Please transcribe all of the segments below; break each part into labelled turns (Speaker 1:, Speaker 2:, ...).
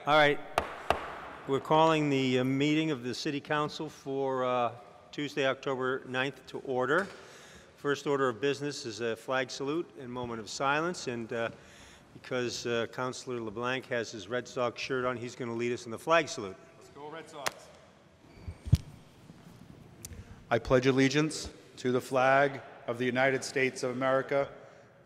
Speaker 1: All right. We're calling the meeting of the City Council for Tuesday, October 9th to order. First order of business is a flag salute and moment of silence. And because Councilor LeBlanc has his Red Sox shirt on, he's going to lead us in the flag salute.
Speaker 2: Let's go Red Sox.
Speaker 3: I pledge allegiance to the flag of the United States of America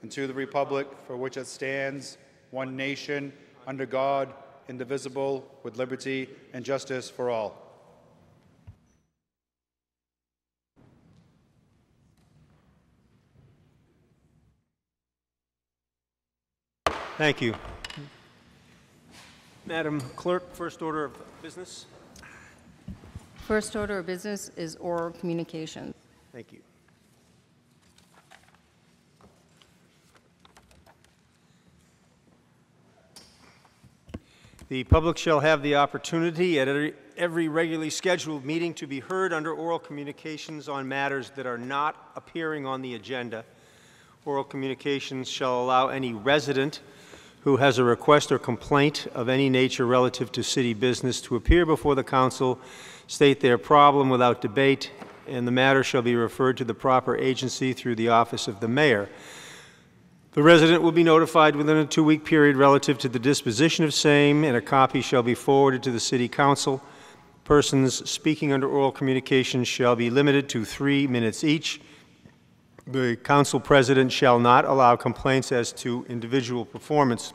Speaker 3: and to the republic for which it stands, one nation, under God, indivisible, with liberty and justice for all.
Speaker 1: Thank you. Madam Clerk, first order of business.
Speaker 4: First order of business is oral communications.
Speaker 1: Thank you. The public shall have the opportunity at every regularly scheduled meeting to be heard under oral communications on matters that are not appearing on the agenda. Oral communications shall allow any resident who has a request or complaint of any nature relative to city business to appear before the council, state their problem without debate, and the matter shall be referred to the proper agency through the office of the mayor. The resident will be notified within a 2-week period relative to the disposition of same, and a copy shall be forwarded to the City Council. Persons speaking under oral communications shall be limited to 3 minutes each. The Council President shall not allow complaints as to individual performance.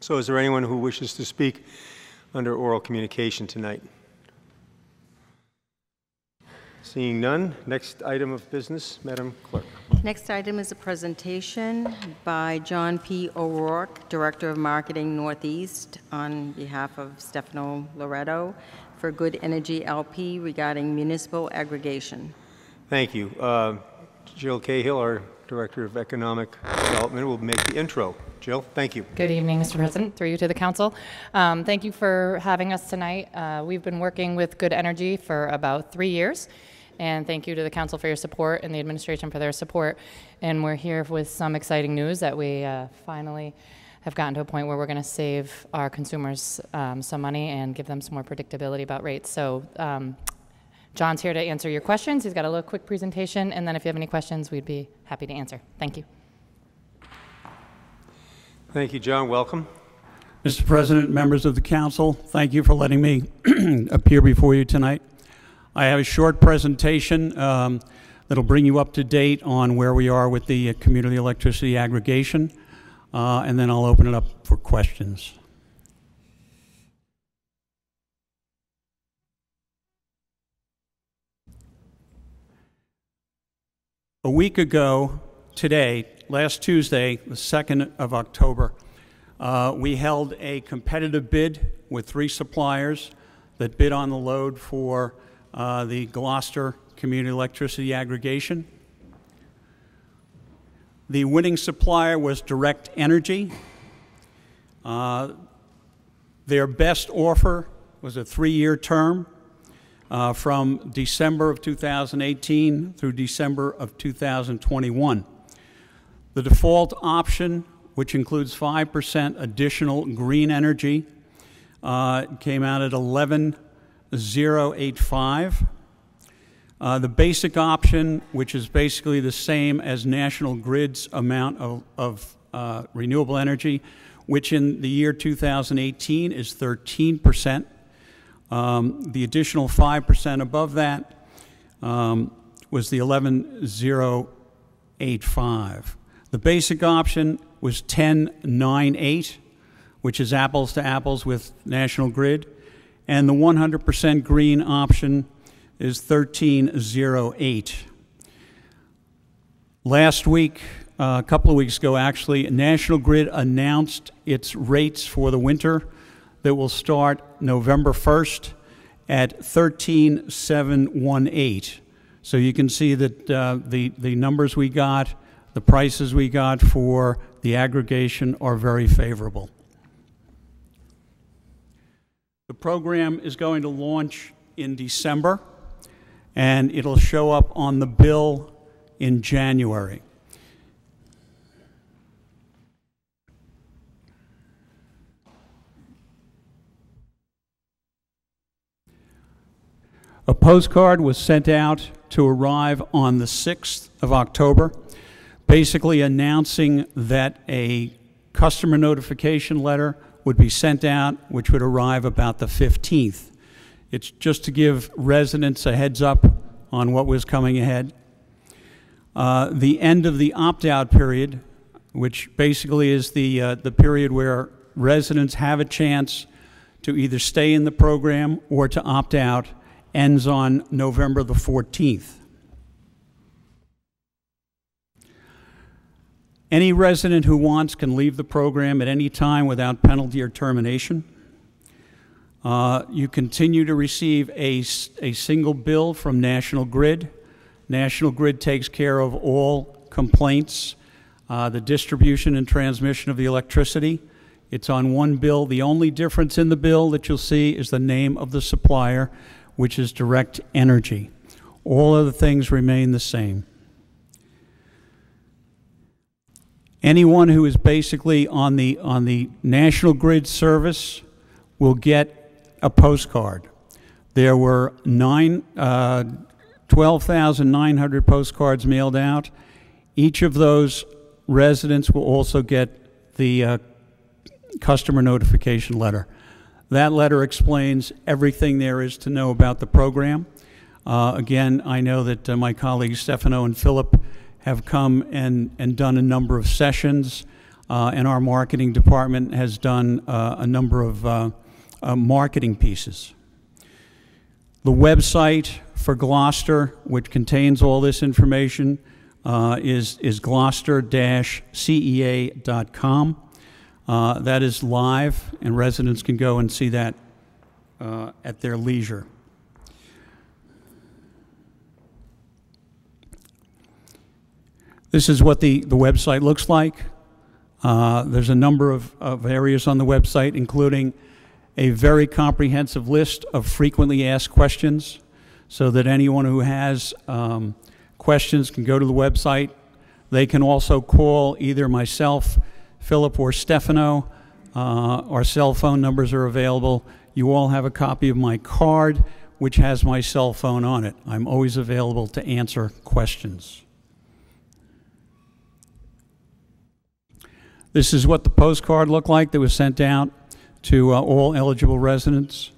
Speaker 1: So is there anyone who wishes to speak under oral communication tonight? Seeing none, next item of business, Madam Clerk.
Speaker 4: Next item is a presentation by John P. O'Rourke, Director of Marketing Northeast, on behalf of Stefano Loretto for Good Energy LP regarding municipal aggregation.
Speaker 1: Thank you. Jill Cahill, our Director of Economic Development, will make the intro. Jill, thank you.
Speaker 5: Good evening, Mr. President, through you to the council. Thank you for having us tonight. We've been working with Good Energy for about 3 years, and thank you to the council for your support and the administration for their support. And we're here with some exciting news that we finally have gotten to a point where we're going to save our consumers some money and give them some more predictability about rates. So John's here to answer your questions. He's got a little quick presentation, and then if you have any questions, we'd be happy to answer. Thank you.
Speaker 1: Thank you, John. Welcome.
Speaker 6: Mr. President, members of the council, thank you for letting me appear before you tonight. I have a short presentation that'll bring you up to date on where we are with the community electricity aggregation, and then I'll open it up for questions. A week ago today, last Tuesday, the 2nd of October, we held a competitive bid with 3 suppliers that bid on the load for the Gloucester Community Electricity Aggregation. The winning supplier was Direct Energy. Their best offer was a 3-year term from December of 2018 through December of 2021. The default option, which includes 5% additional green energy, came out at $11,085. The basic option, which is basically the same as National Grid's amount of renewable energy, which in the year 2018 is 13%. The additional 5% above that was the $11,085. The basic option was $10,980, which is apples to apples with National Grid, and the 100% green option is $13,008. Last week, a couple of weeks ago actually, National Grid announced its rates for the winter that will start November 1st at $13,718. So you can see that the numbers we got, the prices we got for the aggregation are very favorable. The program is going to launch in December, and it'll show up on the bill in January. A postcard was sent out to arrive on the 6th of October, basically announcing that a customer notification letter would be sent out, which would arrive about the 15th. It's just to give residents a heads up on what was coming ahead. The end of the opt-out period, which basically is the period where residents have a chance to either stay in the program or to opt out, ends on November the 14th. Any resident who wants can leave the program at any time without penalty or termination. You continue to receive a single bill from National Grid. National Grid takes care of all complaints, the distribution and transmission of the electricity. It's on one bill. The only difference in the bill that you'll see is the name of the supplier, which is Direct Energy. All other things remain the same. Anyone who is basically on the National Grid service will get a postcard. There were 12,900 postcards mailed out. Each of those residents will also get the customer notification letter. That letter explains everything there is to know about the program. Again, I know that my colleagues Stefano and Philip have come and done a number of sessions, and our marketing department has done a number of marketing pieces. The website for Gloucester, which contains all this information, is gloucester-cea.com. That is live, and residents can go and see that at their leisure. This is what the website looks like. There's a number of areas on the website, including a very comprehensive list of frequently asked questions, so that anyone who has questions can go to the website. They can also call either myself, Philip, or Stefano. Our cell phone numbers are available. You all have a copy of my card, which has my cell phone on it. I'm always available to answer questions. This is what the postcard looked like that was sent out to all eligible residents.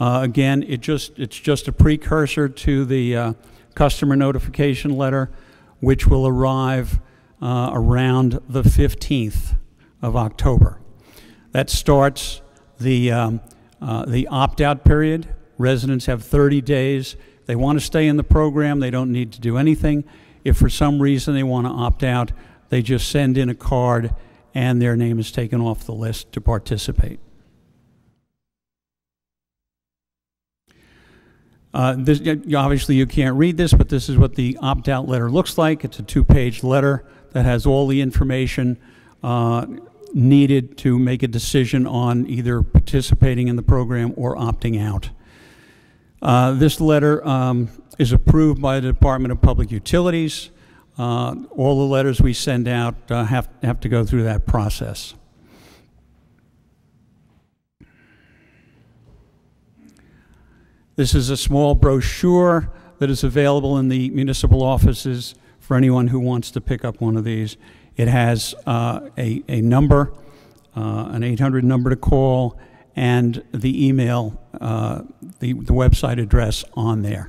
Speaker 6: Again, it's just a precursor to the customer notification letter, which will arrive around the 15th of October. That starts the opt-out period. Residents have 30 days. If they want to stay in the program, they don't need to do anything. If for some reason they want to opt out, they just send in a card and their name is taken off the list to participate. Obviously you can't read this, but this is what the opt-out letter looks like. It's a 2-page letter that has all the information needed to make a decision on either participating in the program or opting out. This letter is approved by the Department of Public Utilities. All the letters we send out have to go through that process. This is a small brochure that is available in the municipal offices for anyone who wants to pick up one of these. It has a number, an 800 number to call, and the email, the website address on there.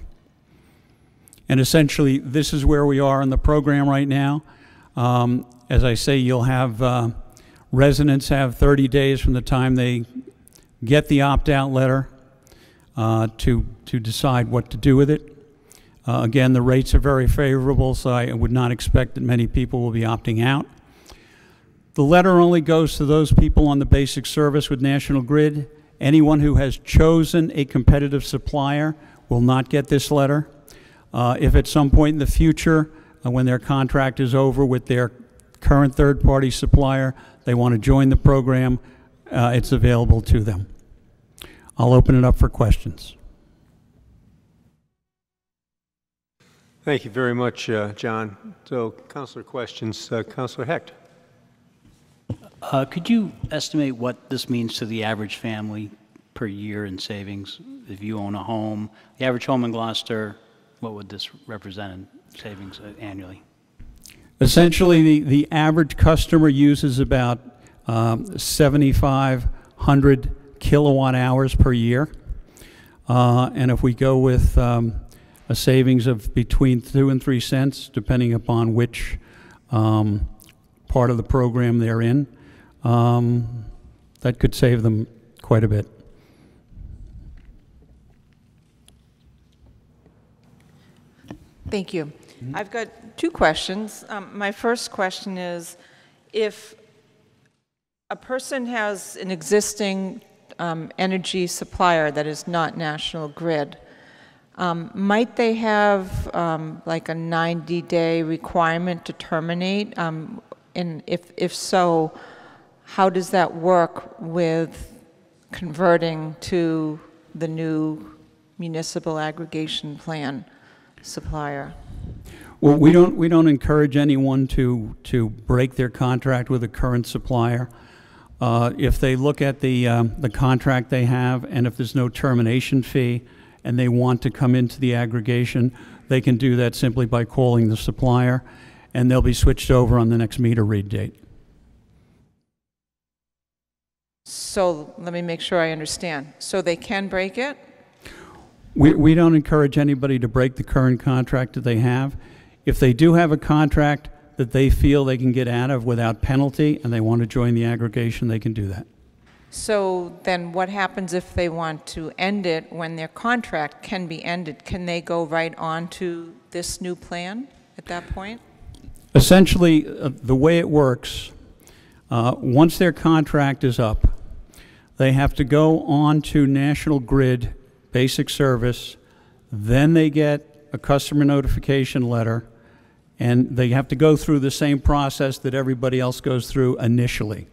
Speaker 6: And essentially, this is where we are in the program right now. As I say, you'll have residents have 30 days from the time they get the opt-out letter to decide what to do with it. Again, the rates are very favorable, so I would not expect that many people will be opting out. The letter only goes to those people on the basic service with National Grid. Anyone who has chosen a competitive supplier will not get this letter. If at some point in the future, when their contract is over with their current third-party supplier, they want to join the program, it's available to them. I'll open it up for questions.
Speaker 1: Thank you very much, John. So, Councilor, questions. Councilor Hecht.
Speaker 2: Could you estimate what this means to the average family per year in savings if you own a home? The average home in Gloucester, what would this represent in savings annually?
Speaker 6: Essentially, the average customer uses about 7,500 kilowatt hours per year. And if we go with a savings of between 2 and 3 cents, depending upon which part of the program they're in, that could save them quite a bit.
Speaker 7: Thank you. I've got 2 questions. My first question is, if a person has an existing energy supplier that is not National Grid, might they have like a 90-day requirement to terminate? And if so, how does that work with converting to the new municipal aggregation plan supplier?
Speaker 6: Well, we don't encourage anyone to break their contract with a current supplier. If they look at the contract they have, and if there's no termination fee, and they want to come into the aggregation, they can do that simply by calling the supplier, and they'll be switched over on the next meter read date.
Speaker 7: So let me make sure I understand. So they can break it?
Speaker 6: We don't encourage anybody to break the current contract that they have. If they do have a contract that they feel they can get out of without penalty and they want to join the aggregation, they can do that.
Speaker 7: So then what happens if they want to end it when their contract can be ended? Can they go right on to this new plan at that point?
Speaker 6: Essentially, the way it works, once their contract is up, they have to go on to National Grid basic service, then they get a customer notification letter, and they have to go through the same process that everybody else goes through initially.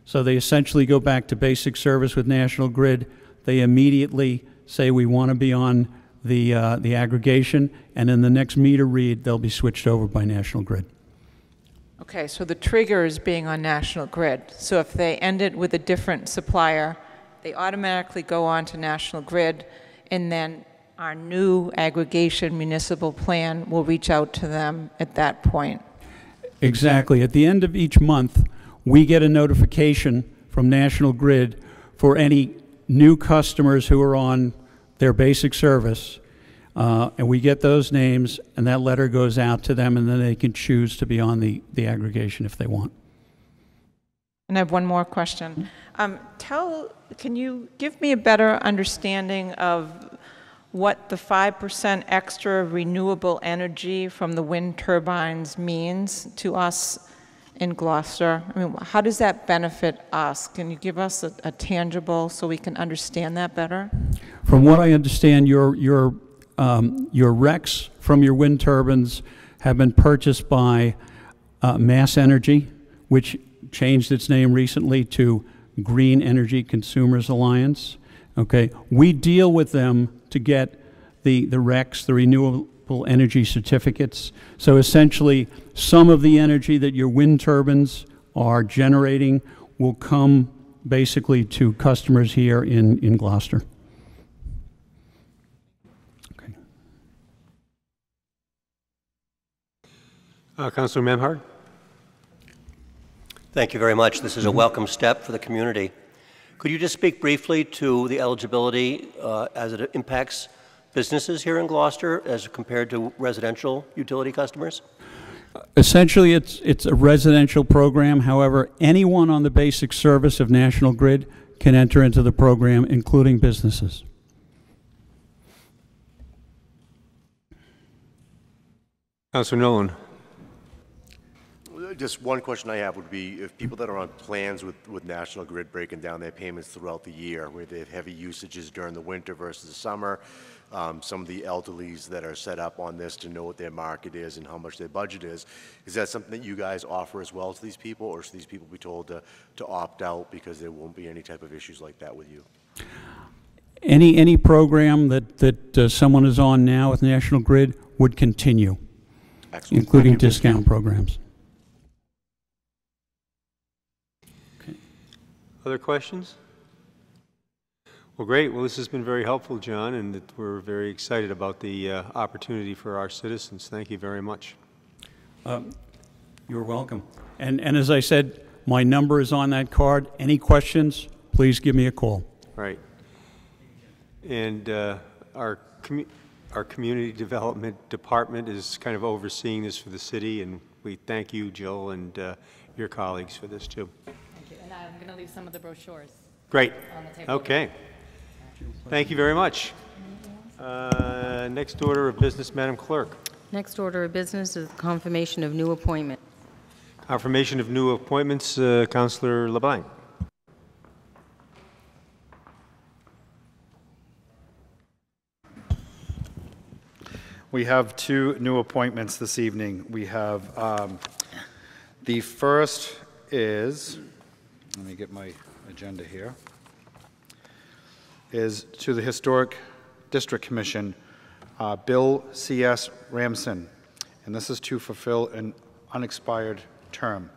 Speaker 6: So they essentially go back to basic service with National Grid. They immediately say, we want to be on the aggregation, and in the next meter read, they'll be switched over by National Grid.
Speaker 7: Okay, so the trigger is being on National Grid. So if they end it with a different supplier, they automatically go on to National Grid, and then our new aggregation municipal plan will reach out to them at that point.
Speaker 6: Exactly. At the end of each month, we get a notification from National Grid for any new customers who are on their basic service, and we get those names, and that letter goes out to them, and then they can choose to be on the aggregation if they want.
Speaker 7: And I have one more question. Can you give me a better understanding of what the 5% extra renewable energy from the wind turbines means to us in Gloucester? I mean, how does that benefit us? Can you give us a tangible so we can understand that better?
Speaker 6: From what I understand, your RECs from your wind turbines have been purchased by Mass Energy, which changed its name recently to Green Energy Consumers Alliance. Okay, we deal with them to get the RECs, the renewable energy certificates. So essentially, some of the energy that your wind turbines are generating will come basically to customers here in Gloucester. Okay.
Speaker 1: Councilor Memhard.
Speaker 8: Thank you very much. This is a welcome step for the community. Could you just speak briefly to the eligibility as it impacts businesses here in Gloucester as compared to residential utility customers?
Speaker 6: Essentially, it's a residential program. However, anyone on the basic service of National Grid can enter into the program, including businesses.
Speaker 1: Councilor Nolan.
Speaker 9: Just one question I have would be if people that are on plans with National Grid breaking down their payments throughout the year, where they have heavy usages during the winter versus the summer, some of the elderlies that are set up on this to know what their market is and how much their budget is that something that you guys offer as well to these people, or should these people be told to opt out because there won't be any type of issues like that with you?
Speaker 6: Any program that someone is on now with National Grid would continue,
Speaker 9: Excellent.
Speaker 6: including discount programs.
Speaker 1: Other questions? Well, great. Well, this has been very helpful, John, and we're very excited about the opportunity for our citizens. Thank you very much.
Speaker 6: You're welcome. And as I said, my number is on that card. Any questions, please give me a call.
Speaker 1: Right. And our community development department is kind of overseeing this for the city, and we thank you, Jill, and your colleagues for this too.
Speaker 5: Thank you. And I'm going to leave some of the brochures
Speaker 1: Great.
Speaker 5: on the table.
Speaker 1: Okay. Thank you very much. Next order of business, Madam Clerk.
Speaker 4: Next order of business is the confirmation of new appointment.
Speaker 1: Confirmation of new appointments, Councilor LeBlanc.
Speaker 3: We have two new appointments this evening. We have, the first is, let me get my agenda here, is to the Historic District Commission, Bill C.S. Ramson, and this is to fulfill an unexpired term.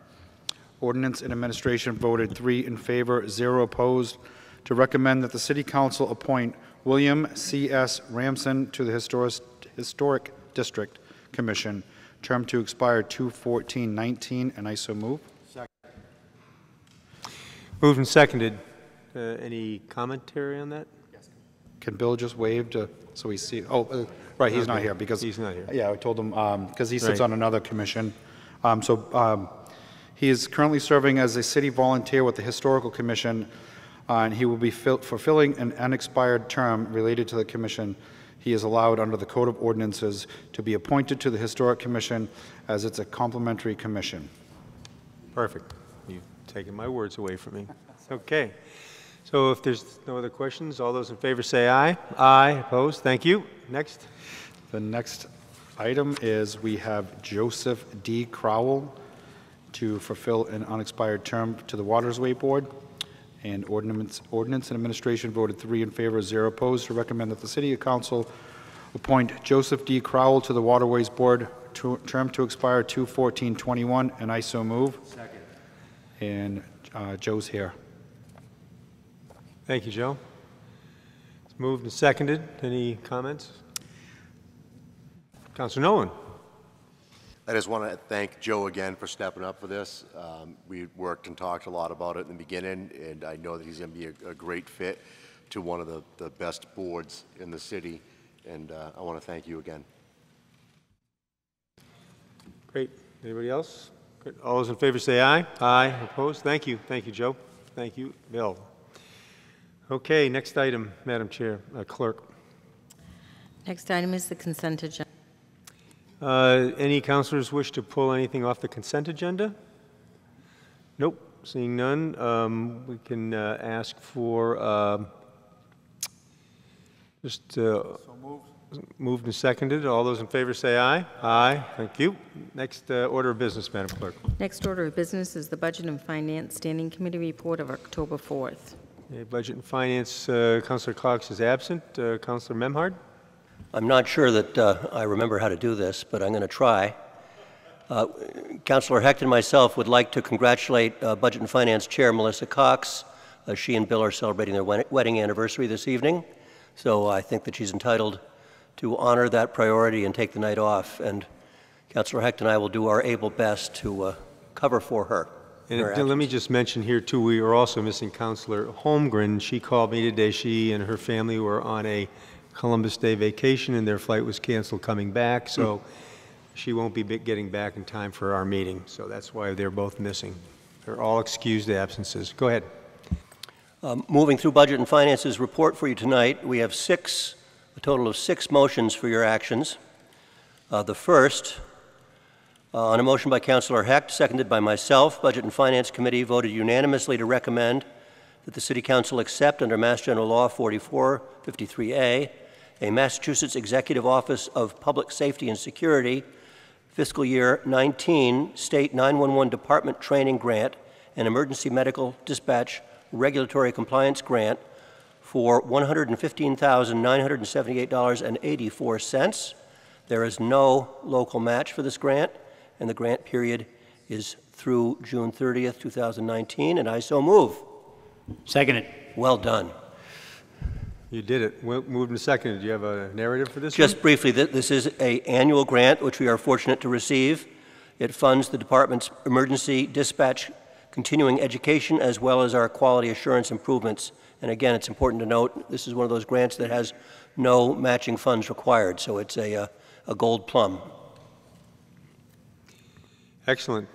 Speaker 3: Ordinance and Administration voted 3 in favor, 0 opposed, to recommend that the City Council appoint William C.S. Ramson to the Historic District Commission, term to expire 2/14/19, and I so move.
Speaker 1: Second. Moved and seconded. Any commentary on that?
Speaker 3: Yes. Can Bill just wave to, so we see? Oh, right, he's not here because
Speaker 1: he's not here.
Speaker 3: Yeah, I told him because he sits
Speaker 1: Right.
Speaker 3: on another commission. He is currently serving as a city volunteer with the Historical Commission, and he will be fulfilling an unexpired term related to the commission. He is allowed under the Code of Ordinances to be appointed to the Historic Commission as it's a complementary commission.
Speaker 1: Perfect. You've taken my words away from me. Okay. So if there's no other questions, all those in favor say aye. Aye. Opposed? Thank you. Next.
Speaker 3: The next item is we have Joseph D. Crowell to fulfill an unexpired term to the Waterway Board. And Ordinance and Administration voted 3 in favor, 0 opposed, to recommend that the City Council appoint Joseph D. Crowell to the Waterways Board, term to expire 2/14/21, and I so move.
Speaker 1: Second.
Speaker 3: And Joe's here.
Speaker 1: Thank you, Joe. It's moved and seconded. Any comments? Councilor Nolan.
Speaker 9: I just want to thank Joe again for stepping up for this. We worked and talked a lot about it in the beginning, and I know that he's going to be a great fit to one of the best boards in the city, and I want to thank you again.
Speaker 1: Great. Anybody else? Good. All those in favor say aye. Aye. Opposed? Thank you. Thank you, Joe. Thank you, Bill. Okay, next item, Madam Chair, Clerk.
Speaker 4: Next item is the consent agenda.
Speaker 1: Any councilors wish to pull anything off the consent agenda? Nope. Seeing none, we can ask for moved and seconded. All those in favor say aye. Aye. Thank you. Next order of business, Madam Clerk.
Speaker 4: Next order of business is the Budget and Finance Standing Committee report of October 4th.
Speaker 1: Okay, Budget and Finance, Councilor Cox is absent. Councilor Memhard?
Speaker 8: I'm not sure that I remember how to do this, but I'm going to try. Councilor Hecht and myself would like to congratulate Budget and Finance Chair Melissa Cox. She and Bill are celebrating their wedding anniversary this evening, so I think that she's entitled to honor that priority and take the night off. And Councilor Hecht and I will do our able best to cover for her.
Speaker 1: And let me just mention here, too, we are also missing Councilor Holmgren. She called me today. She and her family were on a Columbus Day vacation, and their flight was canceled coming back, so she won't be getting back in time for our meeting. So that's why they're both missing. They're all excused absences. Go ahead.
Speaker 8: Moving through Budget and Finance's report for you tonight, we have a total of 6 motions for your actions. The first, on a motion by Councilor Hecht, seconded by myself, Budget and Finance Committee voted unanimously to recommend that the City Council accept under Mass General Law 4453A a Massachusetts Executive Office of Public Safety and Security fiscal year 19 State 911 Department Training Grant and Emergency Medical Dispatch Regulatory Compliance Grant for $115,978.84. There is no local match for this grant, and the grant period is through June 30th, 2019, and I so move.
Speaker 2: Seconded.
Speaker 8: Well done.
Speaker 1: You did it. Moved and seconded. Do you have a narrative for this
Speaker 8: Just
Speaker 1: one?
Speaker 8: briefly, this is an annual grant which we are fortunate to receive. It funds the department's emergency dispatch continuing education as well as our quality assurance improvements. And again, it's important to note this is one of those grants that has no matching funds required, so it's a gold plum.
Speaker 1: Excellent.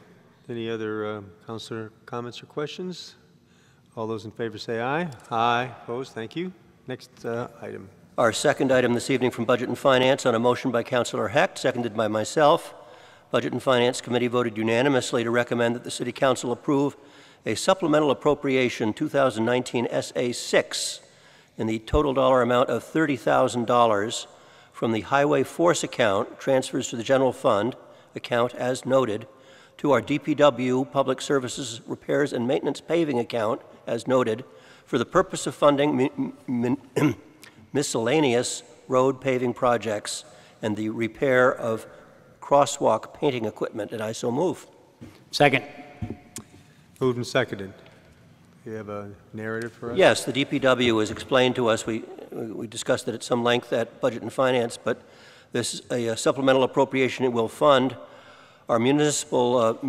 Speaker 1: Any other councilor comments or questions? All those in favor say aye. Aye. Opposed? Thank you. Next item.
Speaker 8: Our second item this evening from Budget and Finance on a motion by Councilor Hecht, seconded by myself. Budget and Finance Committee voted unanimously to recommend that the City Council approve a supplemental appropriation 2019 SA6 in the total dollar amount of $30,000 from the Highway Force account, transfers to the General Fund account as noted, to our DPW Public Services Repairs and Maintenance Paving account as noted, for the purpose of funding miscellaneous road paving projects and the repair of crosswalk painting equipment. And I so move.
Speaker 2: Second.
Speaker 1: Moved and seconded. Do you have a narrative for us?
Speaker 8: Yes, the DPW was explained to us. We discussed it at some length at Budget and Finance, but this is a supplemental appropriation. It will fund our municipal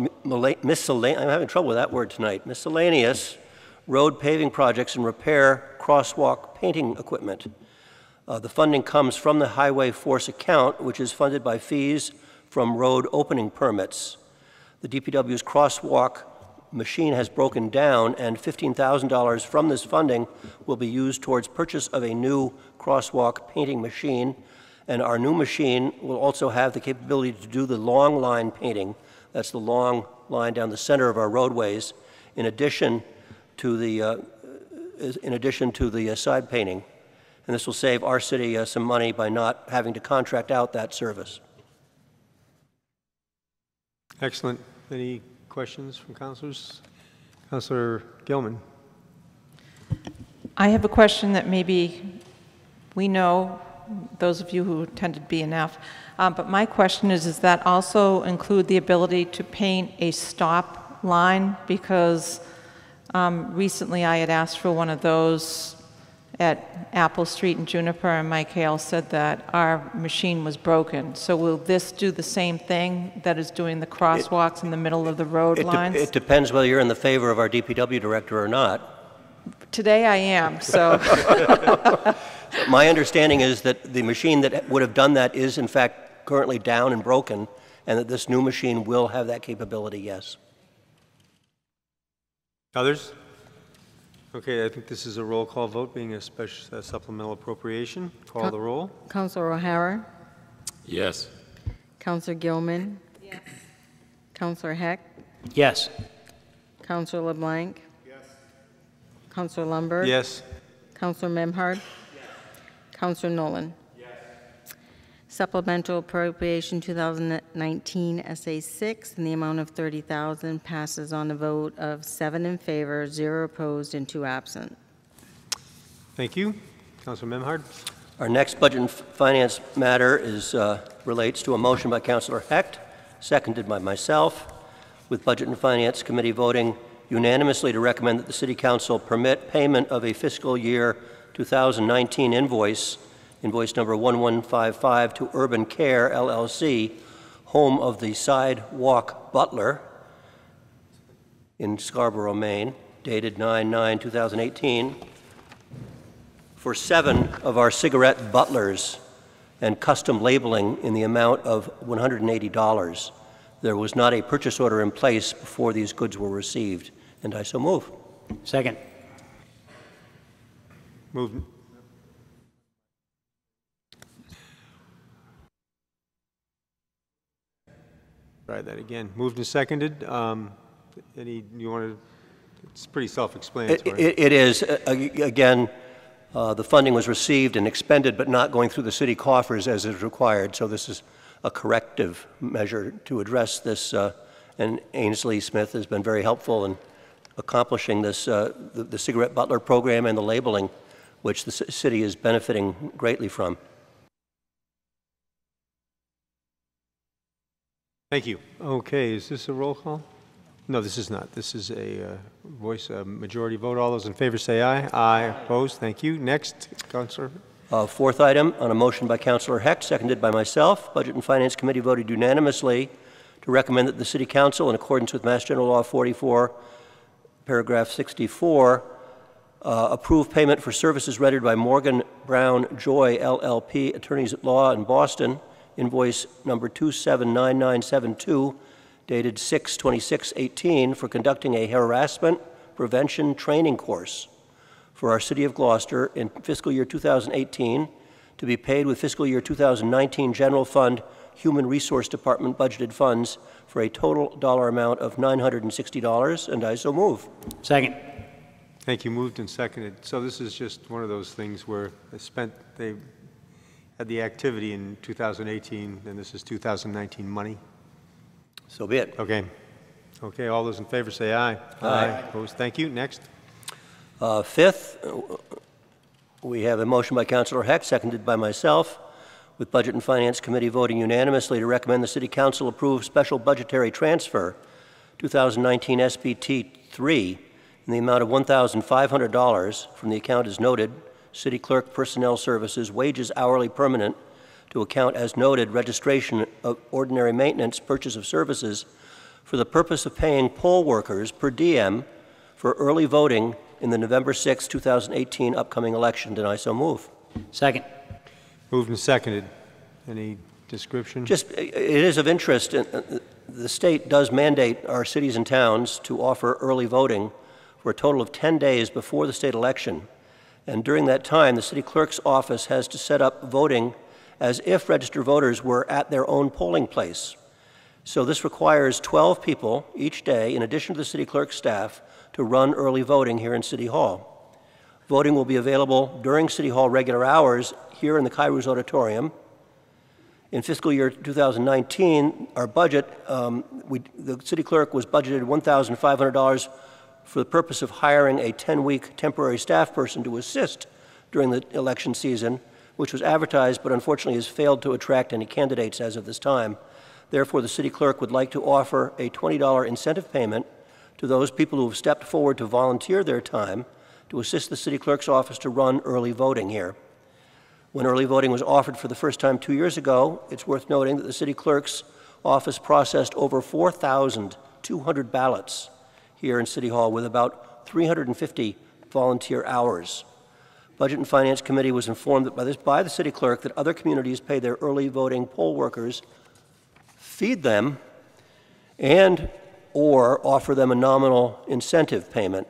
Speaker 8: miscellaneous, I'm having trouble with that word tonight, miscellaneous road paving projects and repair crosswalk painting equipment. The funding comes from the Highway Force account, which is funded by fees from road opening permits. The DPW's crosswalk machine has broken down, and $15,000 from this funding will be used towards purchase of a new crosswalk painting machine. And our new machine will also have the capability to do the long line painting. That's the long line down the center of our roadways, in addition to the side painting. And this will save our city some money by not having to contract out that service.
Speaker 1: Excellent. Any questions from councilors? Councilor Gilman.
Speaker 7: I have a question that maybe we know, those of you who attended BNF, but my question is, does that also include the ability to paint a stop line? Because recently I had asked for one of those at Apple Street and Juniper, and Mike Hale said that our machine was broken. So will this do the same thing that is doing the crosswalks in the middle of the road lines?
Speaker 8: It depends whether you're in the favor of our DPW director or not.
Speaker 7: Today I am, so.
Speaker 8: My understanding is that the machine that would have done that is in fact currently down and broken, and that this new machine will have that capability, yes.
Speaker 1: Others? Okay, I think this is a roll call vote, being a special supplemental appropriation. Call the roll.
Speaker 4: Councilor O'Hara?
Speaker 10: Yes.
Speaker 4: Councilor Gilman? Yes. Councilor Hecht?
Speaker 2: Yes.
Speaker 4: Councilor LeBlanc? Yes. Councilor Lumberg?
Speaker 1: Yes.
Speaker 4: Councilor Memhard? Yes. Councilor Nolan? Yes. Supplemental appropriation 2019 SA6 in the amount of $30,000 passes on a vote of 7 in favor, 0 opposed, and 2 absent.
Speaker 1: Thank you. Councilor Memhard.
Speaker 8: Our next Budget and Finance matter relates to a motion by Councilor Hecht, seconded by myself, with Budget and Finance Committee voting unanimously to recommend that the City Council permit payment of a fiscal year 2019 invoice number 1155 to Urban Care, LLC, home of the Sidewalk Butler in Scarborough, Maine, dated 9/9/2018, for 7 of our cigarette butlers and custom labeling in the amount of $180. There was not a purchase order in place before these goods were received, and I so move.
Speaker 2: Second.
Speaker 1: Moved. Try that again. Moved and seconded. You want to? It's pretty self-explanatory.
Speaker 8: It is. Again, the funding was received and expended, but not going through the city coffers as is required. So this is a corrective measure to address this. And Ainsley Smith has been very helpful in accomplishing this, the cigarette butler program and the labeling, which the city is benefiting greatly from.
Speaker 1: Thank you. Okay, is this a roll call? No, this is not. This is a majority vote. All those in favor say aye. Aye. Opposed? Thank you. Next, Councilor.
Speaker 8: Fourth item, on a motion by Councilor Heck, seconded by myself, Budget and Finance Committee voted unanimously to recommend that the City Council, in accordance with Mass General Law 44, paragraph 64, approve payment for services rendered by Morgan Brown Joy LLP, attorneys at law in Boston, invoice number 279972, dated 6/26/18, for conducting a harassment prevention training course for our City of Gloucester in fiscal year 2018, to be paid with fiscal year 2019 General Fund Human Resource Department budgeted funds for a total dollar amount of $960, and I so move.
Speaker 2: Second.
Speaker 1: Thank you. Moved and seconded. So this is just one of those things where they had the activity in 2018, and this is 2019 money.
Speaker 8: So be it.
Speaker 1: Okay. Okay. All those in favor say aye.
Speaker 8: Aye.
Speaker 1: Opposed? Thank you. Next.
Speaker 8: Fifth, we have a motion by Councilor Heck, seconded by myself, with Budget and Finance Committee voting unanimously to recommend the City Council approve special budgetary transfer 2019 SBT 3 in the amount of $1,500 from the account as noted, City Clerk Personnel Services, Wages Hourly Permanent, to account as noted, Registration of Ordinary Maintenance, Purchase of Services, for the purpose of paying poll workers per diem for early voting in the November 6, 2018 upcoming election, and I so move.
Speaker 2: Second.
Speaker 1: Moved and seconded. Any description?
Speaker 8: Just, it is of interest, the state does mandate our cities and towns to offer early voting for a total of 10 days before the state election. And during that time, the city clerk's office has to set up voting as if registered voters were at their own polling place. So this requires 12 people each day, in addition to the city clerk's staff, to run early voting here in City Hall. Voting will be available during City Hall regular hours here in the Kairos Auditorium. In fiscal year 2019, our budget, the city clerk was budgeted $1,500 for the purpose of hiring a 10-week temporary staff person to assist during the election season, which was advertised but unfortunately has failed to attract any candidates as of this time. Therefore, the city clerk would like to offer a $20 incentive payment to those people who have stepped forward to volunteer their time to assist the city clerk's office to run early voting here. When early voting was offered for the first time 2 years ago, it's worth noting that the city clerk's office processed over 4,200 ballots here in City Hall with about 350 volunteer hours. Budget and Finance Committee was informed that by the city clerk that other communities pay their early voting poll workers, feed them, and or offer them a nominal incentive payment.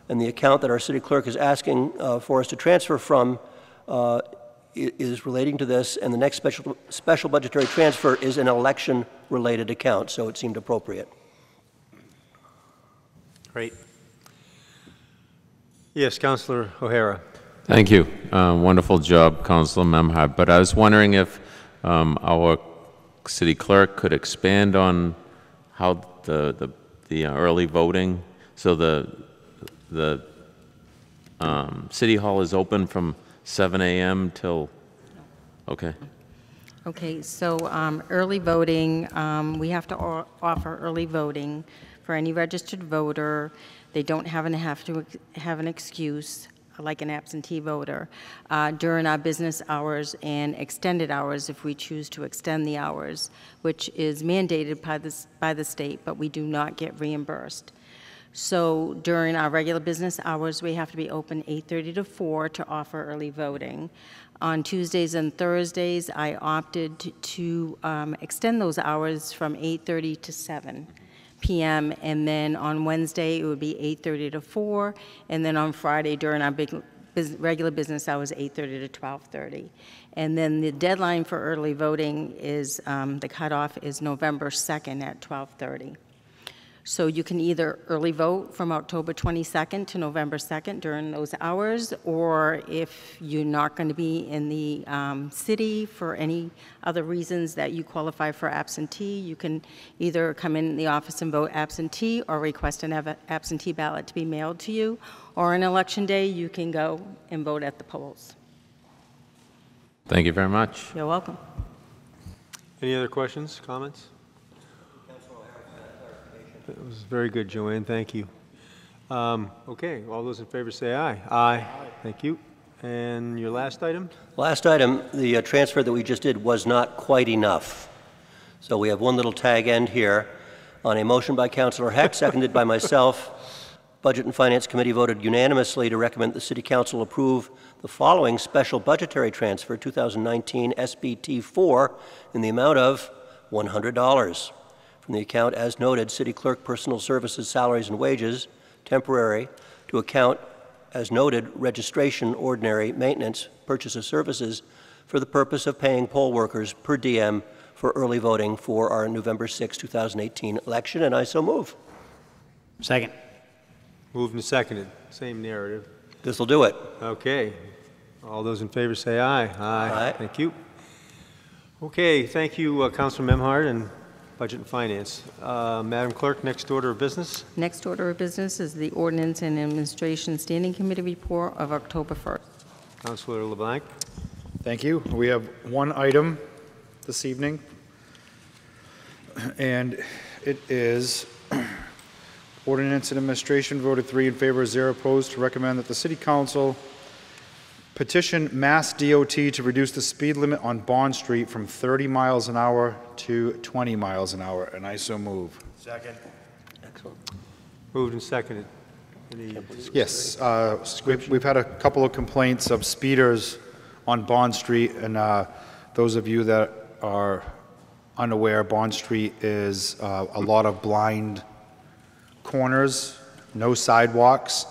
Speaker 8: And the account that our city clerk is asking for us to transfer from is relating to this, and the next special budgetary transfer is an election-related account, so it seemed appropriate.
Speaker 1: Great. Yes, Councilor O'Hara.
Speaker 10: Thank you. Wonderful job, Councilor Memhard. But I was wondering if our city clerk could expand on how the early voting. So the City Hall is open from 7 a.m. till. Okay.
Speaker 4: Okay, so early voting, we have to offer early voting for any registered voter. They don't have to have an excuse, like an absentee voter, during our business hours and extended hours if we choose to extend the hours, which is mandated by the state, but we do not get reimbursed. So during our regular business hours, we have to be open 8:30 to 4 to offer early voting. On Tuesdays and Thursdays, I opted to extend those hours from 8:30 to 7 p.m. and then on Wednesday it would be 8:30 to 4, and then on Friday during our regular business hours 8:30 to 12:30. And then the deadline for early voting is the cutoff is November 2nd at 12:30. So you can either early vote from October 22nd to November 2nd during those hours, or if you're not going to be in the city for any other reasons that you qualify for absentee, you can either come in the office and vote absentee or request an absentee ballot to be mailed to you, or on election day you can go and vote at the polls.
Speaker 10: Thank you very much.
Speaker 4: You're welcome.
Speaker 1: Any other questions, comments? That was very good, Joanne. Thank you. Okay, all those in favor say aye. Aye. Thank you. And your last item?
Speaker 8: Last item, the transfer that we just did was not quite enough. So we have one little tag end here. On a motion by Councilor Heck, seconded by myself, Budget and Finance Committee voted unanimously to recommend the City Council approve the following special budgetary transfer, 2019 SBT 4, in the amount of $100 from the account as noted, City Clerk Personal Services, Salaries and Wages, temporary, to account as noted, Registration, Ordinary, Maintenance, Purchase of Services, for the purpose of paying poll workers per diem for early voting for our November 6, 2018 election, and I so move.
Speaker 2: Second.
Speaker 1: Moved and seconded. Same narrative.
Speaker 8: This will do it.
Speaker 1: Okay. All those in favor say aye. Aye.
Speaker 8: Aye.
Speaker 1: Thank you. Okay, thank you, Councilor Memhard and Budget and Finance. Madam Clerk, next order of business.
Speaker 4: Next order of business is the Ordinance and Administration Standing Committee report of October 1st.
Speaker 1: Councilor LeBlanc.
Speaker 3: Thank you. We have one item this evening, and it is Ordinance and Administration voted 3 in favor, 0 opposed to recommend that the City Council petition Mass DOT to reduce the speed limit on Bond Street from 30 miles an hour to 20 miles an hour, and I so move.
Speaker 9: Second.
Speaker 8: Excellent.
Speaker 1: Moved and seconded. Any
Speaker 3: Yes, we've had a couple of complaints of speeders on Bond Street, and those of you that are unaware, Bond Street is a lot of blind corners, no sidewalks,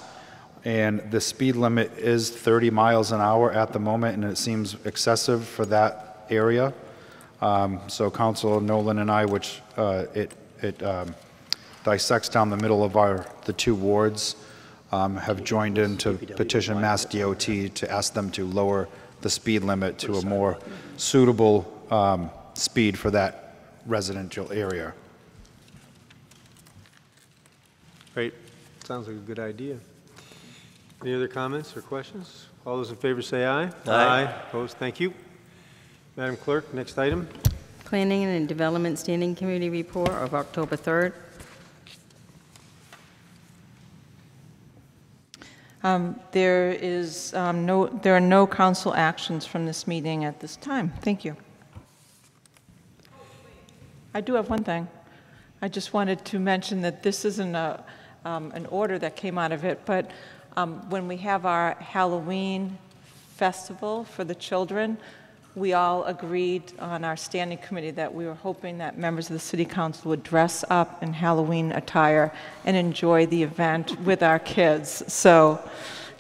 Speaker 3: and the speed limit is 30 miles an hour at the moment, and it seems excessive for that area. So Councilor Nolan and I, which it dissects down the middle of the two wards, have joined in to petition Mass DOT to ask them to lower the speed limit to a more suitable speed for that residential area.
Speaker 1: Great. Sounds like a good idea. Any other comments or questions? All those in favor say aye.
Speaker 8: Aye.
Speaker 1: Opposed? Thank you. Madam Clerk, next item.
Speaker 4: Planning and Development Standing Committee report of October 3rd.
Speaker 7: There are no council actions from this meeting at this time. Thank you. I do have one thing. I just wanted to mention that this isn't an order that came out of it, but when we have our Halloween festival for the children, we all agreed on our standing committee that we were hoping that members of the City Council would dress up in Halloween attire and enjoy the event with our kids. So,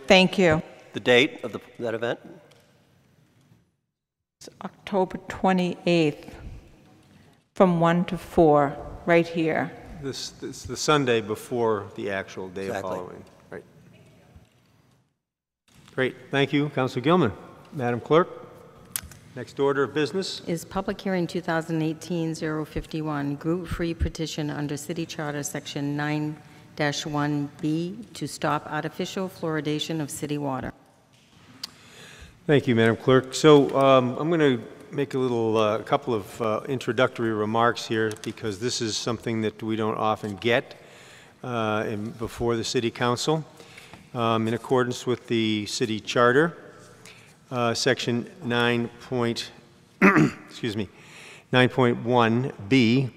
Speaker 7: thank you.
Speaker 8: The date of that event?
Speaker 7: It's October 28th from 1 to 4, right here.
Speaker 1: This is the Sunday before the actual day of Halloween. Right. Great. Thank you, Councilor Gilman. Madam Clerk, next order of business
Speaker 4: Is public hearing 2018-051, group free petition under City Charter Section 9-1B to stop artificial fluoridation of city water.
Speaker 1: Thank you, Madam Clerk. So I'm going to make a couple of introductory remarks here because this is something that we don't often get before the City Council. In accordance with the City Charter, Section 9.1B,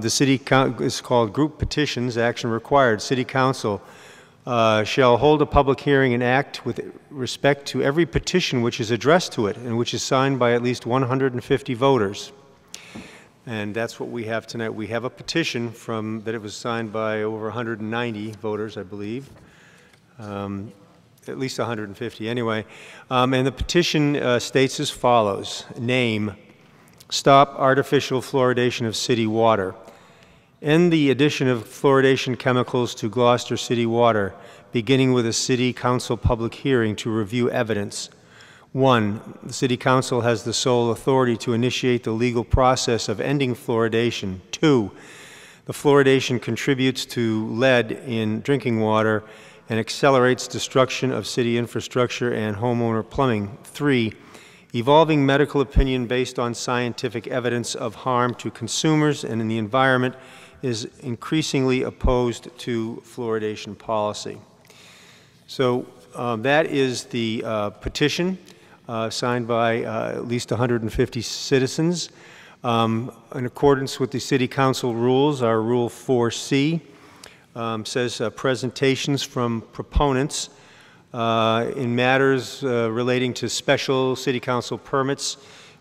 Speaker 1: the City is called Group Petitions, Action Required. City Council shall hold a public hearing and act with respect to every petition which is addressed to it and which is signed by at least 150 voters. And that's what we have tonight. We have a petition that it was signed by over 190 voters, I believe. At least 150 anyway. And the petition states as follows. Name, stop artificial fluoridation of city water. End the addition of fluoridation chemicals to Gloucester city water, beginning with a City Council public hearing to review evidence. 1. The City Council has the sole authority to initiate the legal process of ending fluoridation. 2. The fluoridation contributes to lead in drinking water and accelerates destruction of city infrastructure and homeowner plumbing. 3. Evolving medical opinion based on scientific evidence of harm to consumers and in the environment is increasingly opposed to fluoridation policy. So that is the petition signed by at least 150 citizens. In accordance with the City Council rules, our Rule 4C says presentations from proponents in matters relating to special City Council permits.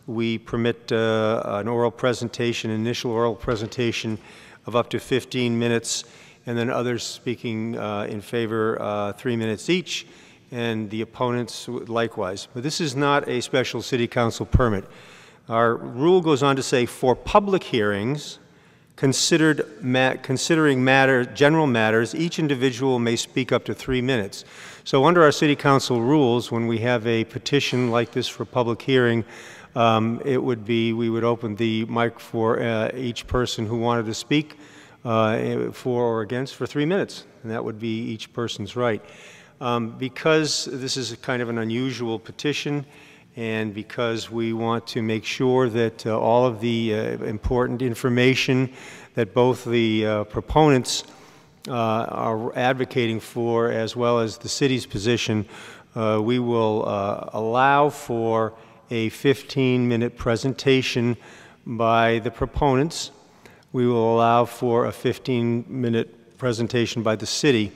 Speaker 1: We permit an oral presentation, initial oral presentation of up to 15 minutes, and then others speaking in favor 3 minutes each, and the opponents likewise. But this is not a special City Council permit. Our rule goes on to say, for public hearings, considering general matters, each individual may speak up to 3 minutes. So under our City Council rules, when we have a petition like this for public hearing, it would be, we would open the mic for each person who wanted to speak for or against for 3 minutes, and that would be each person's right. Because this is a kind of an unusual petition, and because we want to make sure that all of the important information that both the proponents are advocating for, as well as the city's position, we will allow for a 15-minute presentation by the proponents. We will allow for a 15-minute presentation by the city.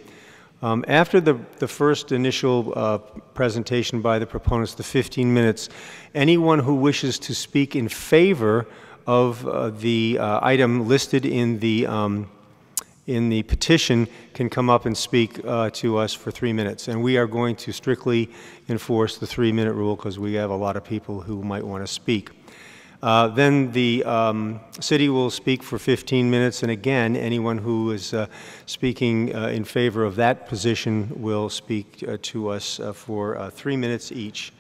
Speaker 1: After the first initial presentation by the proponents, the 15 minutes, anyone who wishes to speak in favor of the item listed in the petition can come up and speak to us for 3 minutes. And we are going to strictly enforce the 3-minute rule because we have a lot of people who might want to speak. Then the city will speak for 15 minutes, and again, anyone who is speaking in favor of that position will speak to us for 3 minutes each.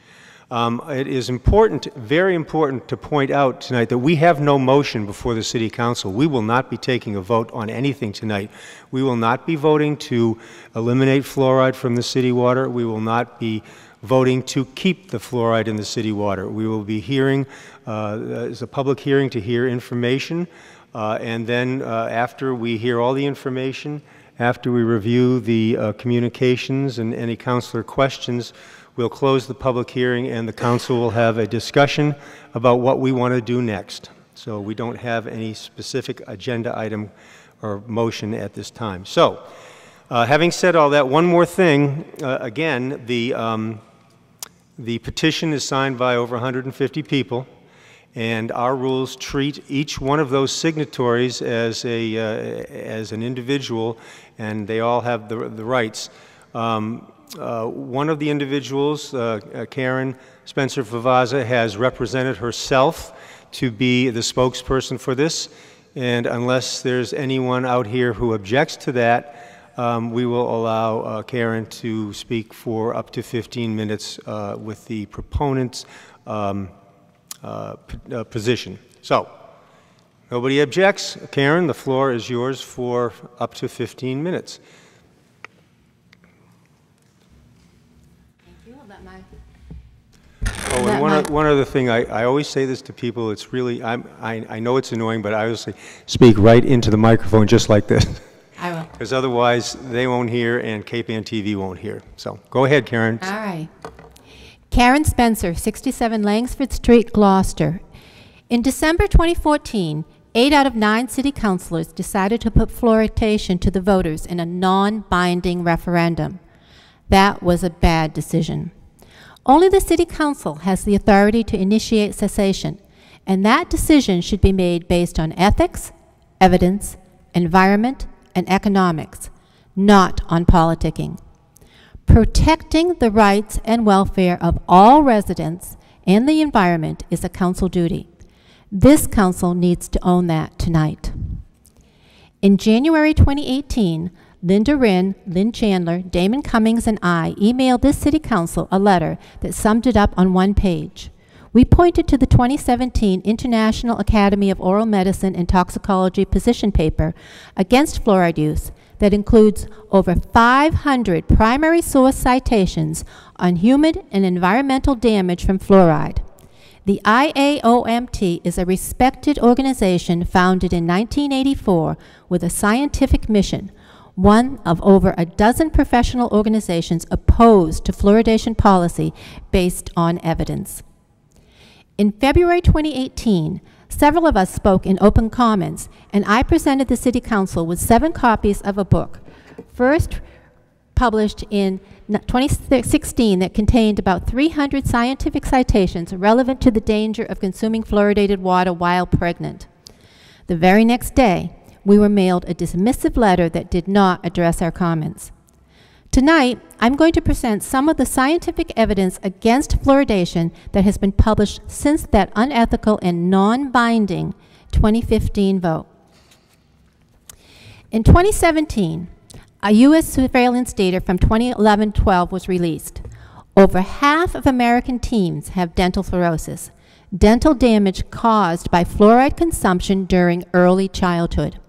Speaker 1: It is important, very important, to point out tonight that we have no motion before the City Council. We will not be taking a vote on anything tonight. We will not be voting to eliminate fluoride from the city water. We will not be voting to keep the fluoride in the city water. We will be hearing, as a public hearing to hear information, and then after we hear all the information, after we review the communications and any councilor questions, we'll close the public hearing and the council will have a discussion about what we want to do next. So we don't have any specific agenda item or motion at this time. So, having said all that, one more thing. Again, the petition is signed by over 150 people, and our rules treat each one of those signatories as an individual, and they all have the rights. One of the individuals, Karen Spencer Favazza, has represented herself to be the spokesperson for this, and unless there's anyone out here who objects to that, we will allow Karen to speak for up to 15 minutes with the proponent's position. So, nobody objects. Karen, the floor is yours for up to 15 minutes. Oh, and one other thing, I always say this to people, it's really, I know it's annoying, but I always say, speak right into the microphone just like this.
Speaker 11: I will.
Speaker 1: Because otherwise, they won't hear and Cape Ann TV won't hear. So, go ahead, Karen.
Speaker 11: All right. Karen Spencer, 67 Langsford Street, Gloucester. In December 2014, 8 out of 9 city councilors decided to put fluoridation to the voters in a non-binding referendum. That was a bad decision. Only the City Council has the authority to initiate cessation, and that decision should be made based on ethics, evidence, environment, and economics, not on politicking. Protecting the rights and welfare of all residents and the environment is a council duty. This council needs to own that tonight. In January 2018, Linda Wren, Lynn Chandler, Damon Cummings, and I emailed this City Council a letter that summed it up on one page. We pointed to the 2017 International Academy of Oral Medicine and Toxicology position paper against fluoride use that includes over 500 primary source citations on human and environmental damage from fluoride. The IAOMT is a respected organization founded in 1984 with a scientific mission, one of over a dozen professional organizations opposed to fluoridation policy based on evidence. In February 2018, several of us spoke in open comments, and I presented the City Council with 7 copies of a book, first published in 2016 that contained about 300 scientific citations relevant to the danger of consuming fluoridated water while pregnant. The very next day, we were mailed a dismissive letter that did not address our comments. Tonight, I'm going to present some of the scientific evidence against fluoridation that has been published since that unethical and non-binding 2015 vote. In 2017, a U.S. surveillance data from 2011-12 was released. Over half of American teens have dental fluorosis, dental damage caused by fluoride consumption during early childhood.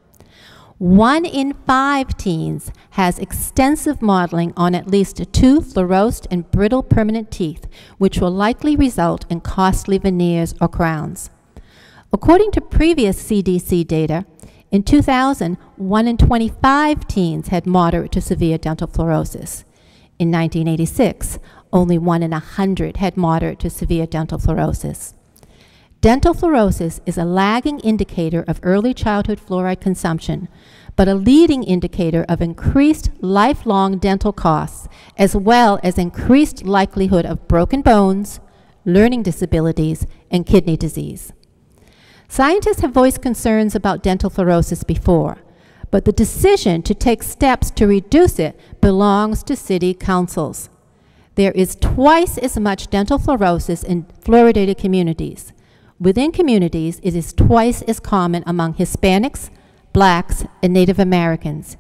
Speaker 11: 1 in 5 teens has extensive modeling on at least 2 fluorosed and brittle permanent teeth, which will likely result in costly veneers or crowns. According to previous CDC data, in 2000, 1 in 25 teens had moderate to severe dental fluorosis. In 1986, only 1 in 100 had moderate to severe dental fluorosis. Dental fluorosis is a lagging indicator of early childhood fluoride consumption, but a leading indicator of increased lifelong dental costs, as well as increased likelihood of broken bones, learning disabilities, and kidney disease. Scientists have voiced concerns about dental fluorosis before, but the decision to take steps to reduce it belongs to city councils. There is twice as much dental fluorosis in fluoridated communities. Within communities, it is twice as common among Hispanics, Blacks, and Native Americans.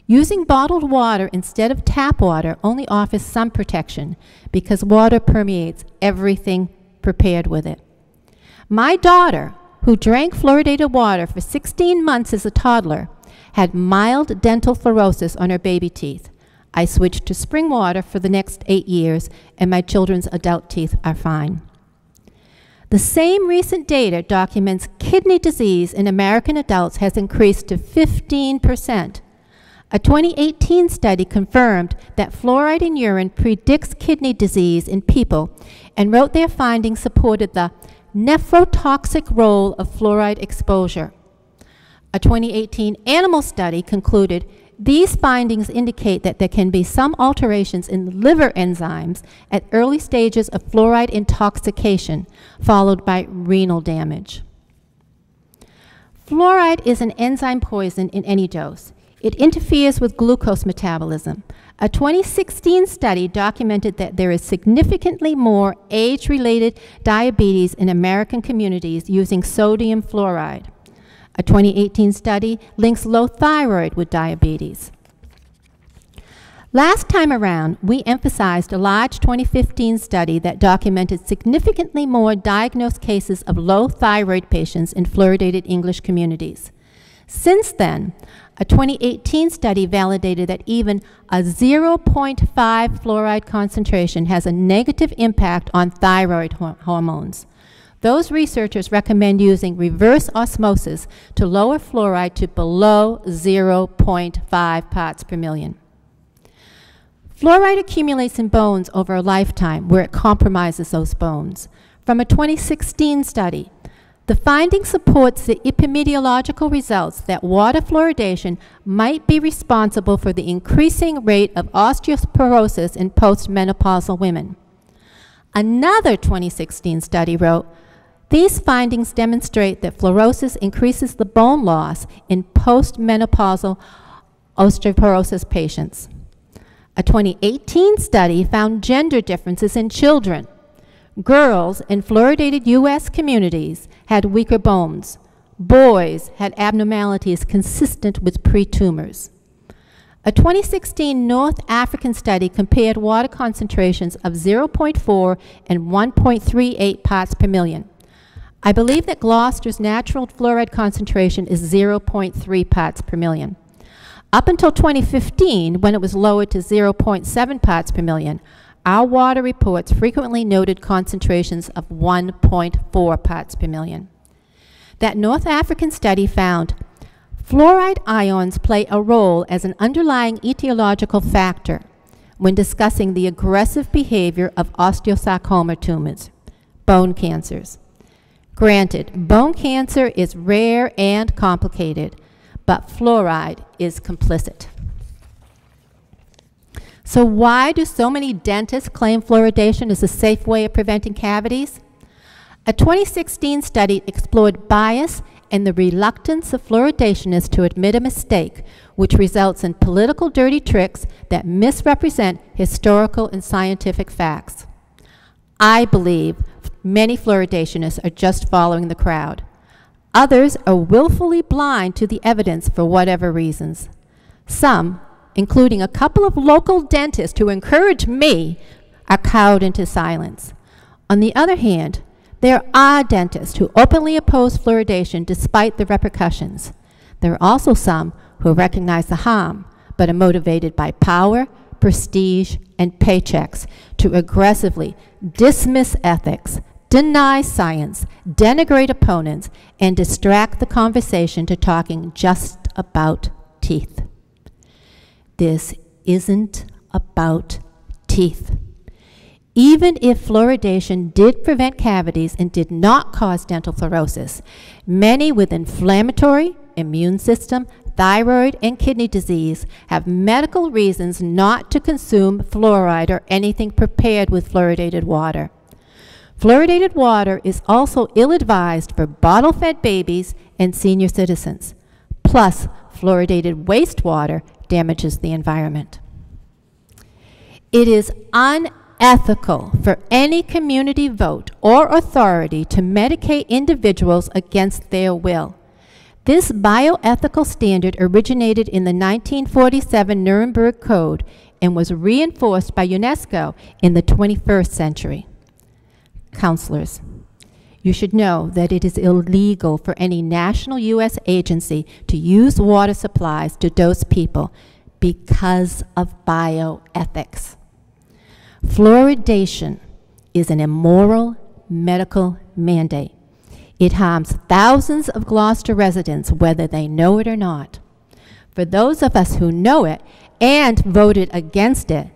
Speaker 11: Using bottled water instead of tap water only offers some protection because water permeates everything prepared with it. My daughter, who drank fluoridated water for 16 months as a toddler, had mild dental fluorosis on her baby teeth. I switched to spring water for the next 8 years, and my children's adult teeth are fine. The same recent data documents kidney disease in American adults has increased to 15%. A 2018 study confirmed that fluoride in urine predicts kidney disease in people and wrote their findings supported the nephrotoxic role of fluoride exposure. A 2018 animal study concluded these findings indicate that there can be some alterations in liver enzymes at early stages of fluoride intoxication, followed by renal damage. Fluoride is an enzyme poison in any dose. It interferes with glucose metabolism. A 2016 study documented that there is significantly more age-related diabetes in American communities using sodium fluoride. A 2018 study links low thyroid with diabetes. Last time around, we emphasized a large 2015 study that documented significantly more diagnosed cases of low thyroid patients in fluoridated English communities. Since then, a 2018 study validated that even a 0.5 fluoride concentration has a negative impact on thyroid hormones. Those researchers recommend using reverse osmosis to lower fluoride to below 0.5 parts per million. Fluoride accumulates in bones over a lifetime where it compromises those bones. From a 2016 study, the finding supports the epidemiological results that water fluoridation might be responsible for the increasing rate of osteoporosis in postmenopausal women. Another 2016 study wrote, these findings demonstrate that fluorosis increases the bone loss in postmenopausal osteoporosis patients. A 2018 study found gender differences in children. Girls in fluoridated U.S. communities had weaker bones. Boys had abnormalities consistent with pre-tumors. A 2016 North African study compared water concentrations of 0.4 and 1.38 parts per million. I believe that Gloucester's natural fluoride concentration is 0.3 parts per million. Up until 2015, when it was lowered to 0.7 parts per million, our water reports frequently noted concentrations of 1.4 parts per million. That North African study found fluoride ions play a role as an underlying etiological factor when discussing the aggressive behavior of osteosarcoma tumors, bone cancers. Granted, bone cancer is rare and complicated, but fluoride is complicit. So why do so many dentists claim fluoridation is a safe way of preventing cavities? A 2016 study explored bias and the reluctance of fluoridationists to admit a mistake, which results in political dirty tricks that misrepresent historical and scientific facts. I believe many fluoridationists are just following the crowd. Others are willfully blind to the evidence for whatever reasons. Some, including a couple of local dentists who encourage me, are cowed into silence. On the other hand, there are dentists who openly oppose fluoridation despite the repercussions. There are also some who recognize the harm, but are motivated by power, prestige, and paychecks to aggressively dismiss ethics, deny science, denigrate opponents, and distract the conversation to talking just about teeth. This isn't about teeth. Even if fluoridation did prevent cavities and did not cause dental fluorosis, many with inflammatory, immune system, thyroid, and kidney disease have medical reasons not to consume fluoride or anything prepared with fluoridated water. Fluoridated water is also ill-advised for bottle-fed babies and senior citizens. Plus, fluoridated wastewater damages the environment. It is unethical for any community vote or authority to medicate individuals against their will. This bioethical standard originated in the 1947 Nuremberg Code and was reinforced by UNESCO in the 21st century. Counselors, you should know that it is illegal for any national U.S. agency to use water supplies to dose people because of bioethics. Fluoridation is an immoral medical mandate. It harms thousands of Gloucester residents, whether they know it or not. For those of us who know it and voted against it,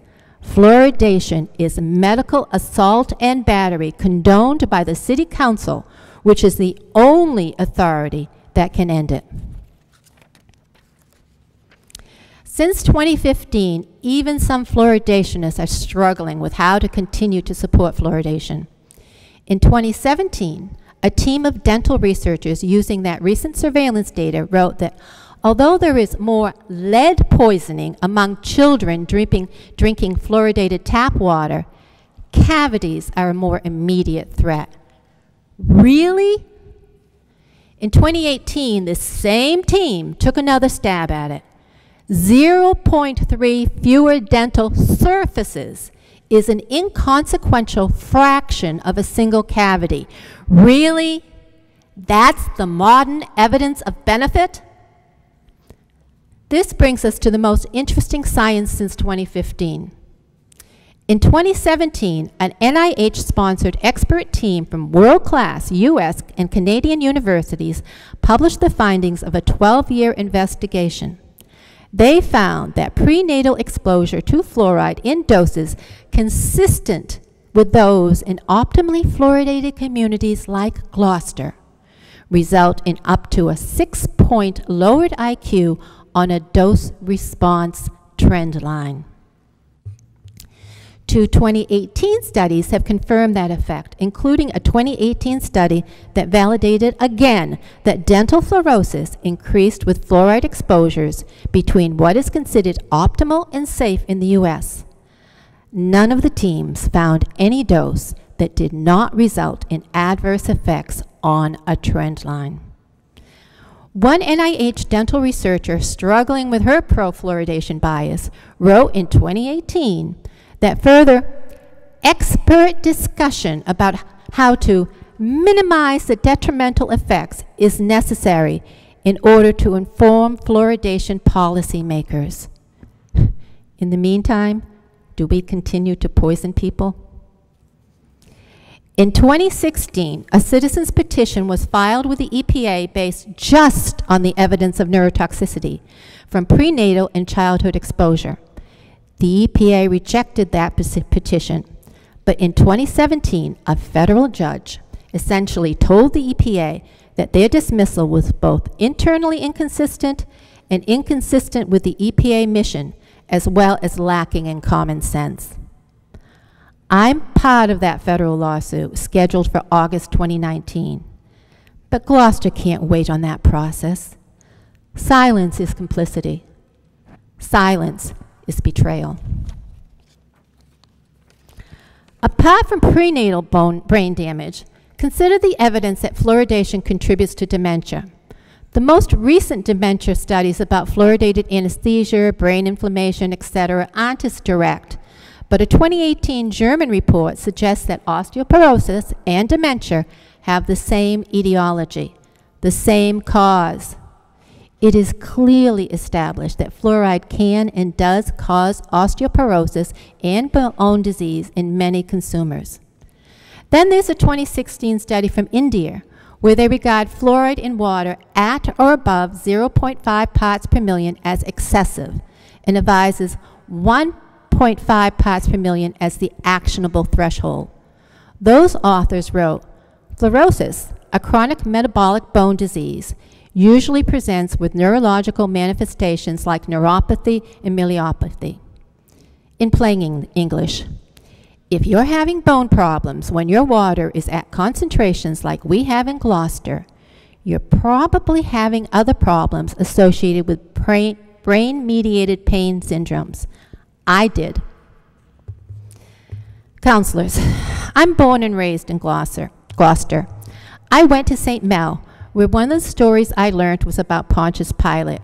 Speaker 11: fluoridation is medical assault and battery condoned by the City Council, which is the only authority that can end it. Since 2015, even some fluoridationists are struggling with how to continue to support fluoridation. In 2017, a team of dental researchers using that recent surveillance data wrote that although there is more lead poisoning among children drinking fluoridated tap water, cavities are a more immediate threat. Really? In 2018, this same team took another stab at it. 0.3 fewer dental surfaces is an inconsequential fraction of a single cavity. Really? That's the modern evidence of benefit? This brings us to the most interesting science since 2015. In 2017, an NIH-sponsored expert team from world-class U.S. and Canadian universities published the findings of a 12-year investigation. They found that prenatal exposure to fluoride in doses consistent with those in optimally fluoridated communities like Gloucester result in up to a 6-point lowered IQ on a dose-response trend line. Two 2018 studies have confirmed that effect, including a 2018 study that validated again that dental fluorosis increased with fluoride exposures between what is considered optimal and safe in the U.S. None of the teams found any dose that did not result in adverse effects on a trend line. One NIH dental researcher struggling with her pro-fluoridation bias wrote in 2018 that further expert discussion about how to minimize the detrimental effects is necessary in order to inform fluoridation policymakers. In the meantime, Do we continue to poison people? In 2016, a citizen's petition was filed with the EPA based just on the evidence of neurotoxicity from prenatal and childhood exposure. The EPA rejected that petition, but in 2017, a federal judge essentially told the EPA that their dismissal was both internally inconsistent and inconsistent with the EPA mission, as well as lacking in common sense. I'm part of that federal lawsuit scheduled for August 2019, but Gloucester can't wait on that process. Silence is complicity. Silence is betrayal. Apart from prenatal brain damage, consider the evidence that fluoridation contributes to dementia. The most recent dementia studies about fluoridated anesthesia, brain inflammation, etc. aren't as direct, but a 2018 German report suggests that osteoporosis and dementia have the same etiology, the same cause. It is clearly established that fluoride can and does cause osteoporosis and bone disease in many consumers. Then there's a 2016 study from India where they regard fluoride in water at or above 0.5 parts per million as excessive and advises 1.5 parts per million as the actionable threshold. Those authors wrote, "Fluorosis, a chronic metabolic bone disease, usually presents with neurological manifestations like neuropathy and myelopathy." In plain English, if you're having bone problems when your water is at concentrations like we have in Gloucester, you're probably having other problems associated with brain-mediated pain syndromes. I did. Counselors, I'm born and raised in Gloucester. I went to St. Mel, where one of the stories I learned was about Pontius Pilate.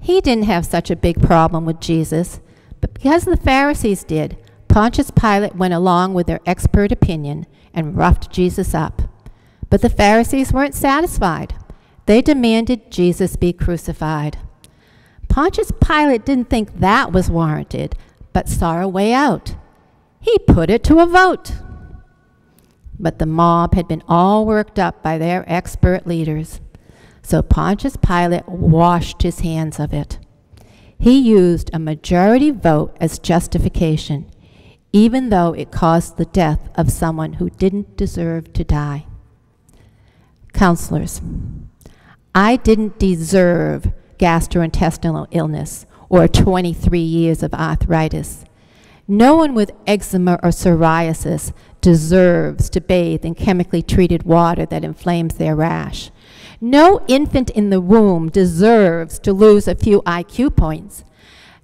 Speaker 11: He didn't have such a big problem with Jesus, but because the Pharisees did, Pontius Pilate went along with their expert opinion and roughed Jesus up. But the Pharisees weren't satisfied. They demanded Jesus be crucified. Pontius Pilate didn't think that was warranted, but saw a way out. He put it to a vote. But the mob had been all worked up by their expert leaders. So Pontius Pilate washed his hands of it. He used a majority vote as justification, even though it caused the death of someone who didn't deserve to die. Counselors, I didn't deserve gastrointestinal illness or 23 years of arthritis. No one with eczema or psoriasis deserves to bathe in chemically treated water that inflames their rash. No infant in the womb deserves to lose a few IQ points.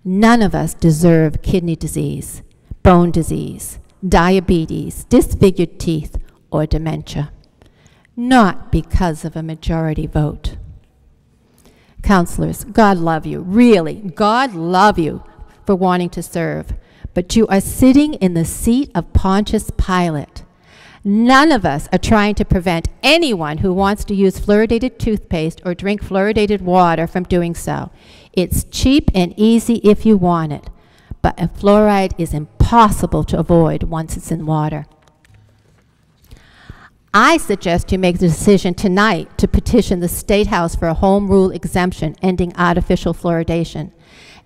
Speaker 11: None of us deserve kidney disease, bone disease, diabetes, disfigured teeth, or dementia. Not because of a majority vote. Counselors, God love you, really, God love you for wanting to serve, but you are sitting in the seat of Pontius Pilate. None of us are trying to prevent anyone who wants to use fluoridated toothpaste or drink fluoridated water from doing so. It's cheap and easy if you want it, but fluoride is impossible to avoid once it's in water. I suggest you make the decision tonight to petition the State House for a home rule exemption ending artificial fluoridation,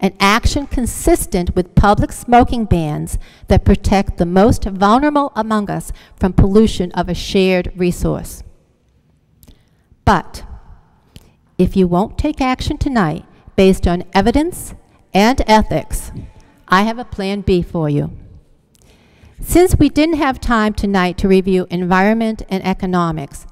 Speaker 11: an action consistent with public smoking bans that protect the most vulnerable among us from pollution of a shared resource. But if you won't take action tonight based on evidence and ethics, I have a plan B for you. Since we didn't have time tonight to review environment and economics,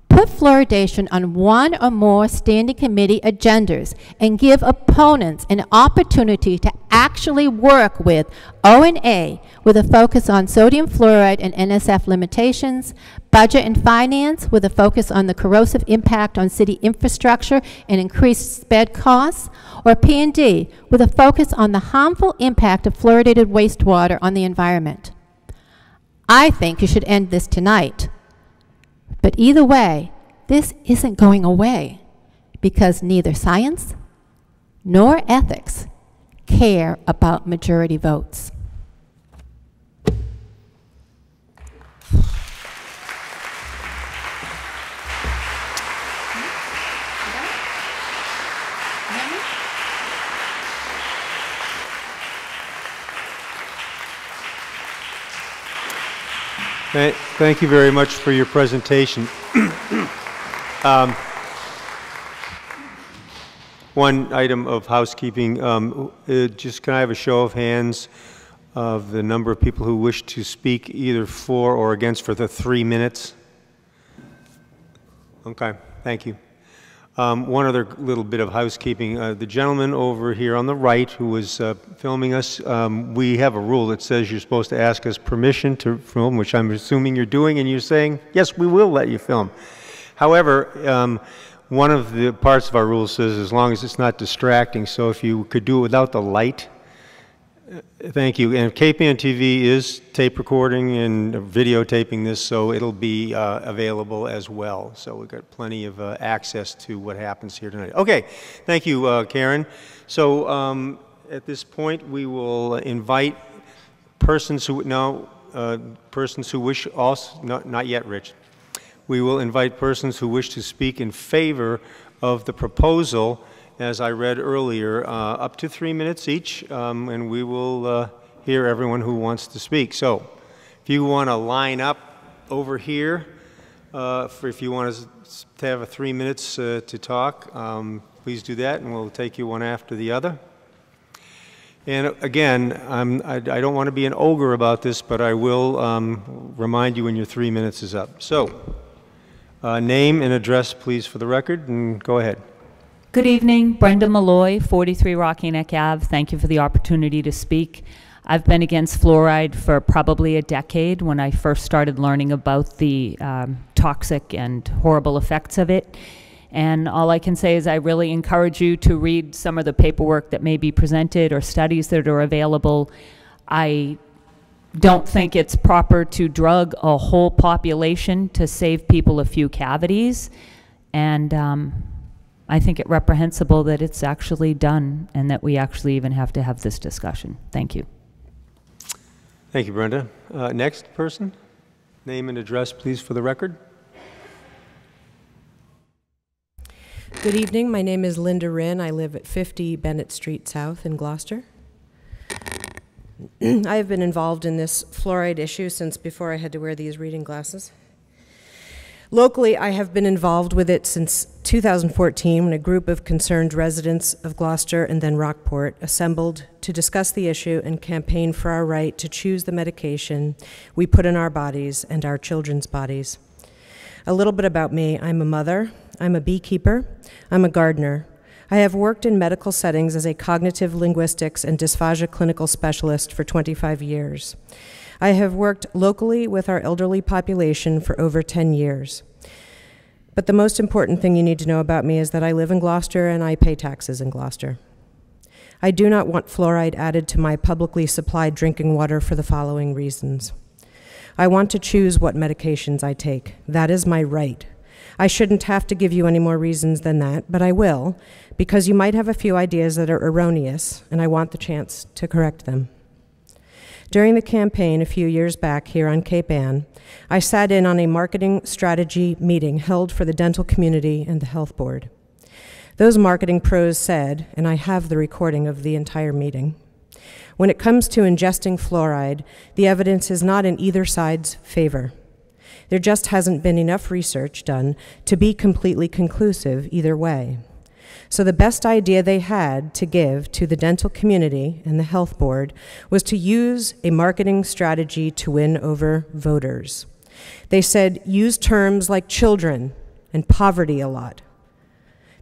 Speaker 11: put fluoridation on one or more standing committee agendas and give opponents an opportunity to actually work with O&A with a focus on sodium fluoride and NSF limitations, budget and finance with a focus on the corrosive impact on city infrastructure and increased sped costs, or P&D with a focus on the harmful impact of fluoridated wastewater on the environment. I think you should end this tonight. But either way, this isn't going away because neither science nor ethics care about majority votes.
Speaker 1: Thank you very much for your presentation. One item of housekeeping, just can I have a show of hands of the number of people who wish to speak either for or against for the 3 minutes? Okay, thank you. One other little bit of housekeeping. The gentleman over here on the right who was filming us, we have a rule that says you're supposed to ask us permission to film, which I'm assuming you're doing, and you're saying, yes, we will let you film. However, one of the parts of our rule says as long as it's not distracting, so if you could do it without the light, thank you. And KPN TV is tape recording and videotaping this, so it'll be available as well. So we've got plenty of access to what happens here tonight. Okay, thank you, Karen. So at this point, we will invite persons who wish also, not yet, Rich. We will invite persons who wish to speak in favor of the proposal, as I read earlier, up to 3 minutes each, and we will hear everyone who wants to speak. So if you want to line up over here, if you want to have 3 minutes to talk, please do that, and we'll take you one after the other. And again, I don't want to be an ogre about this, but I will remind you when your 3 minutes is up. So name and address, please, for the record, and go ahead.
Speaker 12: Good evening, Brenda Malloy, 43 Rocky Neck Ave. Thank you for the opportunity to speak. I've been against fluoride for probably a decade when I first started learning about the toxic and horrible effects of it. And all I can say is I really encourage you to read some of the paperwork that may be presented or studies that are available. I don't think it's proper to drug a whole population to save people a few cavities. And I think it reprehensible that it's actually done and that we actually even have to have this discussion. Thank you.
Speaker 1: Thank you, Brenda. Next person, name and address, please, for the record.
Speaker 13: Good evening. My name is Linda Wren. I live at 50 Bennett Street South in Gloucester. I have been involved in this fluoride issue since before I had to wear these reading glasses. Locally, I have been involved with it since 2014 when a group of concerned residents of Gloucester and then Rockport assembled to discuss the issue and campaign for our right to choose the medication we put in our bodies and our children's bodies. A little bit about me. I'm a mother, I'm a beekeeper, I'm a gardener. I have worked in medical settings as a cognitive linguistics and dysphagia clinical specialist for 25 years. I have worked locally with our elderly population for over 10 years. But the most important thing you need to know about me is that I live in Gloucester and I pay taxes in Gloucester. I do not want fluoride added to my publicly supplied drinking water for the following reasons. I want to choose what medications I take. That is my right. I shouldn't have to give you any more reasons than that, but I will, because you might have a few ideas that are erroneous, and I want the chance to correct them. During the campaign a few years back here on Cape Ann, I sat in on a marketing strategy meeting held for the dental community and the health board. Those marketing pros said, and I have the recording of the entire meeting, when it comes to ingesting fluoride, the evidence is not in either side's favor. There just hasn't been enough research done to be completely conclusive either way. So the best idea they had to give to the dental community and the health board was to use a marketing strategy to win over voters. They said, use terms like children and poverty a lot.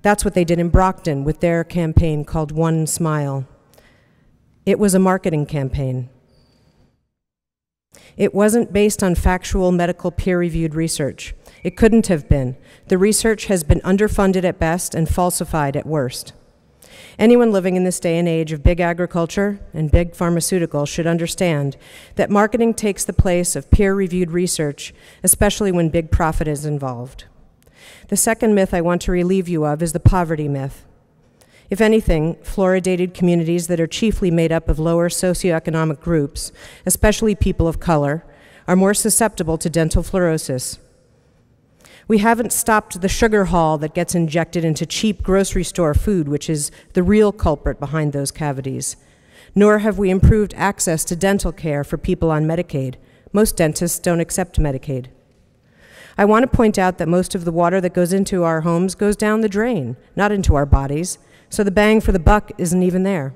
Speaker 13: That's what they did in Brockton with their campaign called One Smile. It was a marketing campaign. It wasn't based on factual medical peer-reviewed research. It couldn't have been. The research has been underfunded at best and falsified at worst. Anyone living in this day and age of big agriculture and big pharmaceutical should understand that marketing takes the place of peer-reviewed research, especially when big profit is involved. The second myth I want to relieve you of is the poverty myth. If anything, fluoridated communities that are chiefly made up of lower socioeconomic groups, especially people of color, are more susceptible to dental fluorosis. We haven't stopped the sugar haul that gets injected into cheap grocery store food, which is the real culprit behind those cavities. Nor have we improved access to dental care for people on Medicaid, Most dentists don't accept Medicaid. I want to point out that most of the water that goes into our homes goes down the drain, not into our bodies, so the bang for the buck isn't even there.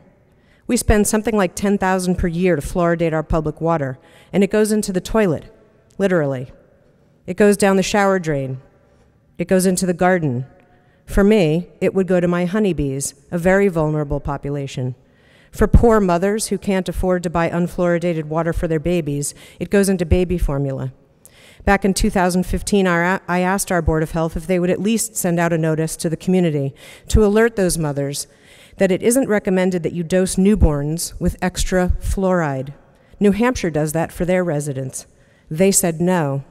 Speaker 13: We spend something like $10,000 per year to fluoridate our public water, and it goes into the toilet, literally. It goes down the shower drain. It goes into the garden. For me, it would go to my honeybees, a very vulnerable population. For poor mothers who can't afford to buy unfluoridated water for their babies, it goes into baby formula. Back in 2015, I asked our Board of Health if they would at least send out a notice to the community to alert those mothers that it isn't recommended that you dose newborns with extra fluoride. New Hampshire does that for their residents. They said no,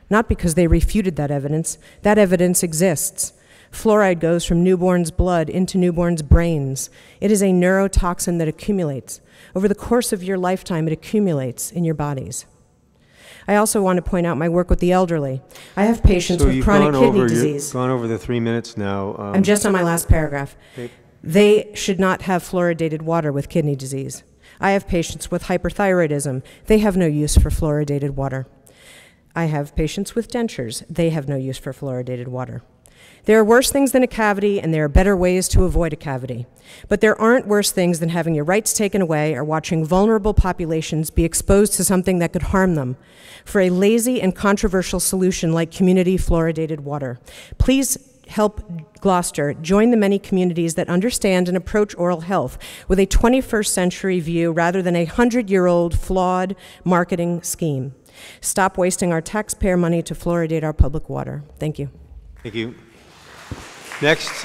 Speaker 13: not because they refuted that evidence. That evidence exists. Fluoride goes from newborns' blood into newborns' brains. It is a neurotoxin that accumulates. Over the course of your lifetime, it accumulates in your bodies. I also want to point out my work with the elderly. I have patients with chronic kidney disease.
Speaker 1: You've gone over the 3 minutes now.
Speaker 13: I'm just on my last paragraph.
Speaker 1: Okay.
Speaker 13: They should not have fluoridated water with kidney disease. I have patients with hyperthyroidism. They have no use for fluoridated water. I have patients with dentures. They have no use for fluoridated water. There are worse things than a cavity, and there are better ways to avoid a cavity. But there aren't worse things than having your rights taken away or watching vulnerable populations be exposed to something that could harm them. For a lazy and controversial solution like community fluoridated water, please help Gloucester join the many communities that understand and approach oral health with a 21st century view rather than a 100-year-old flawed marketing scheme. Stop wasting our taxpayer money to fluoridate our public water. Thank you.
Speaker 1: Thank you. Next,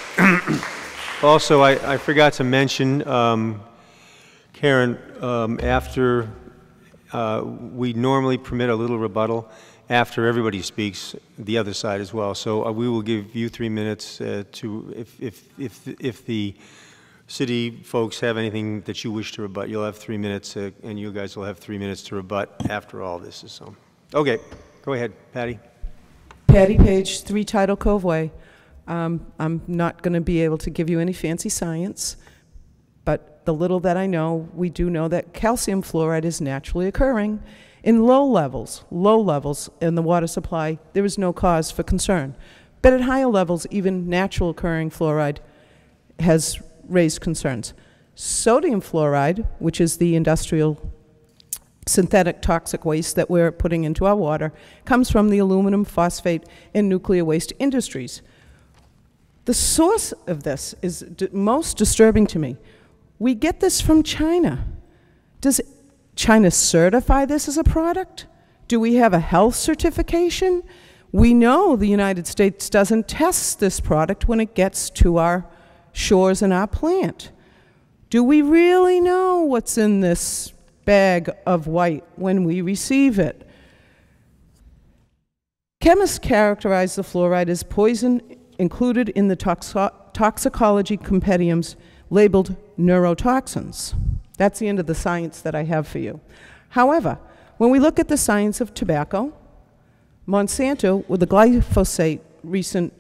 Speaker 1: also, I forgot to mention, Karen, after we normally permit a little rebuttal after everybody speaks, the other side as well. So we will give you 3 minutes to, if the city folks have anything that you wish to rebut, you'll have 3 minutes, and you guys will have 3 minutes to rebut after all this is so. Okay, go ahead, Patty.
Speaker 14: Patty Page, 3 Tidal Cove Way. I'm not going to be able to give you any fancy science, but the little that I know, we do know that calcium fluoride is naturally occurring in low levels in the water supply. There is no cause for concern. But at higher levels, even natural occurring fluoride has raised concerns. Sodium fluoride, which is the industrial synthetic toxic waste that we're putting into our water, comes from the aluminum, phosphate, and nuclear waste industries. The source of this is most disturbing to me. We get this from China. Does China certify this as a product? Do we have a health certification? We know the United States doesn't test this product when it gets to our shores and our plant. Do we really know what's in this bag of white when we receive it? Chemists characterize the fluoride as poison included in the toxicology compendiums labeled neurotoxins. That's the end of the science that I have for you. However, when we look at the science of tobacco, Monsanto, with the glyphosate recent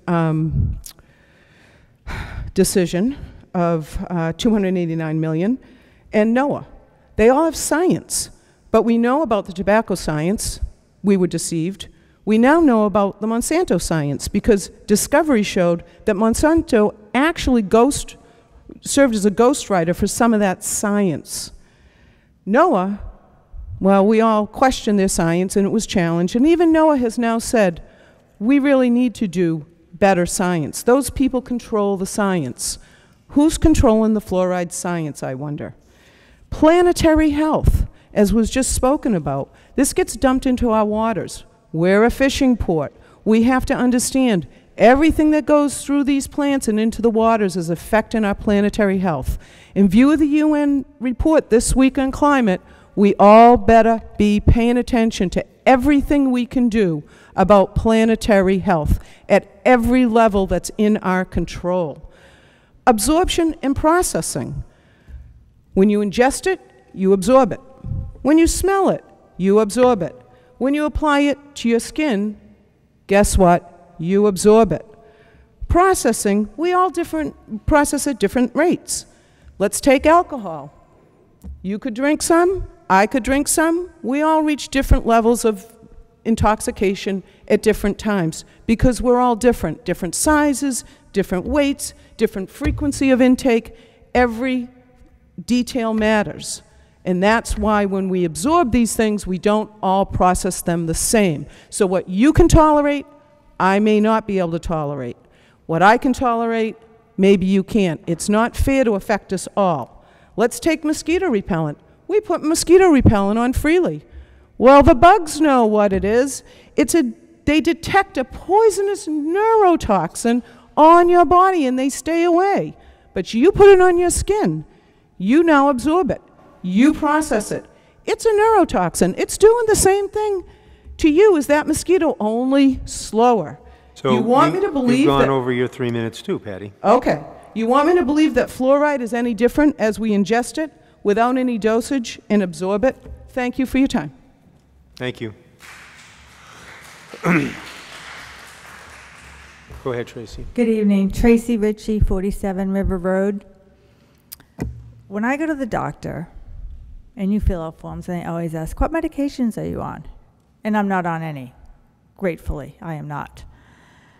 Speaker 14: decision of $289 million, and NOAA, they all have science. But we know about the tobacco science. We were deceived. We now know about the Monsanto science because discovery showed that Monsanto actually served as a ghostwriter for some of that science. NOAA, well, we all questioned their science and it was challenged, and even NOAA has now said, we really need to do better science. Those people control the science. Who's controlling the fluoride science, I wonder? Planetary health, as was just spoken about. This gets dumped into our waters. We're a fishing port. We have to understand everything that goes through these plants and into the waters is affecting our planetary health. In view of the UN report this week on climate, we all better be paying attention to everything we can do about planetary health at every level that's in our control. Absorption and processing. When you ingest it, you absorb it. When you smell it, you absorb it. When you apply it to your skin, guess what? You absorb it. Processing, we all process at different rates. Let's take alcohol. You could drink some, I could drink some. We all reach different levels of intoxication at different times because we're all different. Different sizes, different weights, different frequency of intake. Every detail matters. And that's why when we absorb these things, we don't all process them the same. So what you can tolerate, I may not be able to tolerate. What I can tolerate, maybe you can't. It's not fair to affect us all. Let's take mosquito repellent. We put mosquito repellent on freely. Well, the bugs know what it is. They detect a poisonous neurotoxin on your body and they stay away. But you put it on your skin. You now absorb it. You process it. It's a neurotoxin. It's doing the same thing to you as that mosquito, only slower.
Speaker 1: So
Speaker 14: you want me to believe
Speaker 1: you've gone
Speaker 14: that,
Speaker 1: over your 3 minutes too, Patty.
Speaker 14: Okay. You want me to believe that fluoride is any different as we ingest it without any dosage and absorb it? Thank you for your time.
Speaker 1: Thank you. Go ahead, Tracy.
Speaker 15: Good evening. Tracy Ritchie, 47 River Road. When I go to the doctor, and you fill out forms, and they always ask, what medications are you on? And I'm not on any. Gratefully, I am not.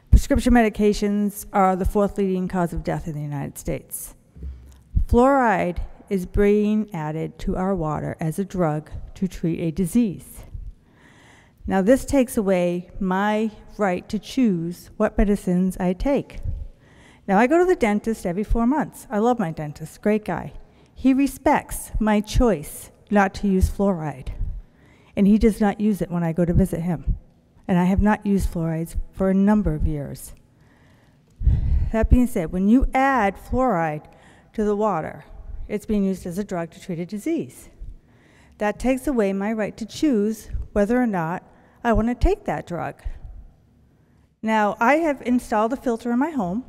Speaker 15: Prescription medications are the 4th leading cause of death in the United States. Fluoride is being added to our water as a drug to treat a disease. Now, this takes away my right to choose what medicines I take. Now, I go to the dentist every 4 months. I love my dentist, great guy. He respects my choice not to use fluoride, and he does not use it when I go to visit him. And I have not used fluorides for a number of years. That being said, when you add fluoride to the water, it's being used as a drug to treat a disease. That takes away my right to choose whether or not I want to take that drug. Now, I have installed a filter in my home,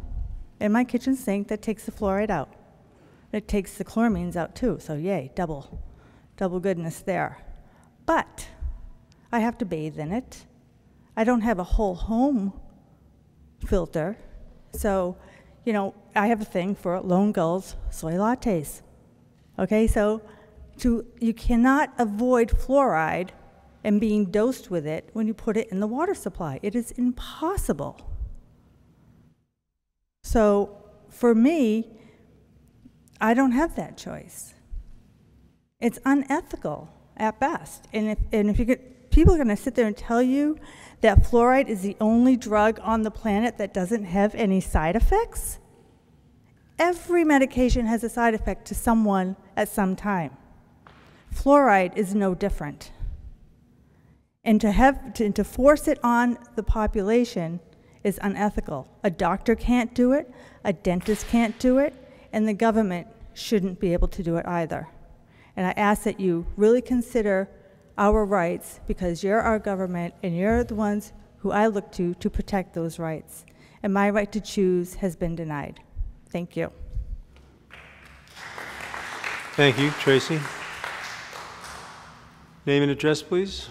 Speaker 15: in my kitchen sink, that takes the fluoride out. It takes the chloramines out too, so yay, double goodness there. But I have to bathe in it. I don't have a whole home filter, so, you know, I have a thing for Lone Gull's soy lattes. Okay, so you cannot avoid fluoride and being dosed with it when you put it in the water supply. It is impossible. So for me, I don't have that choice. It's unethical at best. And if you could, people are going to sit there and tell you that fluoride is the only drug on the planet that doesn't have any side effects. Every medication has a side effect to someone at some time. Fluoride is no different. And to force it on the population is unethical. A doctor can't do it, a dentist can't do it, and the government shouldn't be able to do it either. And I ask that you really consider our rights, because you're our government and you're the ones who I look to protect those rights. And my right to choose has been denied. Thank you.
Speaker 1: Thank you, Tracy. Name and address, please.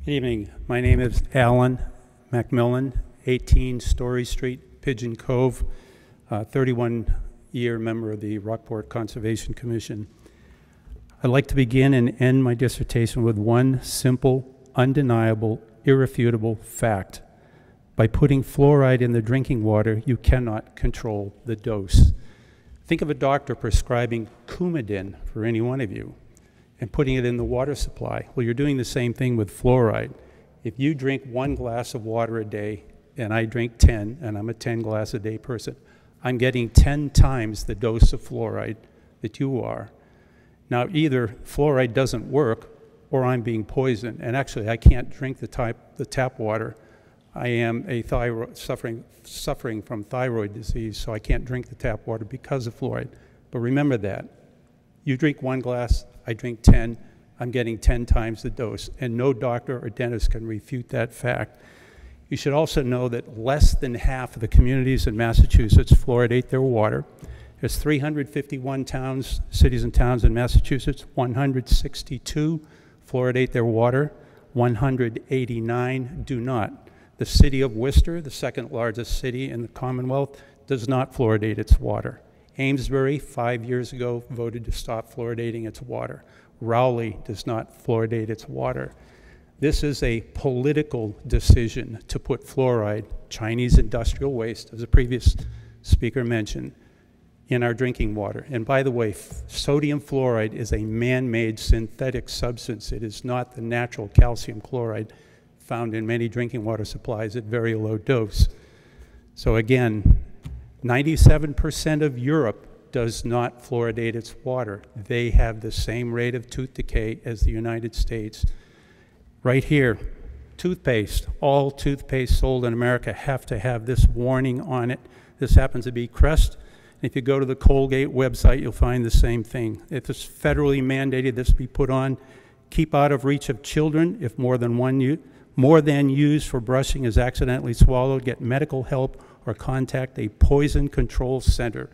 Speaker 6: Good evening. My name is Alan Macmillan, 18 Story Street, Pigeon Cove, 31-year member of the Rockport Conservation Commission. I'd like to begin and end my dissertation with one simple, undeniable, irrefutable fact. By putting fluoride in the drinking water, you cannot control the dose. Think of a doctor prescribing Coumadin for any one of you and putting it in the water supply. Well, you're doing the same thing with fluoride. If you drink 1 glass of water a day and I drink 10, and I'm a 10-glass-a-day person, I'm getting 10 times the dose of fluoride that you are. Now, either fluoride doesn't work or I'm being poisoned. And actually, I can't drink the tap water. I am suffering from thyroid disease, so I can't drink the tap water because of fluoride. But remember that. You drink 1 glass, I drink 10, I'm getting 10 times the dose. And no doctor or dentist can refute that fact. You should also know that less than half of the communities in Massachusetts fluoridate their water. There's 351 towns, cities and towns in Massachusetts, 162 fluoridate their water, 189 do not. The city of Worcester, the second largest city in the Commonwealth, does not fluoridate its water. Amesbury, 5 years ago, voted to stop fluoridating its water. Rowley does not fluoridate its water. This is a political decision to put fluoride, Chinese industrial waste, as the previous speaker mentioned, in our drinking water. And by the way, sodium fluoride is a man-made synthetic substance. It is not the natural calcium chloride found in many drinking water supplies at very low dose. So again, 97% of Europe does not fluoridate its water. They have the same rate of tooth decay as the United States. Right here, toothpaste. All toothpaste sold in America have to have this warning on it. This happens to be Crest. If you go to the Colgate website, you'll find the same thing. If it's federally mandated, this be put on. Keep out of reach of children if more than used for brushing is accidentally swallowed. Get medical help or contact a poison control center.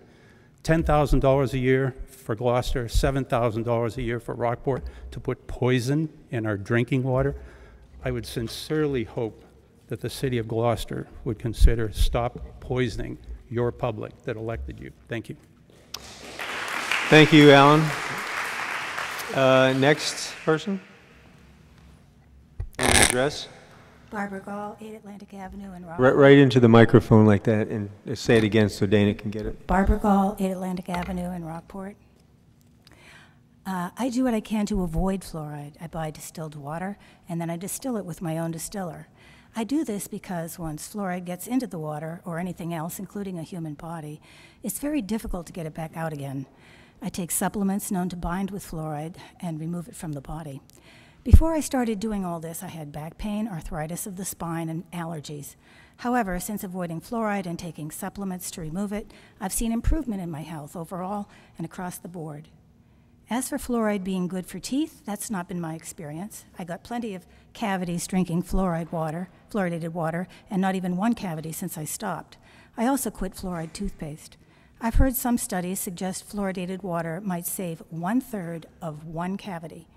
Speaker 6: $10,000 a year for Gloucester, $7,000 a year for Rockport to put poison in our drinking water. I would sincerely hope that the city of Gloucester would consider stop poisoning your public that elected you. Thank you.
Speaker 1: Thank you, Alan. Next person. Address.
Speaker 16: Barbara Gall, 8 Atlantic Avenue in Rockport.
Speaker 1: Right into the microphone like that and say it again so Dana can get it.
Speaker 16: Barbara Gall, 8 Atlantic Avenue in Rockport. I do what I can to avoid fluoride. I buy distilled water and then I distill it with my own distiller. I do this because once fluoride gets into the water or anything else, including a human body, it's very difficult to get it back out again. I take supplements known to bind with fluoride and remove it from the body. Before I started doing all this, I had back pain, arthritis of the spine, and allergies. However, since avoiding fluoride and taking supplements to remove it, I've seen improvement in my health overall and across the board. As for fluoride being good for teeth, that's not been my experience. I got plenty of cavities drinking fluoridated water, and not even one cavity since I stopped. I also quit fluoride toothpaste. I've heard some studies suggest fluoridated water might save 1/3 of one cavity.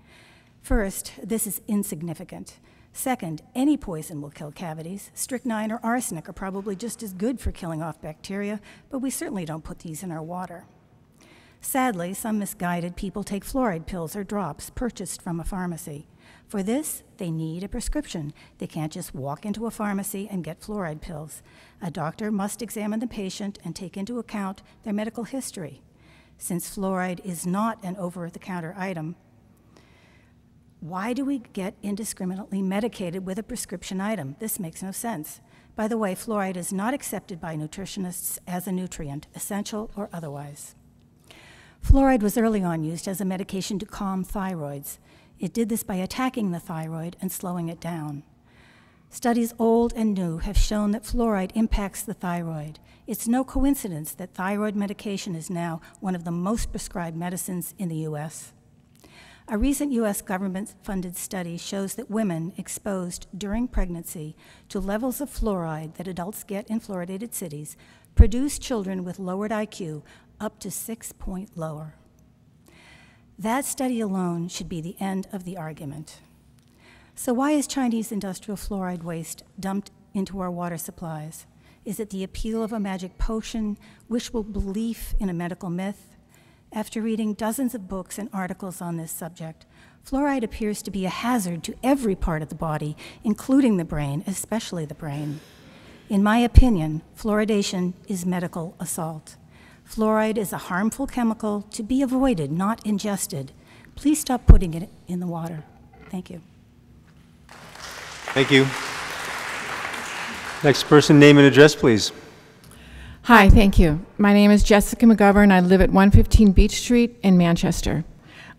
Speaker 16: First, this is insignificant. Second, any poison will kill cavities. Strychnine or arsenic are probably just as good for killing off bacteria, but we certainly don't put these in our water. Sadly, some misguided people take fluoride pills or drops purchased from a pharmacy. For this, they need a prescription. They can't just walk into a pharmacy and get fluoride pills. A doctor must examine the patient and take into account their medical history. Since fluoride is not an over-the-counter item, why do we get indiscriminately medicated with a prescription item? This makes no sense. By the way, fluoride is not accepted by nutritionists as a nutrient, essential or otherwise. Fluoride was early on used as a medication to calm thyroids. It did this by attacking the thyroid and slowing it down. Studies old and new have shown that fluoride impacts the thyroid. It's no coincidence that thyroid medication is now one of the most prescribed medicines in the U.S. A recent U.S. government-funded study shows that women exposed during pregnancy to levels of fluoride that adults get in fluoridated cities produce children with lowered IQ up to 6 points lower. That study alone should be the end of the argument. So why is Chinese industrial fluoride waste dumped into our water supplies? Is it the appeal of a magic potion, wishful belief in a medical myth? After reading dozens of books and articles on this subject, fluoride appears to be a hazard to every part of the body, including the brain, especially the brain. In my opinion, fluoridation is medical assault. Fluoride is a harmful chemical to be avoided, not ingested. Please stop putting it in the water. Thank you.
Speaker 1: Thank you. Next person, name and address, please.
Speaker 17: Hi, thank you. My name is Jessica McGovern. I live at 115 Beach Street in Manchester.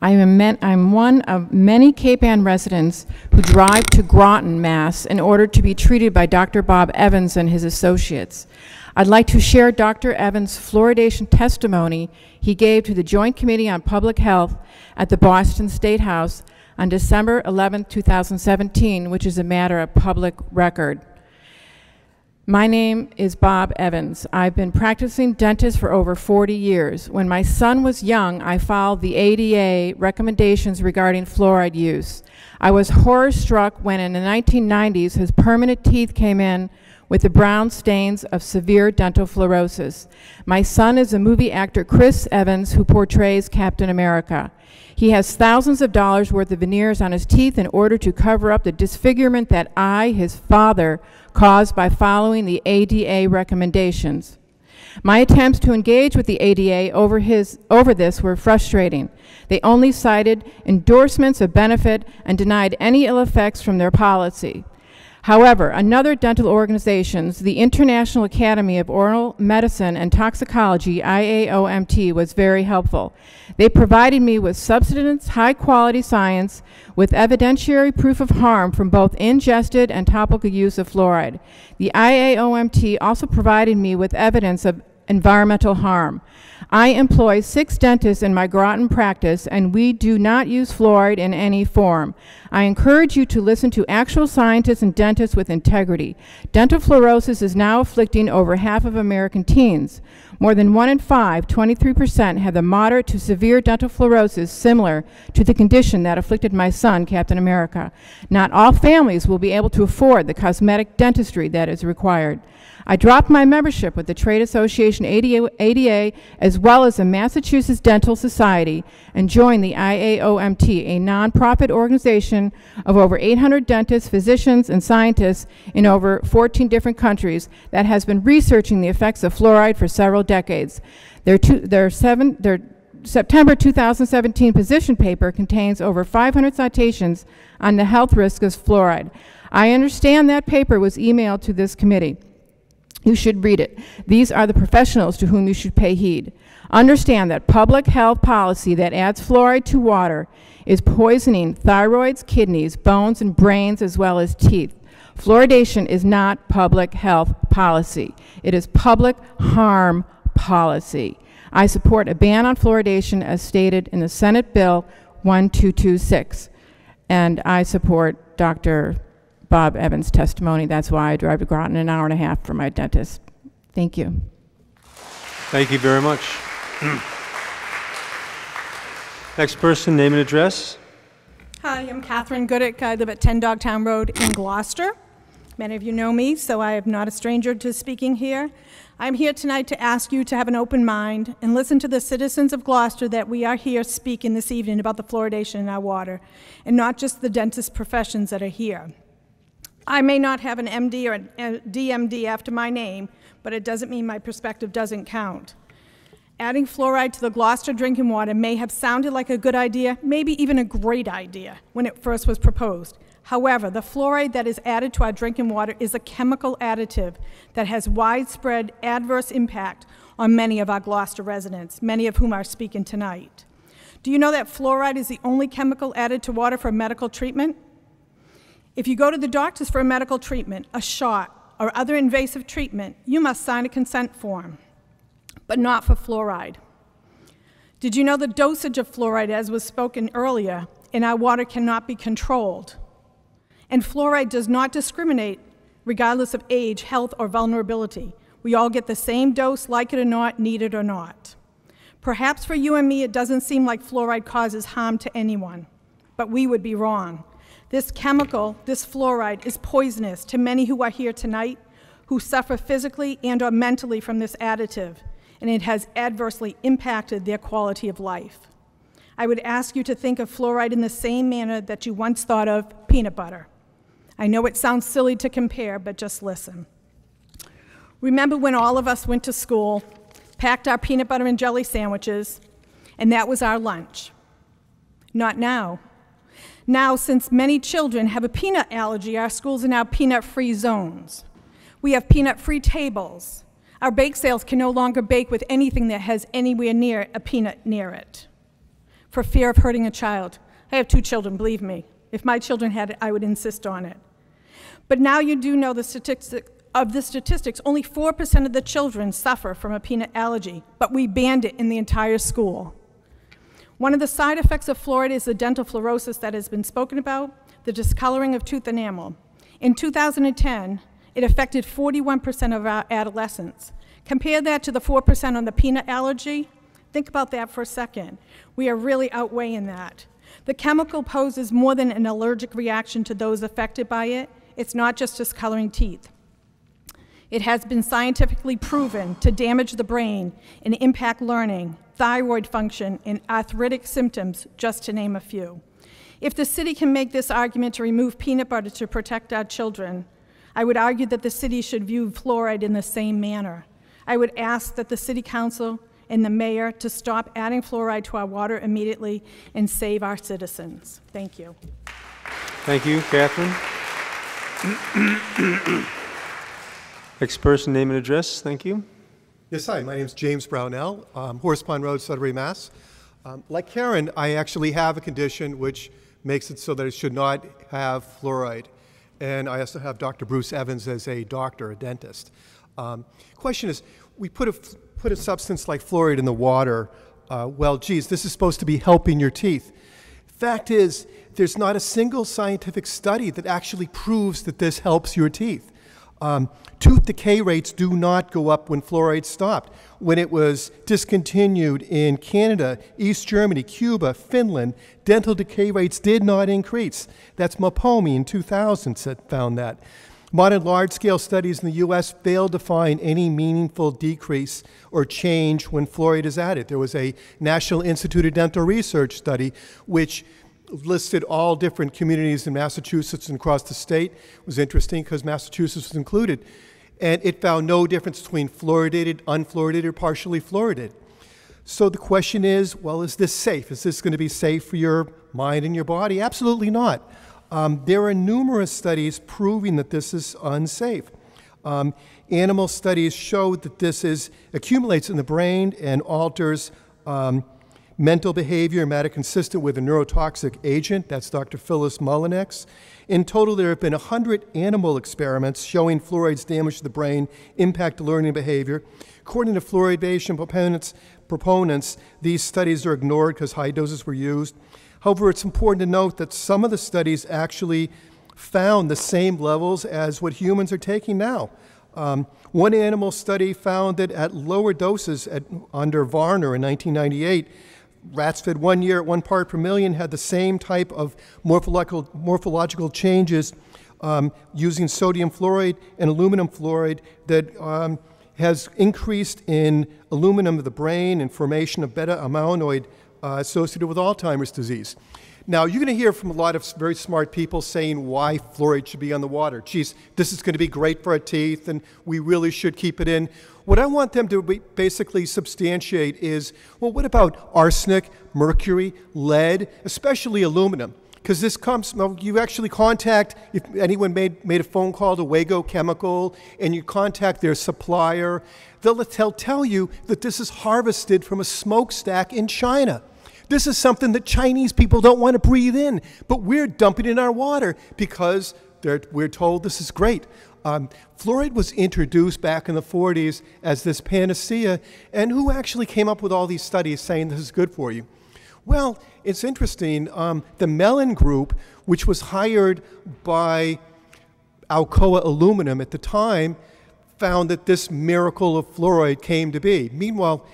Speaker 17: I'm one of many Cape Ann residents who drive to Groton, Mass. In order to be treated by Dr. Bob Evans and his associates. I'd like to share Dr. Evans' fluoridation testimony he gave to the Joint Committee on Public Health at the Boston State House on December 11, 2017, which is a matter of public record. My name is Bob Evans. I've been practicing dentist for over 40 years. When my son was young, I followed the ADA recommendations regarding fluoride use. I was horror-struck when in the 1990s his permanent teeth came in with the brown stains of severe dental fluorosis. My son is a movie actor, Chris Evans, who portrays Captain America. He has thousands of dollars worth of veneers on his teeth in order to cover up the disfigurement that I, his father, caused by following the ADA recommendations. My attempts to engage with the ADA over this were frustrating. They only cited endorsements of benefit and denied any ill effects from their policy. However, another dental organization, the International Academy of Oral Medicine and Toxicology, IAOMT, was very helpful. They provided me with substance, high-quality science with evidentiary proof of harm from both ingested and topical use of fluoride. The IAOMT also provided me with evidence of environmental harm. I employ 6 dentists in my Groton practice, and we do not use fluoride in any form. I encourage you to listen to actual scientists and dentists with integrity. Dental fluorosis is now afflicting over half of American teens. More than 1 in 5, 23%, have the moderate to severe dental fluorosis similar to the condition that afflicted my son, Captain America. Not all families will be able to afford the cosmetic dentistry that is required. I dropped my membership with the Trade Association ADA as well as the Massachusetts Dental Society and joined the IAOMT, a nonprofit organization of over 800 dentists, physicians, and scientists in over 14 different countries that has been researching the effects of fluoride for several decades. Their September 2017 position paper contains over 500 citations on the health risks of fluoride. I understand that paper was emailed to this committee. You should read it. These are the professionals to whom you should pay heed. Understand that public health policy that adds fluoride to water is poisoning thyroids, kidneys, bones, and brains, as well as teeth. Fluoridation is not public health policy. It is public harm policy. I support a ban on fluoridation as stated in the Senate Bill 1226. And I support Dr. Bob Evans' testimony. That's why I drive to Groton an hour and a half for my dentist. Thank you.
Speaker 1: Thank you very much. Next person, name and address.
Speaker 18: Hi, I'm Catherine Gooddick. I live at 10 Dogtown Road in Gloucester. Many of you know me, so I am not a stranger to speaking here. I'm here tonight to ask you to have an open mind and listen to the citizens of Gloucester that we are here speaking this evening about the fluoridation in our water, and not just the dentist professions that are here. I may not have an MD or a DMD after my name, but it doesn't mean my perspective doesn't count. Adding fluoride to the Gloucester drinking water may have sounded like a good idea, maybe even a great idea when it first was proposed. However, the fluoride that is added to our drinking water is a chemical additive that has widespread adverse impact on many of our Gloucester residents, many of whom are speaking tonight. Do you know that fluoride is the only chemical added to water for medical treatment? If you go to the doctors for a medical treatment, a shot, or other invasive treatment, you must sign a consent form, but not for fluoride. Did you know the dosage of fluoride, as was spoken earlier, in our water cannot be controlled? And fluoride does not discriminate regardless of age, health, or vulnerability. We all get the same dose, like it or not, need it or not. Perhaps for you and me, it doesn't seem like fluoride causes harm to anyone, but we would be wrong. This chemical, this fluoride, is poisonous to many who are here tonight who suffer physically and or mentally from this additive, and it has adversely impacted their quality of life. I would ask you to think of fluoride in the same manner that you once thought of peanut butter. I know it sounds silly to compare, but just listen. Remember when all of us went to school, packed our peanut butter and jelly sandwiches, and that was our lunch? Not now. Now, since many children have a peanut allergy, our schools are now peanut-free zones. We have peanut-free tables. Our bake sales can no longer bake with anything that has anywhere near a peanut near it, for fear of hurting a child. I have 2 children, believe me. If my children had it, I would insist on it. But now you do know the statistics, only 4% of the children suffer from a peanut allergy, but we banned it in the entire school. One of the side effects of fluoride is the dental fluorosis that has been spoken about, the discoloring of tooth enamel. In 2010, it affected 41% of our adolescents. Compare that to the 4% on the peanut allergy. Think about that for a second. We are really outweighing that. The chemical poses more than an allergic reaction to those affected by it. It's not just discoloring teeth. It has been scientifically proven to damage the brain and impact learning, thyroid function, and arthritic symptoms, just to name a few. If the city can make this argument to remove peanut butter to protect our children, I would argue that the city should view fluoride in the same manner. I would ask that the city council and the mayor to stop adding fluoride to our water immediately and save our citizens. Thank you.
Speaker 1: Thank you, Catherine. Next person, name and address. Thank you.
Speaker 19: Yes, hi. My name is James Brownell, Horse Pond Road, Sudbury, Mass. Like Karen, I actually have a condition which makes it so that I should not have fluoride. And I also have Dr. Bruce Evans as a doctor, a dentist. Question is, we put a substance like fluoride in the water. Well, geez, this is supposed to be helping your teeth. Fact is, there's not a single scientific study that actually proves that this helps your teeth. Tooth decay rates do not go up when fluoride stopped. When it was discontinued in Canada, East Germany, Cuba, Finland, dental decay rates did not increase. That's Mapomi in 2000 found that. Modern large-scale studies in the U.S. failed to find any meaningful decrease or change when fluoride is added. There was a National Institute of Dental Research study which listed all different communities in Massachusetts and across the state. It was interesting because Massachusetts was included. And it found no difference between fluoridated, unfluoridated, or partially fluoridated. So the question is, well, is this safe? Is this going to be safe for your mind and your body? Absolutely not. There are numerous studies proving that this is unsafe. Animal studies show that this accumulates in the brain and alters mental behavior, matter consistent with a neurotoxic agent. That's Dr. Phyllis Mullinex. In total, there have been 100 animal experiments showing fluoride's damage to the brain impact learning behavior. According to fluoridation proponents, these studies are ignored because high doses were used. However, it's important to note that some of the studies actually found the same levels as what humans are taking now. One animal study found that at lower doses under Varner in 1998, rats fed 1 year at 1 part per million had the same type of morphological changes using sodium fluoride and aluminum fluoride that has increased in aluminum of the brain and formation of beta-amyloid associated with Alzheimer's disease. Now, you're going to hear from a lot of very smart people saying why fluoride should be on the water. Geez, this is going to be great for our teeth, and we really should keep it in. What I want them to basically substantiate is, well, what about arsenic, mercury, lead, especially aluminum? Because this comes, well, you actually contact, if anyone made a phone call to Wago Chemical, and you contact their supplier, they'll tell you that this is harvested from a smokestack in China. This is something that Chinese people don't want to breathe in, but we're dumping in our water because we're told this is great. Fluoride was introduced back in the 40s as this panacea, and who actually came up with all these studies saying this is good for you? Well, it's interesting. The Mellon Group, which was hired by Alcoa Aluminum at the time, found that this miracle of fluoride came to be. Meanwhile,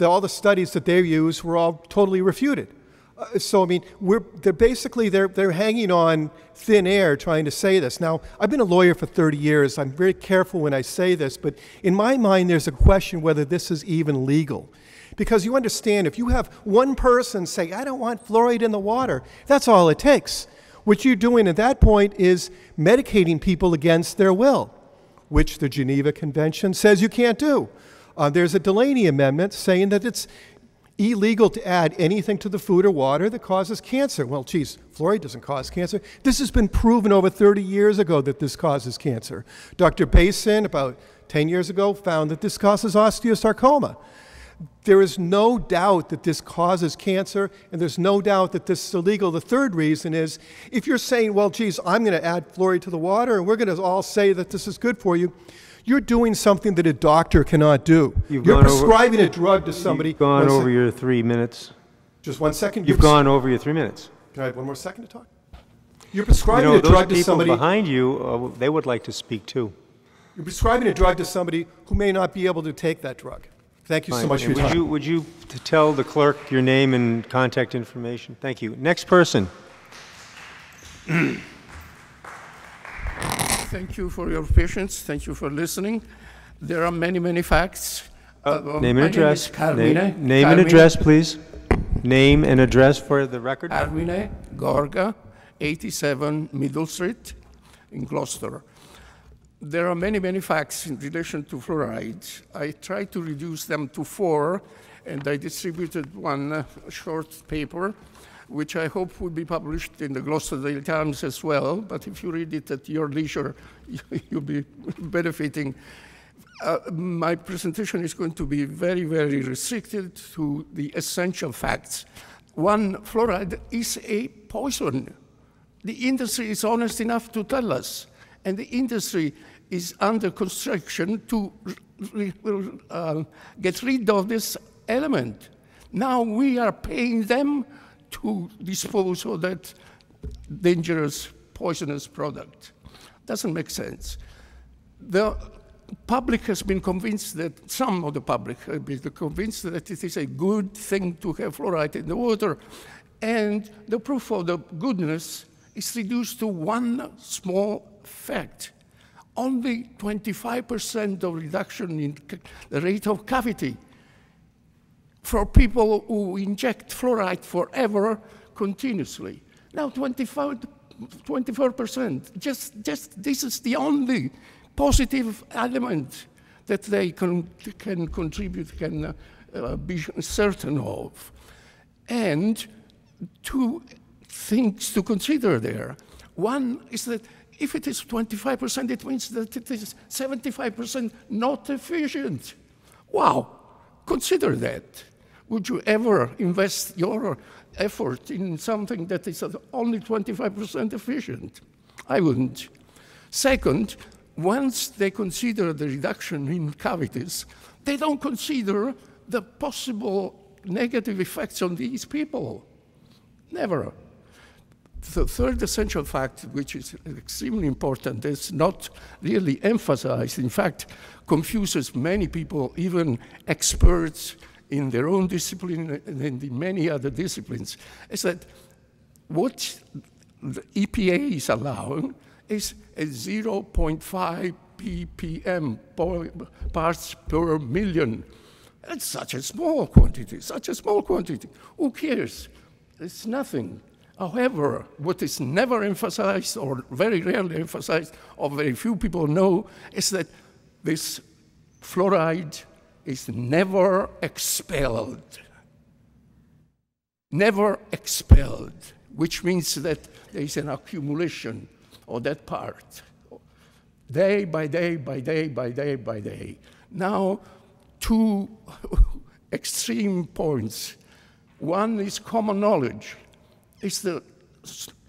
Speaker 19: all the studies that they used were all totally refuted. So, I mean, they're hanging on thin air trying to say this. Now, I've been a lawyer for 30 years. I'm very careful when I say this, but in my mind, there's a question whether this is even legal. Because you understand, if you have one person say, I don't want fluoride in the water, that's all it takes. What you're doing at that point is medicating people against their will, which the Geneva Convention says you can't do. There's a Delaney Amendment saying that it's illegal to add anything to the food or water that causes cancer. Well, geez, fluoride doesn't cause cancer. This has been proven over 30 years ago that this causes cancer. Dr. Basin, about 10 years ago, found that this causes osteosarcoma. There is no doubt that this causes cancer, and there's no doubt that this is illegal. The third reason is, if you're saying, well, geez, I'm going to add fluoride to the water, and we're going to all say that this is good for you, you're doing something that a doctor cannot do. You're prescribing a drug to somebody.
Speaker 1: You've gone over your 3 minutes.
Speaker 19: Just 1 second.
Speaker 1: You've gone over your 3 minutes.
Speaker 19: Can I have 1 more second to talk? You're prescribing a drug to somebody.
Speaker 1: Those people behind you, they would like to speak too.
Speaker 19: You're prescribing a drug to somebody who may not be able to take that drug. Thank you so much for your time.
Speaker 1: Would you tell the clerk your name and contact information? Thank you. Next person.
Speaker 20: Thank you for your patience. Thank you for listening. There are many, many facts.
Speaker 1: Name and address.
Speaker 20: Carmine.
Speaker 1: Name and address, please. Name and address for the record.
Speaker 20: Carmine Gorga, 87 Middle Street in Gloucester. There are many, many facts in relation to fluoride. I tried to reduce them to 4, and I distributed one short paper, which I hope will be published in the Gloucester Daily Times as well, but if you read it at your leisure, you'll be benefiting. My presentation is going to be very, very restricted to the essential facts. One, fluoride is a poison. The industry is honest enough to tell us, and the industry is under construction to get rid of this element. Now we are paying them to dispose of that dangerous, poisonous product. Doesn't make sense. The public has been convinced that, some of the public have been convinced that it is a good thing to have fluoride in the water, and the proof of the goodness is reduced to one small fact. Only 25% of reduction in the rate of cavity for people who inject fluoride forever continuously. Now 24%, just this is the only positive element that they can contribute, can be certain of. And two things to consider there. One is that if it is 25%, it means that it is 75% not efficient. Wow, consider that. Would you ever invest your effort in something that is only 25% efficient? I wouldn't. Second, once they consider the reduction in cavities, they don't consider the possible negative effects on these people. Never. The third essential fact, which is extremely important, is not really emphasized, in fact, confuses many people, even experts in their own discipline and in many other disciplines, is that what the EPA is allowing is a 0.5 ppm, parts per million. It's such a small quantity, Who cares? It's nothing. However, what is never emphasized, or very rarely emphasized, or very few people know, is that this fluoride is never expelled. Never expelled, which means that there is an accumulation of that part, day by day, by day, by day, by day. Now, two extreme points. One is common knowledge. It's the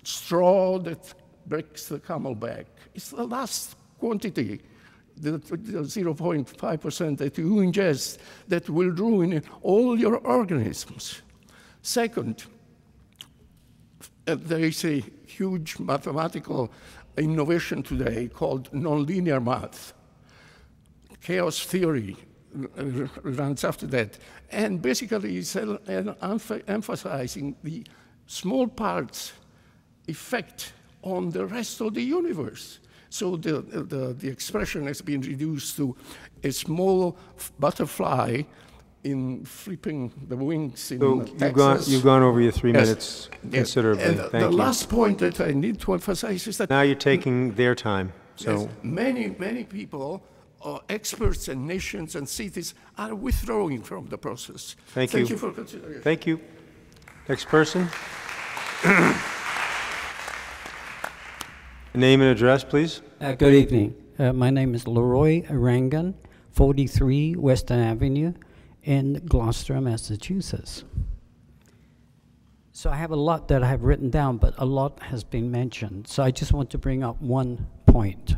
Speaker 20: straw that breaks the camel back. It's the last quantity, the 0.5% that you ingest, that will ruin all your organisms. Second, there is a huge mathematical innovation today called nonlinear math. Chaos theory runs after that. And basically it's emphasizing the small parts effect on the rest of the universe. So the expression has been reduced to a small butterfly in flipping the wings in Texas.
Speaker 1: You've gone over your 3 minutes considerably.
Speaker 20: And
Speaker 1: Thank
Speaker 20: the
Speaker 1: you.
Speaker 20: last point that I need to emphasize is that
Speaker 1: now you're taking their time. So
Speaker 20: yes, many people, experts and nations and cities, are withdrawing from the process.
Speaker 1: Thank you.
Speaker 20: Thank you for consideration.
Speaker 1: Thank you. Next person. Name and address, please.
Speaker 21: Good evening. My name is Leroy Arangan, 43 Western Avenue in Gloucester, Massachusetts. So I have a lot that I have written down, but a lot has been mentioned. So I just want to bring up one point.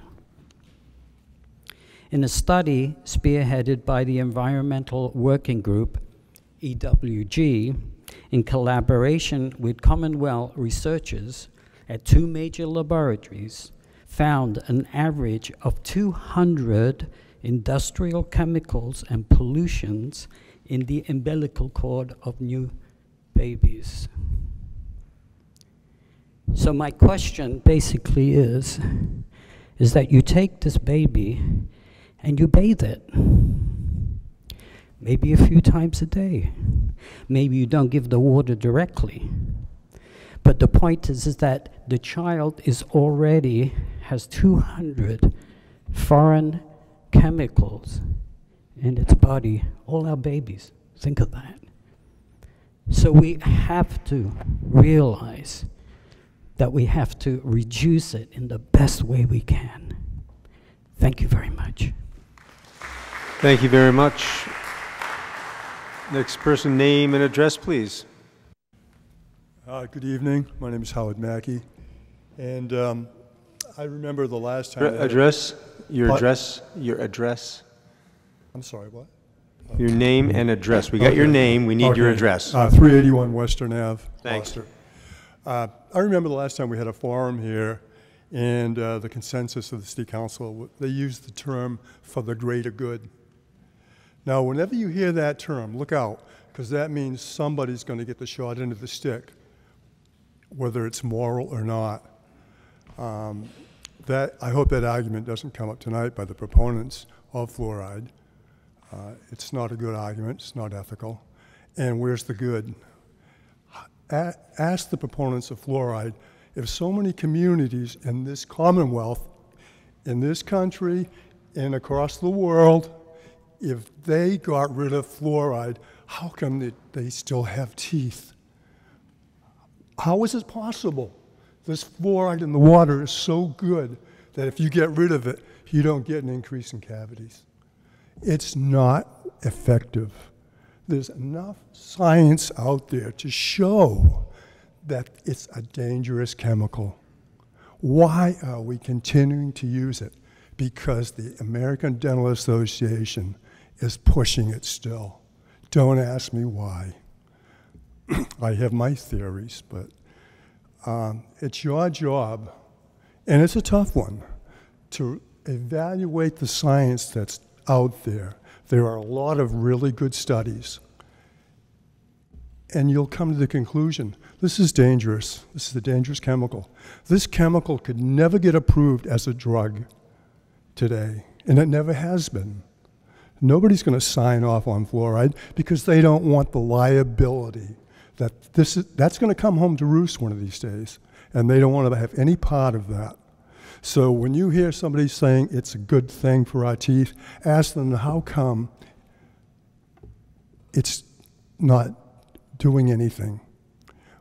Speaker 21: In a study spearheaded by the Environmental Working Group, EWG, in collaboration with Commonwealth researchers at 2 major laboratories, found an average of 200 industrial chemicals and pollutions in the umbilical cord of new babies. So my question basically is is that you take this baby and you bathe it. Maybe a few times a day. Maybe you don't give the water directly. But the point is that the child has 200 foreign chemicals in its body. All our babies, think of that. So we have to realize that we have to reduce it in the best way we can. Thank you very much.
Speaker 1: Thank you very much. Next person, name and address, please.
Speaker 5: Good evening. My name is Howard Mackey. And I remember the last time...
Speaker 1: Address? Your address?
Speaker 5: I'm sorry, what?
Speaker 1: Your name and address. We got your name. We need your address.
Speaker 5: 381 Western Ave,
Speaker 1: Thanks.
Speaker 5: Gloucester. I remember the last time we had a forum here, and the consensus of the City Council, they used the term "for the greater good." Now, whenever you hear that term, look out, because that means somebody's going to get the short end of the stick, whether it's moral or not. I hope that argument doesn't come up tonight by the proponents of fluoride. It's not a good argument. It's not ethical. And where's the good? Ask the proponents of fluoride if so many communities in this Commonwealth, in this country, and across the world, if they got rid of fluoride, how come they still have teeth? How is it possible? This fluoride in the water is so good that if you get rid of it, you don't get an increase in cavities. It's not effective. There's enough science out there to show that it's a dangerous chemical. Why are we continuing to use it? Because the American Dental Association is pushing it still. Don't ask me why. I have my theories, but it's your job, and it's a tough one, to evaluate the science that's out there. There are a lot of really good studies, and you'll come to the conclusion, this is dangerous. This is a dangerous chemical. This chemical could never get approved as a drug today, and it never has been. Nobody's going to sign off on fluoride because they don't want the liability that's going to come home to roost one of these days, and they don't want to have any part of that. So when you hear somebody saying it's a good thing for our teeth, ask them how come it's not doing anything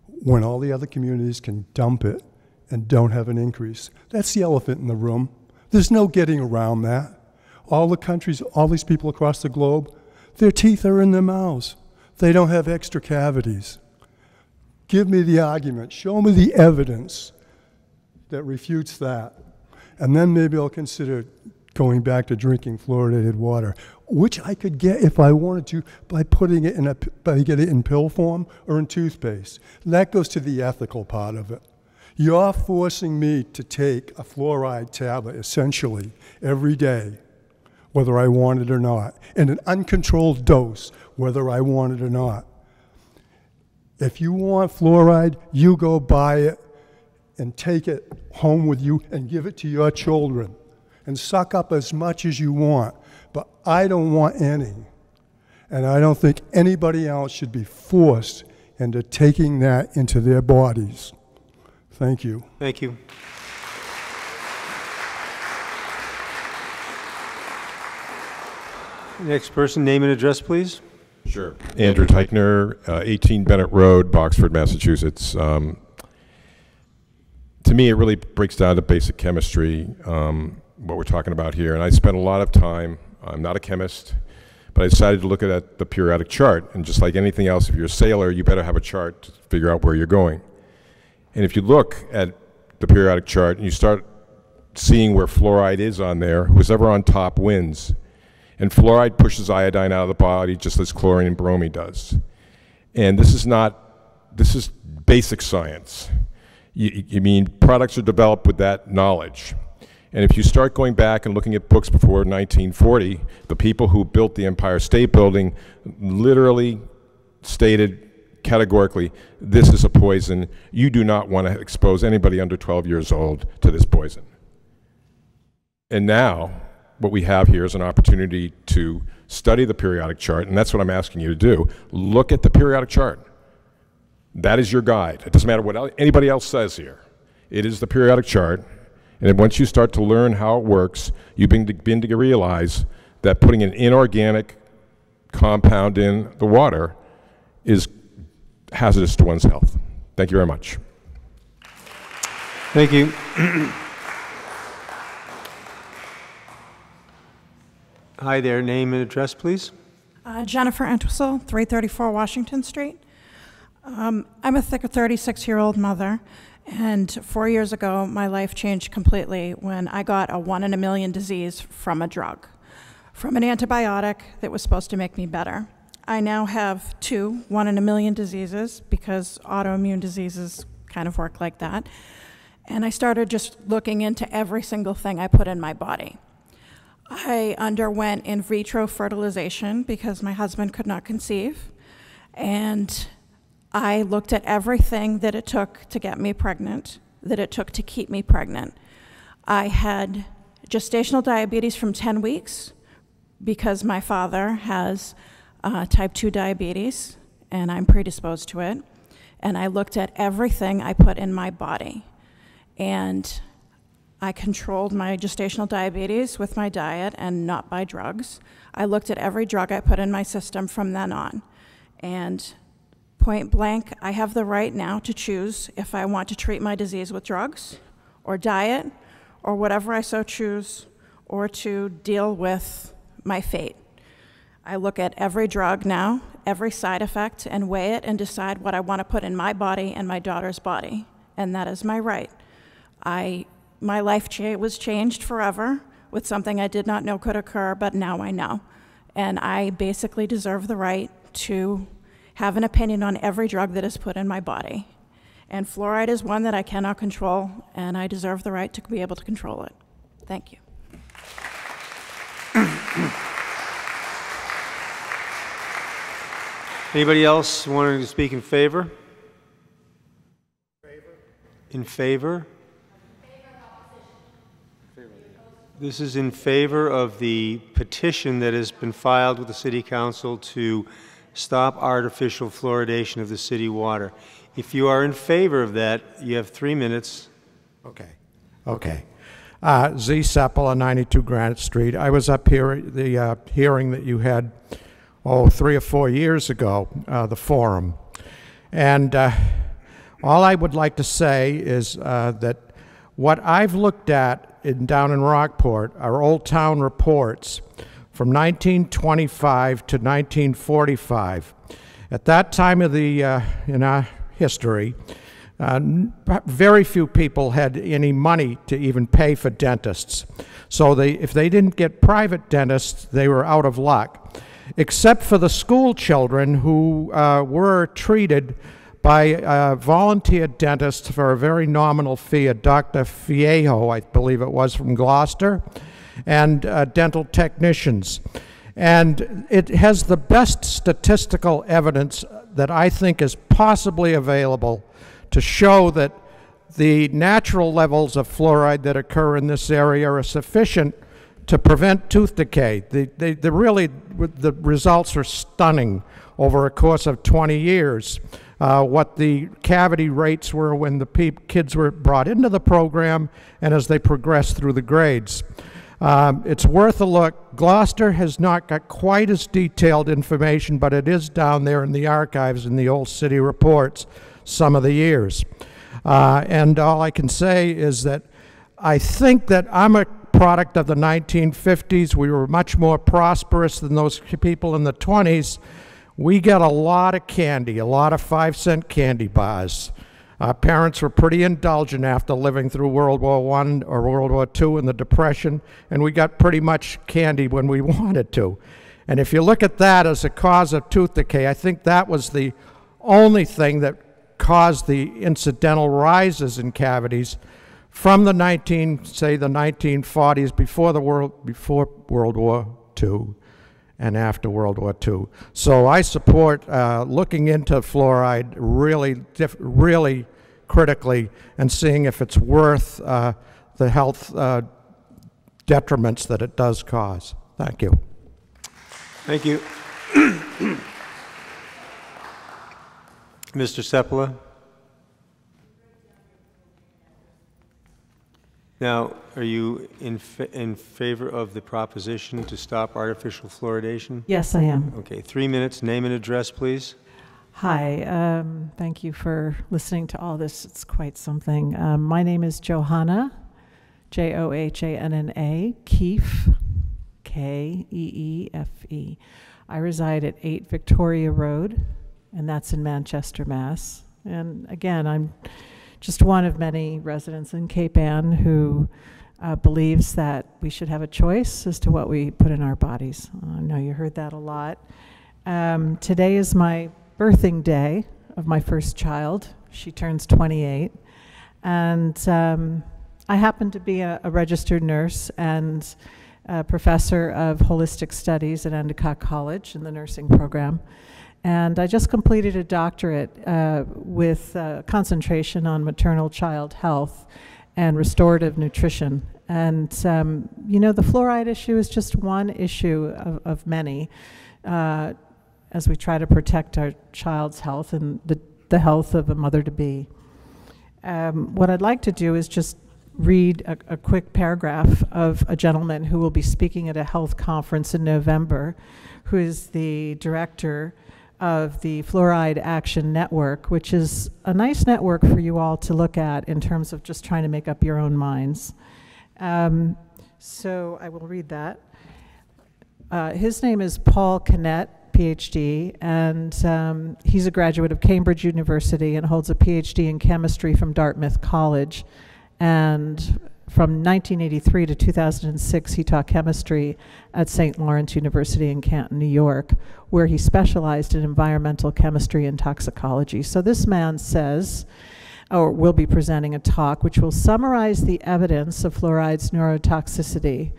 Speaker 5: when all the other communities can dump it and don't have an increase. That's the elephant in the room. There's no getting around that. All the countries, all these people across the globe, their teeth are in their mouths. They don't have extra cavities. Give me the argument. Show me the evidence that refutes that. And then maybe I'll consider going back to drinking fluoridated water, which I could get if I wanted to by putting it by getting it in pill form or in toothpaste. That goes to the ethical part of it. You're forcing me to take a fluoride tablet essentially every day, whether I want it or not, in an uncontrolled dose, whether I want it or not. If you want fluoride, you go buy it and take it home with you and give it to your children and suck up as much as you want. But I don't want any. And I don't think anybody else should be forced into taking that into their bodies. Thank you.
Speaker 1: Thank you. Next person, name and address, please.
Speaker 22: Sure. Andrew Teichner, 18 Bennett Road, Boxford, Massachusetts. To me, it really breaks down to basic chemistry, what we're talking about here. And I spent a lot of time, I'm not a chemist, but I decided to look at the periodic chart. And just like anything else, if you're a sailor, you better have a chart to figure out where you're going. And if you look at the periodic chart and you start seeing where fluoride is on there, who's ever on top wins. And fluoride pushes iodine out of the body just as chlorine and bromine does. And this is basic science. You mean products are developed with that knowledge. And if you start going back and looking at books before 1940, the people who built the Empire State Building literally stated categorically, this is a poison. You do not want to expose anybody under 12 years old to this poison. And now, what we have here is an opportunity to study the periodic chart, and that's what I'm asking you to do. Look at the periodic chart. That is your guide. It doesn't matter what anybody else says here. It is the periodic chart, and then once you start to learn how it works, you begin to realize that putting an inorganic compound in the water is hazardous to one's health. Thank you very much.
Speaker 1: Thank you. Hi there, name and address, please.
Speaker 18: Jennifer Entwistle, 334 Washington Street. I'm a 36-year-old mother, and 4 years ago, my life changed completely when I got a 1 in a million disease from a drug, from an antibiotic that was supposed to make me better. I now have 2 1 in a million diseases because autoimmune diseases kind of work like that. And I started just looking into every single thing I put in my body. I underwent in vitro fertilization because my husband could not conceive. And I looked at everything that it took to get me pregnant, that it took to keep me pregnant. I had gestational diabetes from 10 weeks because my father has type 2 diabetes, and I'm predisposed to it. And I looked at everything I put in my body. And I controlled my gestational diabetes with my diet and not by drugs. I looked at every drug I put in my system from then on. And point blank, I have the right now to choose if I want to treat my disease with drugs or diet or whatever I so choose, or to deal with my fate. I look at every drug now, every side effect, and weigh it and decide what I want to put in my body and my daughter's body. And that is my right. My life was changed forever with something I did not know could occur, but now I know. And I basically deserve the right to have an opinion on every drug that is put in my body. And fluoride is one that I cannot control, and I deserve the right to be able to control it. Thank you.
Speaker 1: Anybody else wanting to speak in favor? In favor? This is in favor of the petition that has been filed with the City Council to stop artificial fluoridation of the city water. If you are in favor of that, you have 3 minutes.
Speaker 2: Okay. Z. Seppel on 92 Granite Street. I was up here at the hearing that you had, 3 or 4 years ago, the forum. And all I would like to say is that what I've looked at down in Rockport are Old Town reports from 1925 to 1945. At that time of the in our history, very few people had any money to even pay for dentists. So if they didn't get private dentists, they were out of luck, except for the school children who were treated by volunteer dentists for a very nominal fee, a Dr. Fiejo, I believe it was, from Gloucester, and dental technicians. And it has the best statistical evidence that I think is possibly available to show that the natural levels of fluoride that occur in this area are sufficient to prevent tooth decay. The results are stunning over a course of 20 years. What the cavity rates were when the kids were brought into the program and as they progressed through the grades. It's worth a look. Gloucester has not got quite as detailed information, but it is down there in the archives in the old city reports some of the years. And all I can say is that I think that I'm a product of the 1950s. We were much more prosperous than those people in the 20s. We got a lot of candy, a lot of 5-cent candy bars. Our parents were pretty indulgent after living through World War I or World War II and the Depression, and we got pretty much candy when we wanted to. And if you look at that as a cause of tooth decay, I think that was the only thing that caused the incidental rises in cavities from the 1940s, before World War II. And after World War II. So I support looking into fluoride really critically and seeing if it's worth the health detriments that it does cause. Thank you.
Speaker 1: Thank you. Mr. Sepula? Now, are you in favor of the proposition to stop artificial fluoridation?
Speaker 9: Yes, I am.
Speaker 1: Okay, 3 minutes. Name and address, please.
Speaker 9: Hi, thank you for listening to all this. It's quite something. My name is Johanna, Johanna Keefe, Keefe. I reside at 8 Victoria Road, and that's in Manchester, Mass. And again, I'm just one of many residents in Cape Ann who believes that we should have a choice as to what we put in our bodies. I know you heard that a lot. Today is my birthing day of my first child. She turns 28. And I happen to be a registered nurse and a professor of holistic studies at Endicott College in the nursing program. And I just completed a doctorate with concentration on maternal child health and restorative nutrition. And, you know, the fluoride issue is just one issue of many as we try to protect our child's health and the health of a mother-to-be. What I'd like to do is just read a quick paragraph of a gentleman who will be speaking at a health conference in November, who is the director of the Fluoride Action Network, which is a nice network for you all to look at in terms of just trying to make up your own minds. So I will read that. His name is Paul Canet, PhD, and he's a graduate of Cambridge University and holds a PhD in chemistry from Dartmouth College. And from 1983 to 2006, he taught chemistry at St. Lawrence University in Canton, New York, where he specialized in environmental chemistry and toxicology. So this man says, or will be presenting a talk, which will summarize the evidence of fluoride's neurotoxicity.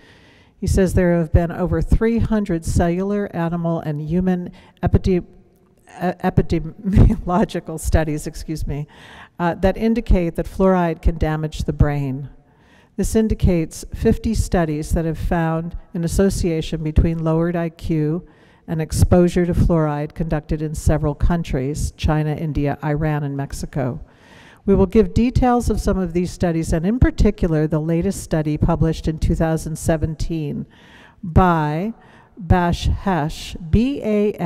Speaker 9: He says there have been over 300 cellular, animal, and human epidemiological studies, that indicate that fluoride can damage the brain. This indicates 50 studies that have found an association between lowered IQ and exposure to fluoride conducted in several countries, China, India, Iran, and Mexico. We will give details of some of these studies, and in particular, the latest study published in 2017 by Bashash, B-A-S-H-A-S-H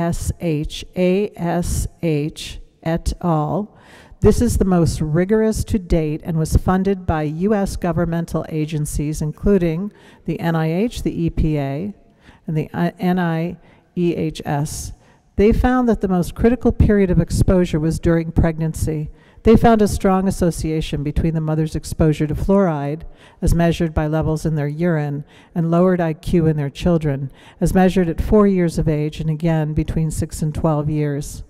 Speaker 9: et al. This is the most rigorous to date and was funded by U.S. governmental agencies, including the NIH, the EPA, and the NIEHS. They found that the most critical period of exposure was during pregnancy. They found a strong association between the mother's exposure to fluoride, as measured by levels in their urine, and lowered IQ in their children, as measured at 4 years of age, and again between 6 and 12 years.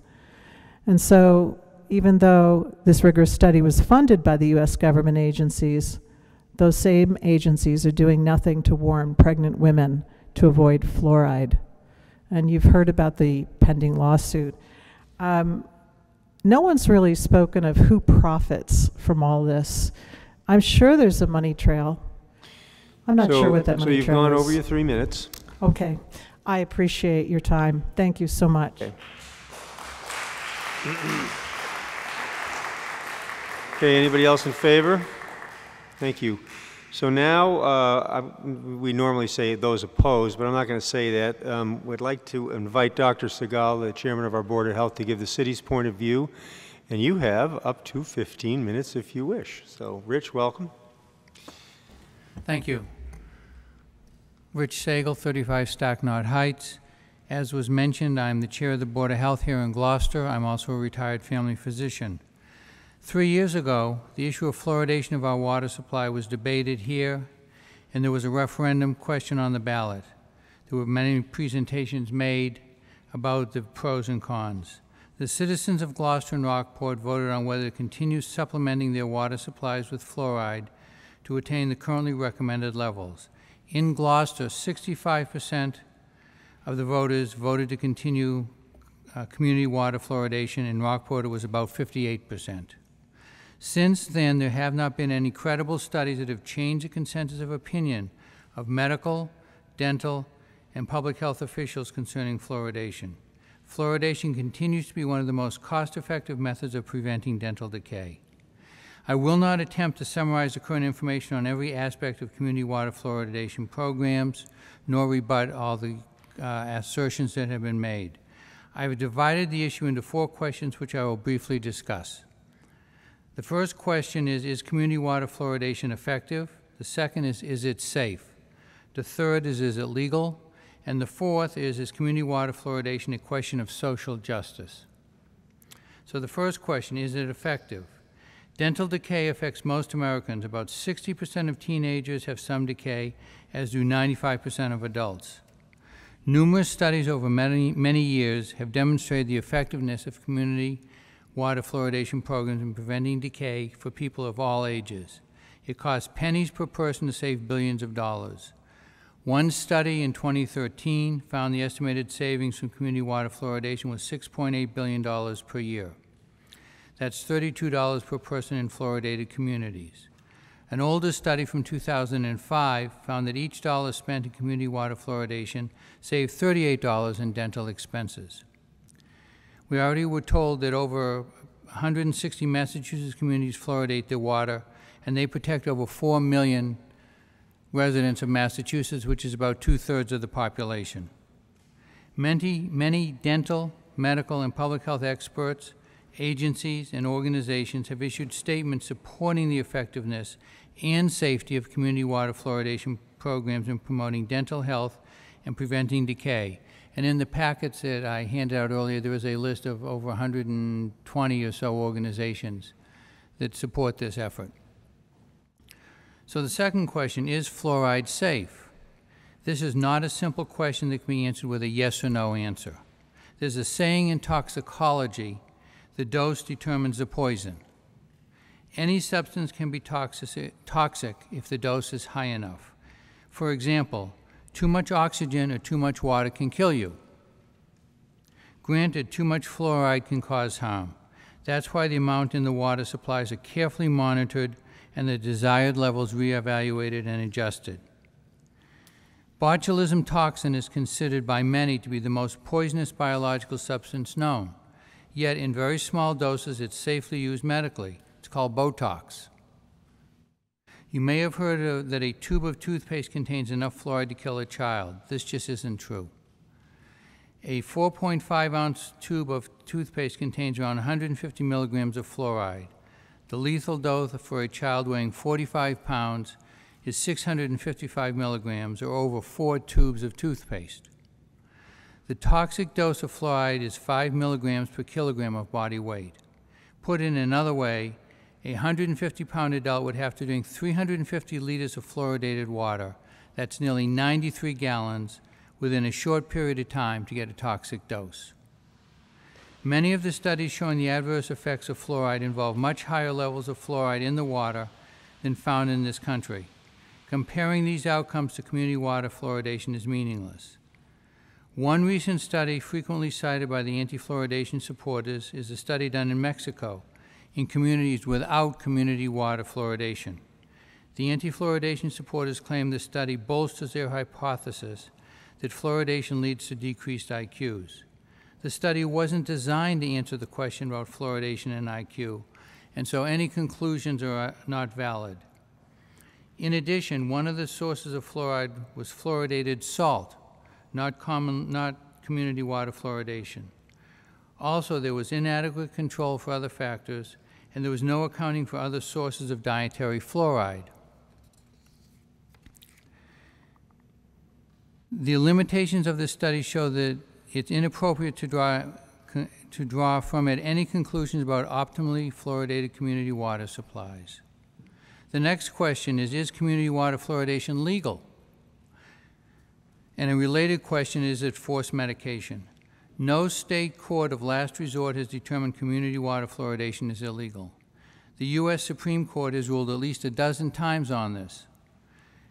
Speaker 9: And so, even though this rigorous study was funded by the U.S. government agencies, those same agencies are doing nothing to warn pregnant women to avoid fluoride. And you've heard about the pending lawsuit. No one's really spoken of who profits from all this. I'm sure there's a money trail. I'm not sure what that money trail is.
Speaker 1: So you've gone over your 3 minutes.
Speaker 9: Okay. I appreciate your time. Thank you so much.
Speaker 1: Okay. Okay, anybody else in favor? Thank you. So now, we normally say those opposed, but I'm not going to say that. We'd like to invite Dr. Segal, the chairman of our Board of Health, to give the city's point of view. And you have up to 15 minutes if you wish. So, Rich, welcome.
Speaker 10: Thank you. Rich Sagal, 35 Stacknot Heights. As was mentioned, I'm the chair of the Board of Health here in Gloucester. I'm also a retired family physician. 3 years ago, the issue of fluoridation of our water supply was debated here, and there was a referendum question on the ballot. There were many presentations made about the pros and cons. The citizens of Gloucester and Rockport voted on whether to continue supplementing their water supplies with fluoride to attain the currently recommended levels. In Gloucester, 65% of the voters voted to continue community water fluoridation. In Rockport, it was about 58%. Since then, there have not been any credible studies that have changed the consensus of opinion of medical, dental, and public health officials concerning fluoridation. Fluoridation continues to be one of the most cost-effective methods of preventing dental decay. I will not attempt to summarize the current information on every aspect of community water fluoridation programs, nor rebut all the assertions that have been made. I have divided the issue into 4 questions, which I will briefly discuss. The first question is community water fluoridation effective? The second is it safe? The third is it legal? And the fourth is community water fluoridation a question of social justice? So the first question, is it effective? Dental decay affects most Americans. About 60% of teenagers have some decay, as do 95% of adults. Numerous studies over many years have demonstrated the effectiveness of community water fluoridation programs in preventing decay for people of all ages. It costs pennies per person to save billions of dollars. One study in 2013 found the estimated savings from community water fluoridation was $6.8 billion per year. That's $32 per person in fluoridated communities. An older study from 2005 found that each dollar spent in community water fluoridation saved $38 in dental expenses. We already were told that over 160 Massachusetts communities fluoridate their water, and they protect over 4 million residents of Massachusetts, which is about 2/3 of the population. Many dental, medical, and public health experts, agencies, and organizations have issued statements supporting the effectiveness and safety of community water fluoridation programs in promoting dental health and preventing decay. And in the packets that I handed out earlier, there is a list of over 120 or so organizations that support this effort. So the second question, is fluoride safe? This is not a simple question that can be answered with a yes or no answer. There's a saying in toxicology, the dose determines the poison. Any substance can be toxic if the dose is high enough. For example, too much oxygen or too much water can kill you. Granted, too much fluoride can cause harm. That's why the amount in the water supplies are carefully monitored and the desired levels reevaluated and adjusted. Botulism toxin is considered by many to be the most poisonous biological substance known. Yet in very small doses, it's safely used medically. It's called Botox. You may have heard that a tube of toothpaste contains enough fluoride to kill a child. This just isn't true. A 4.5-ounce tube of toothpaste contains around 150 milligrams of fluoride. The lethal dose for a child weighing 45 pounds is 655 milligrams, or over 4 tubes of toothpaste. The toxic dose of fluoride is 5 milligrams per kilogram of body weight. Put in another way, a 150-pound adult would have to drink 350 liters of fluoridated water. That's nearly 93 gallons within a short period of time to get a toxic dose. Many of the studies showing the adverse effects of fluoride involve much higher levels of fluoride in the water than found in this country. Comparing these outcomes to community water fluoridation is meaningless. One recent study frequently cited by the anti-fluoridation supporters is a study done in Mexico in communities without community water fluoridation. The anti-fluoridation supporters claim the study bolsters their hypothesis that fluoridation leads to decreased IQs. The study wasn't designed to answer the question about fluoridation and IQ, and so any conclusions are not valid. In addition, one of the sources of fluoride was fluoridated salt, not community water fluoridation. Also, there was inadequate control for other factors, and there was no accounting for other sources of dietary fluoride. The limitations of this study show that it's inappropriate to draw from it any conclusions about optimally fluoridated community water supplies. The next question is community water fluoridation legal? And a related question, is it forced medication? No state court of last resort has determined community water fluoridation is illegal. The U.S. Supreme Court has ruled at least a dozen times on this,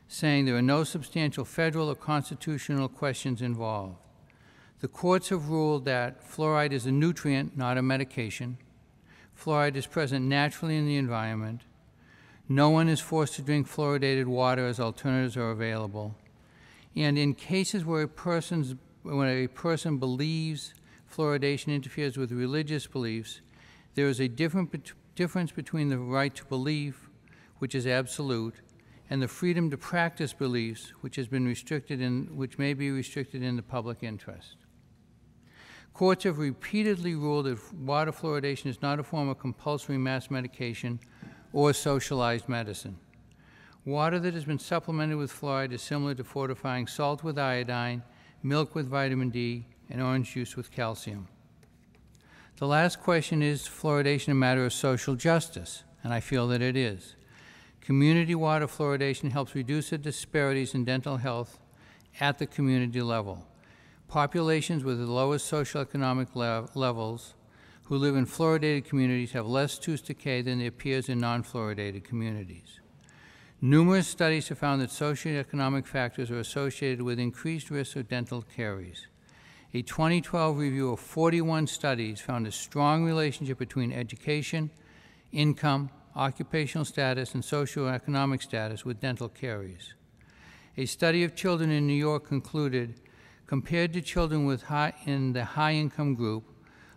Speaker 10: saying there are no substantial federal or constitutional questions involved. The courts have ruled that fluoride is a nutrient, not a medication. Fluoride is present naturally in the environment. No one is forced to drink fluoridated water as alternatives are available. And in cases where a person believes fluoridation interferes with religious beliefs, there is a difference between the right to believe, which is absolute, and the freedom to practice beliefs, which which may be restricted in the public interest. Courts have repeatedly ruled that water fluoridation is not a form of compulsory mass medication or socialized medicine. Water that has been supplemented with fluoride is similar to fortifying salt with iodine, milk with vitamin D, and orange juice with calcium. The last question, is fluoridation a matter of social justice? And I feel that it is. Community water fluoridation helps reduce the disparities in dental health at the community level. Populations with the lowest socioeconomic levels who live in fluoridated communities have less tooth decay than their peers in non-fluoridated communities. Numerous studies have found that socioeconomic factors are associated with increased risk of dental caries. A 2012 review of 41 studies found a strong relationship between education, income, occupational status, and socioeconomic status with dental caries. A study of children in New York concluded, compared to children in the high-income group,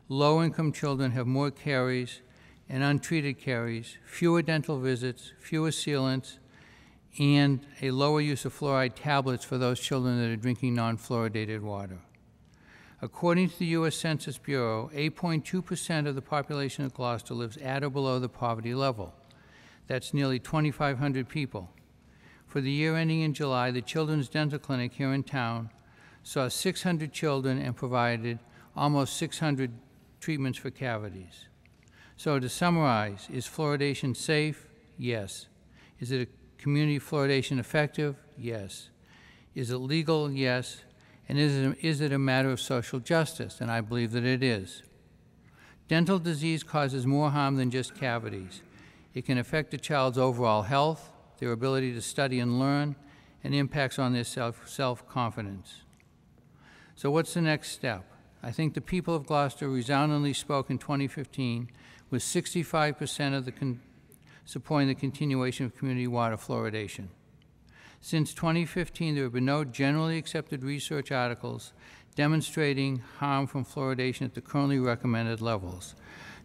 Speaker 10: low-income children have more caries and untreated caries, fewer dental visits, fewer sealants, and a lower use of fluoride tablets for those children that are drinking non-fluoridated water. According to the U.S. Census Bureau, 8.2% of the population of Gloucester lives at or below the poverty level. That's nearly 2,500 people. For the year ending in July, the Children's Dental Clinic here in town saw 600 children and provided almost 600 treatments for cavities. So to summarize, is fluoridation safe? Yes. Is it a community fluoridation effective? Yes. Is it legal? Yes. And is it a matter of social justice? And I believe that it is. Dental disease causes more harm than just cavities. It can affect a child's overall health, their ability to study and learn, and impacts on their self-confidence. So what's the next step? I think the people of Gloucester resoundingly spoke in 2015, with 65% supporting the continuation of community water fluoridation. Since 2015, there have been no generally accepted research articles demonstrating harm from fluoridation at the currently recommended levels.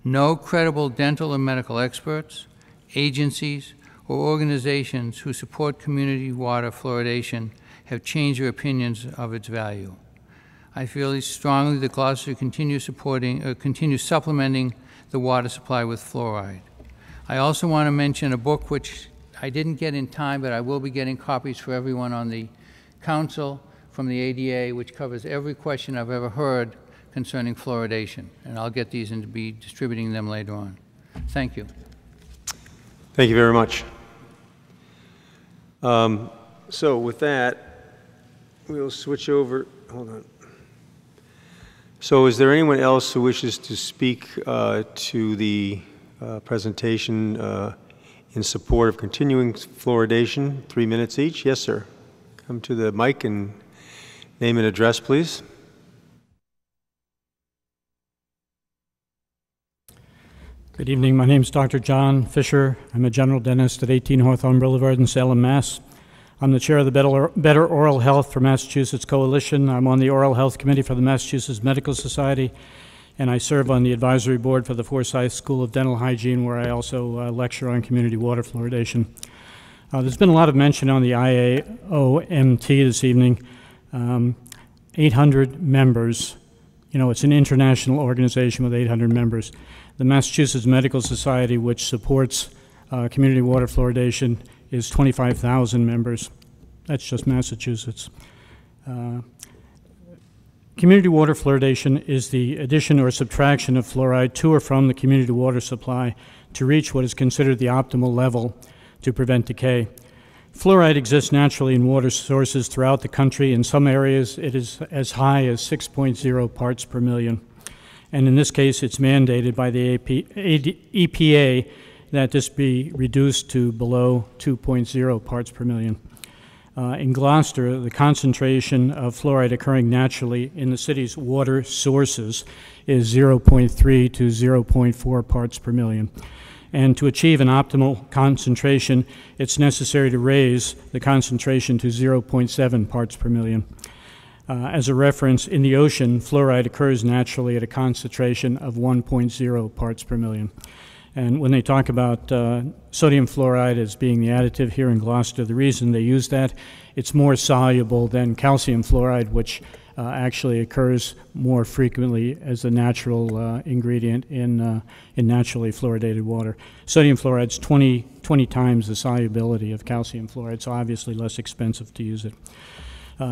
Speaker 10: No credible dental and medical experts, agencies, or organizations who support community water fluoridation have changed their opinions of its value. I feel strongly that Gloucester continue supplementing the water supply with fluoride. I also want to mention a book which I didn't get in time, but I will be getting copies for everyone on the council from the ADA, which covers every question I've ever heard concerning fluoridation. And I'll get these and to be distributing them later on. Thank you.
Speaker 1: Thank you very much. So with that, we'll switch over. Hold on. So is there anyone else who wishes to speak to the presentation in support of continuing fluoridation? 3 minutes each. Yes, sir. Come to the mic and name and address, please.
Speaker 3: Good evening. My name is Dr. John Fisher. I'm a general dentist at 18 Hawthorne Boulevard in Salem, Mass. I'm the chair of the Better Oral Health for Massachusetts Coalition. I'm on the Oral Health Committee for the Massachusetts Medical Society, and I serve on the advisory board for the Forsyth School of Dental Hygiene, where I also lecture on community water fluoridation. There's been a lot of mention on the IAOMT this evening. 800 members. You know, it's an international organization with 800 members. The Massachusetts Medical Society, which supports community water fluoridation, is 25,000 members. That's just Massachusetts. Community water fluoridation is the addition or subtraction of fluoride to or from the community water supply to reach what is considered the optimal level to prevent decay. Fluoride exists naturally in water sources throughout the country. In some areas, it is as high as 6.0 parts per million. And in this case, it's mandated by the EPA that this be reduced to below 2.0 parts per million. In Gloucester, the concentration of fluoride occurring naturally in the city's water sources is 0.3 to 0.4 parts per million. And to achieve an optimal concentration, it's necessary to raise the concentration to 0.7 parts per million. As a reference, in the ocean, fluoride occurs naturally at a concentration of 1.0 parts per million. And when they talk about sodium fluoride as being the additive here in Gloucester, the reason they use that, it's more soluble than calcium fluoride, which actually occurs more frequently as a natural ingredient in naturally fluoridated water. Sodium fluoride is 20 times the solubility of calcium fluoride, so obviously less expensive to use it.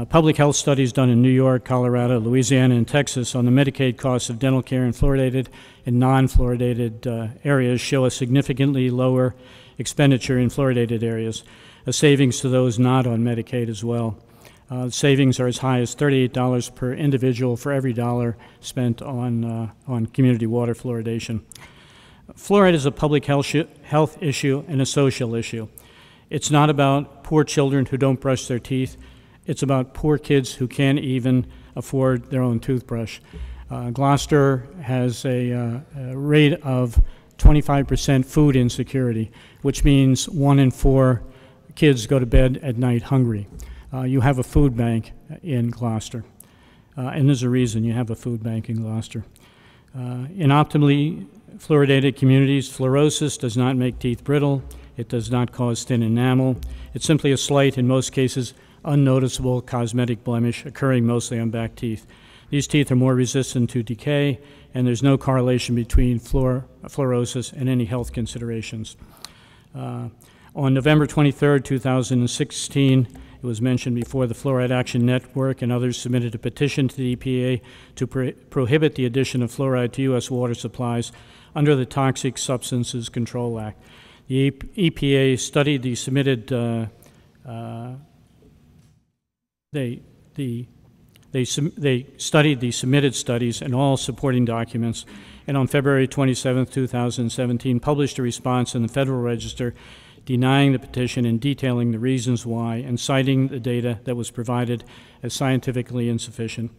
Speaker 3: Public health studies done in New York, Colorado, Louisiana, and Texas on the Medicaid costs of dental care in fluoridated and non-fluoridated areas show a significantly lower expenditure in fluoridated areas, a savings to those not on Medicaid as well. Savings are as high as $38 per individual for every dollar spent on community water fluoridation. Fluoride is a public health issue and a social issue. It's not about poor children who don't brush their teeth. It's about poor kids who can't even afford their own toothbrush. Gloucester has a rate of 25% food insecurity, which means 1 in 4 kids go to bed at night hungry. You have a food bank in Gloucester, and there's a reason you have a food bank in Gloucester. In optimally fluoridated communities, fluorosis does not make teeth brittle. It does not cause thin enamel. It's simply a slight, in most cases, unnoticeable cosmetic blemish occurring mostly on back teeth. These teeth are more resistant to decay, and there's no correlation between fluorosis and any health considerations. On November 23, 2016, it was mentioned before, the Fluoride Action Network and others submitted a petition to the EPA to prohibit the addition of fluoride to U.S. water supplies under the Toxic Substances Control Act. The EPA studied the submitted They studied the submitted studies and all supporting documents, and on February 27, 2017, published a response in the Federal Register denying the petition and detailing the reasons why, and citing the data that was provided as scientifically insufficient.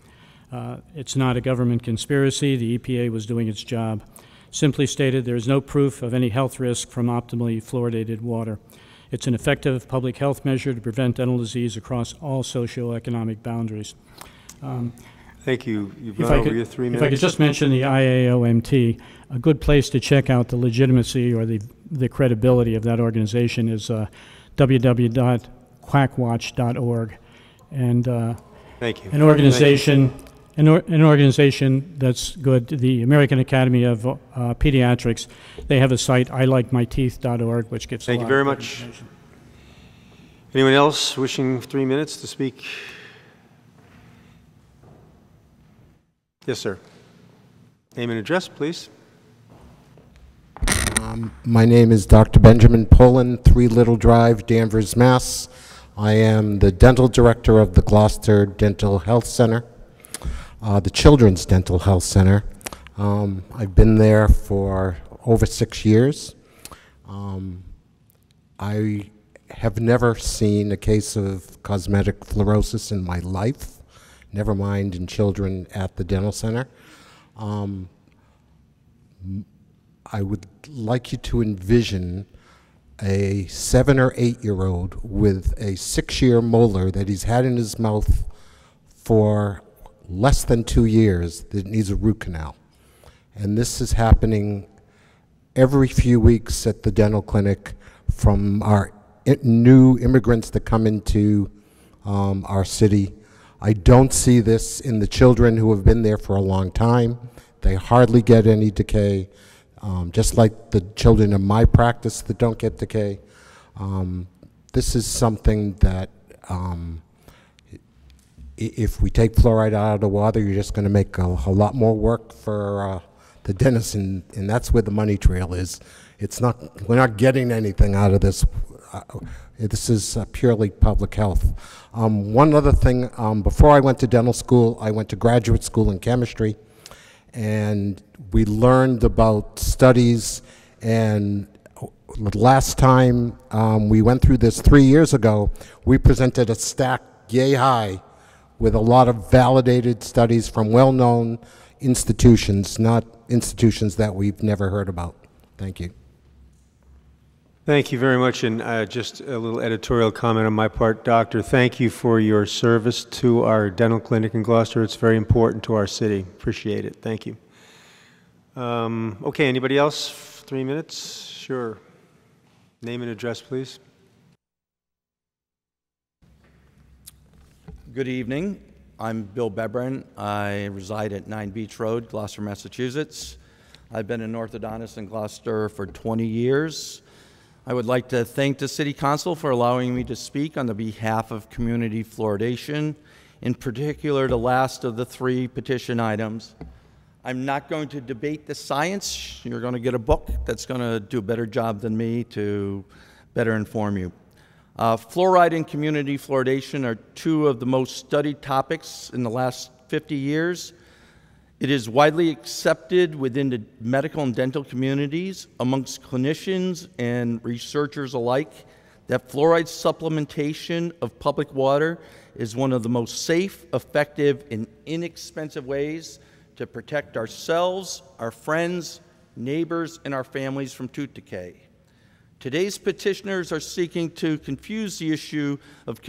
Speaker 3: It's not a government conspiracy. The EPA was doing its job. Simply stated, there is no proof of any health risk from optimally fluoridated water. It's an effective public health measure to prevent dental disease across all socioeconomic boundaries.
Speaker 1: Thank you. You've gone over your 3 minutes.
Speaker 3: If I could just mention the IAOMT, a good place to check out the legitimacy or the credibility of that organization is www.quackwatch.org. And
Speaker 1: thank you.
Speaker 3: An organization that's good, the American Academy of Pediatrics, they have a site, ilikemyteeth.org, which gives
Speaker 1: Thank you very much. Anyone else wishing 3 minutes to speak? Yes, sir. Name and address, please.
Speaker 2: My name is Dr. Benjamin Poland, 3 Little Drive, Danvers, Mass. I am the dental director of the Gloucester Dental Health Center, the Children's Dental Health Center. I've been there for over 6 years. I have never seen a case of cosmetic fluorosis in my life, never mind in children at the dental center. I would like you to envision a 7 or 8-year-old with a 6-year molar that he's had in his mouth for less than 2 years that needs a root canal. And this is happening every few weeks at the dental clinic from our new immigrants that come into our city. I don't see this in the children who have been there for a long time. They hardly get any decay, just like the children in my practice that don't get decay. This is something that if we take fluoride out of the water, you're just going to make a lot more work for the dentist, and that's where the money trail is. It's not, we're not getting anything out of this. This is purely public health. One other thing, before I went to dental school, I went to graduate school in chemistry, and we learned about studies, and last time we went through this 3 years ago, we presented a stack yay high with a lot of validated studies from well-known institutions, not institutions that we've never heard about. Thank you.
Speaker 1: Thank you very much, and just a little editorial comment on my part. Doctor, thank you for your service to our dental clinic in Gloucester. It's very important to our city. Appreciate it. Thank you. Okay, anybody else? 3 minutes? Sure. Name and address, please.
Speaker 7: Good evening. I'm Bill Bebren. I reside at 9 Beach Road, Gloucester, Massachusetts. I've been an orthodontist in Gloucester for 20 years. I would like to thank the City Council for allowing me to speak on the behalf of community fluoridation, in particular the last of the 3 petition items. I'm not going to debate the science. You're going to get a book that's going to do a better job than me to better inform you. Fluoride and community fluoridation are 2 of the most studied topics in the last 50 years. It is widely accepted within the medical and dental communities amongst clinicians and researchers alike that fluoride supplementation of public water is one of the most safe, effective, and inexpensive ways to protect ourselves, our friends, neighbors, and our families from tooth decay. Today's petitioners are seeking to confuse the issue of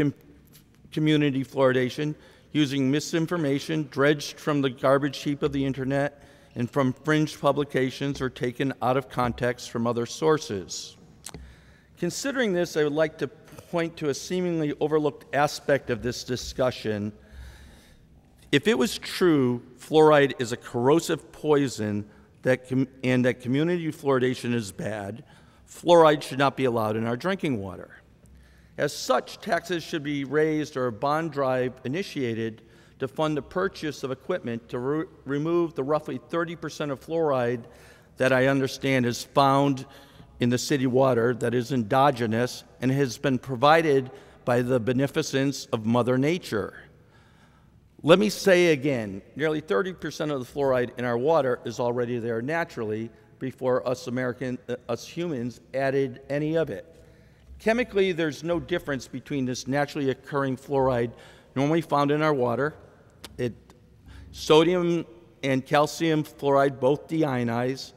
Speaker 7: community fluoridation using misinformation dredged from the garbage heap of the internet and from fringe publications or taken out of context from other sources. Considering this, I would like to point to a seemingly overlooked aspect of this discussion. If it was true fluoride is a corrosive poison and that community fluoridation is bad, fluoride should not be allowed in our drinking water. As such, taxes should be raised or a bond drive initiated to fund the purchase of equipment to remove the roughly 30% of fluoride that I understand is found in the city water that is endogenous and has been provided by the beneficence of Mother Nature. Let me say again, nearly 30% of the fluoride in our water is already there naturally before us humans added any of it. Chemically, there's no difference between this naturally occurring fluoride normally found in our water. Sodium and calcium fluoride both deionize,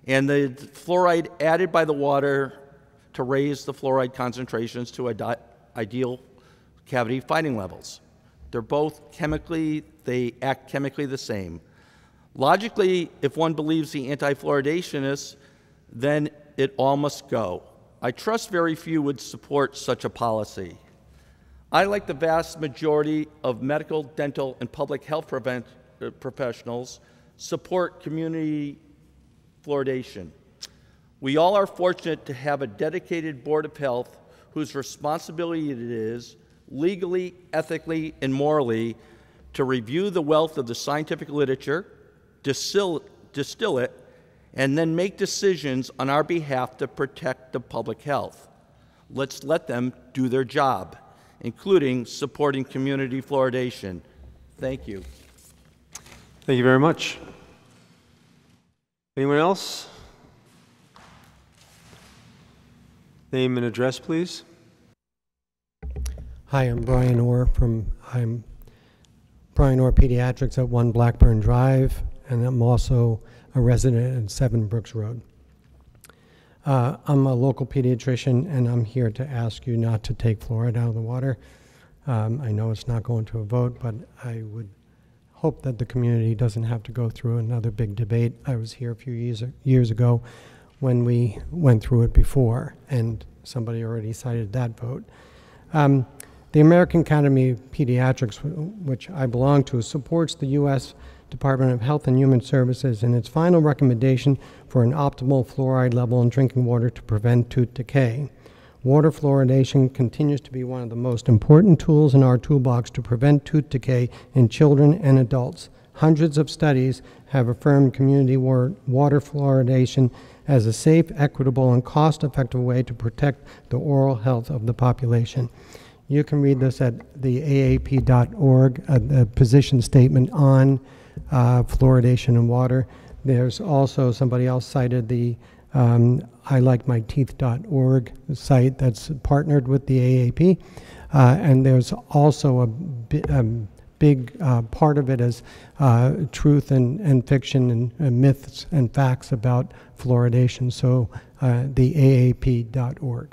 Speaker 7: and the fluoride added by the water to raise the fluoride concentrations to ideal cavity fighting levels. They're both they act chemically the same. Logically, if one believes the anti-fluoridationists, then it all must go. I trust very few would support such a policy. I, like the vast majority of medical, dental, and public health professionals, support community fluoridation. We all are fortunate to have a dedicated Board of Health whose responsibility it is, legally, ethically, and morally, to review the wealth of the scientific literature, distill it, and then make decisions on our behalf to protect the public health. Let's let them do their job, including supporting community fluoridation. Thank you.
Speaker 1: Thank you very much. Anyone else? Name and address, please.
Speaker 8: Hi, I'm Brian Orr Pediatrics at 1 Blackburn Drive, and I'm also a resident at 7 Brooks Road. I'm a local pediatrician, and I'm here to ask you not to take fluoride out of the water. I know it's not going to a vote, but I would hope that the community doesn't have to go through another big debate. I was here a few years ago when we went through it before, and somebody already cited that vote. The American Academy of Pediatrics, which I belong to, supports the U.S. Department of Health and Human Services in its final recommendation for an optimal fluoride level in drinking water to prevent tooth decay. Water fluoridation continues to be one of the most important tools in our toolbox to prevent tooth decay in children and adults. Hundreds of studies have affirmed community water fluoridation as a safe, equitable, and cost-effective way to protect the oral health of the population. You can read this at the aap.org, the position statement on fluoridation in water. There's also, somebody else cited the ilikemyteeth.org site that's partnered with the AAP. And there's also a big part of it is truth and fiction and myths and facts about fluoridation. So the AAP.org.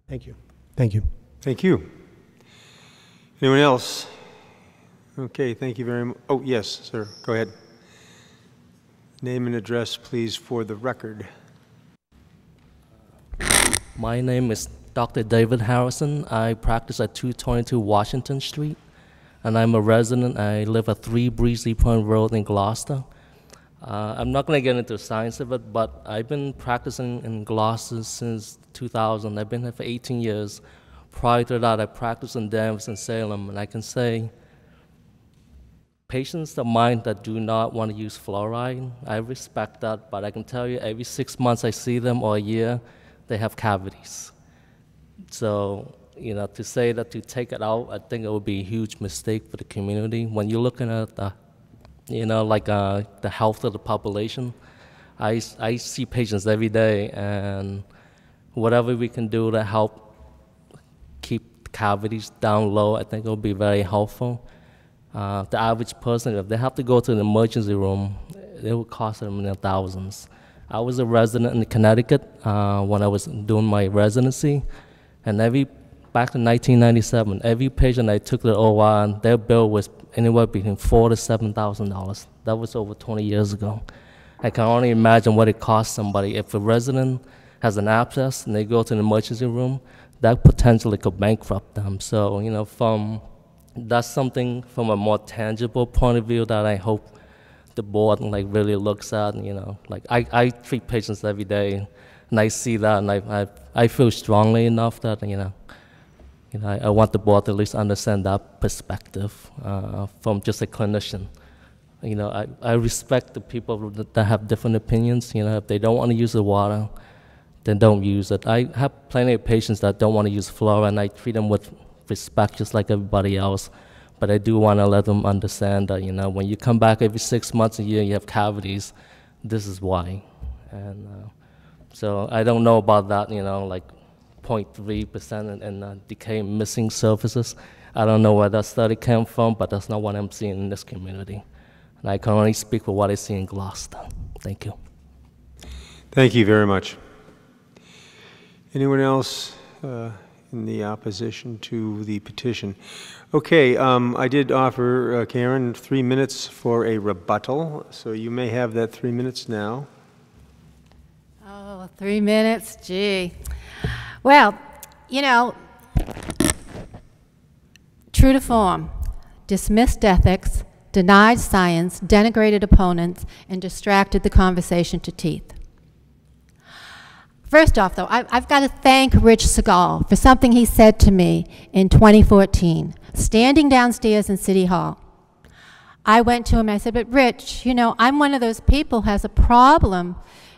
Speaker 8: Thank you. Thank you.
Speaker 1: Thank you. Anyone else? Okay, thank you very much. Oh, yes, sir. Go ahead. Name and address, please, for the record.
Speaker 4: My name is Dr. David Harrison. I practice at 222 Washington Street, and I'm a resident. I live at 3 Breezy Point Road in Gloucester. I'm not going to get into the science of it, but I've been practicing in Gloucester since 2000. I've been here for 18 years. Prior to that, I practiced in Danvers and Salem, and I can say patients of mine that do not want to use fluoride, I respect that, but I can tell you every 6 months I see them or a year, they have cavities. So, you know, to say that to take it out, I think it would be a huge mistake for the community. When you're looking at the, you know, like the health of the population, I see patients every day, and whatever we can do to help keep cavities down low, I think it will be very helpful. The average person, if they have to go to the emergency room, it will cost them in the thousands. I was a resident in Connecticut when I was doing my residency, and back in 1997, every patient I took to the OR, their bill was anywhere between $4,000 to $7,000. That was over 20 years ago. I can only imagine what it costs somebody. If a resident has an abscess and they go to the emergency room, that potentially could bankrupt them. So, you know, that's something from a more tangible point of view that I hope the board like really looks at. You know, like I treat patients every day, and I see that, and I feel strongly enough that I want the board to at least understand that perspective from just a clinician. You know, I respect the people that have different opinions. You know, if they don't want to use the water, then don't use it. I have plenty of patients that don't want to use fluoride, and I treat them with respect just like everybody else. But I do want to let them understand that, you know, when you come back every 6 months, a year, you have cavities, this is why. And so I don't know about that, you know, like 0.3% in decay missing surfaces. I don't know where that study came from, but that's not what I'm seeing in this community. And I can only speak for what I see in Gloucester. Thank you.
Speaker 1: Thank you very much. Anyone else in the opposition to the petition? Okay, I did offer Karen 3 minutes for a rebuttal, so you may have that 3 minutes now.
Speaker 11: Oh, 3 minutes, gee. Well, you know, true to form, dismissed ethics, denied science, denigrated opponents, and distracted the conversation to teeth. First off, though, I've got to thank Rich Segal for something he said to me in 2014, standing downstairs in City Hall. I went to him and I said, but Rich, you know, I'm one of those people who has a problem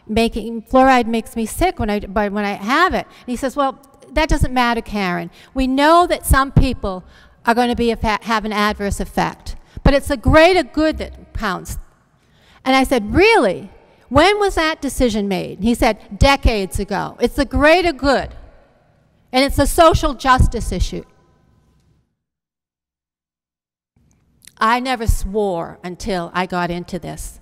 Speaker 11: fluoride makes me sick when I have it. And he says, well, that doesn't matter, Karen. We know that some people are going to have an adverse effect, but it's the greater good that counts. And I said, really? When was that decision made? He said, decades ago. It's the greater good, and it's a social justice issue. I never swore until I got into this.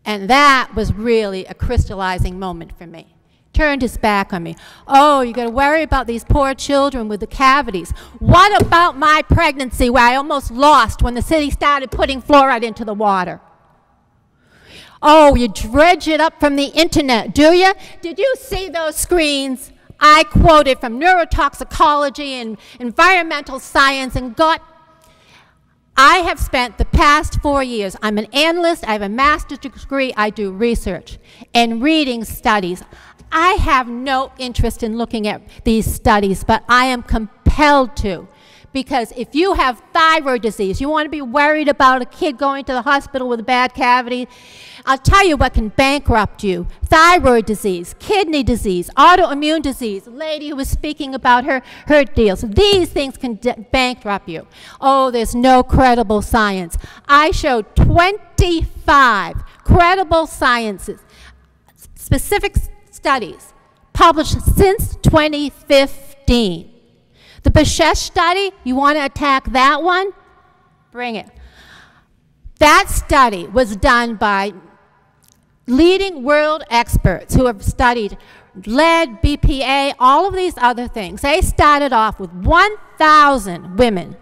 Speaker 11: And that was really a crystallizing moment for me. Turned his back on me. Oh, you got to worry about these poor children with the cavities. What about my pregnancy where I almost lost when the city started putting fluoride into the water? Oh, you dredge it up from the internet, do you? Did you see those screens? I quoted from neurotoxicology and environmental science and I have spent the past 4 years, I'm an analyst, I have a master's degree, I do research and reading studies. I have no interest in looking at these studies, but I am compelled to. Because if you have thyroid disease, you want to be worried about a kid going to the hospital with a bad cavity, I'll tell you what can bankrupt you. Thyroid disease, kidney disease, autoimmune disease, a lady who was speaking about her deals. These things can bankrupt you. Oh, there's no credible science. I showed 25 credible sciences, specific studies, published since 2015. The Bashesh study, you want to attack that one? Bring it. That study was done by leading world experts who have studied lead, BPA, all of these other things. They started off with 1,000 women.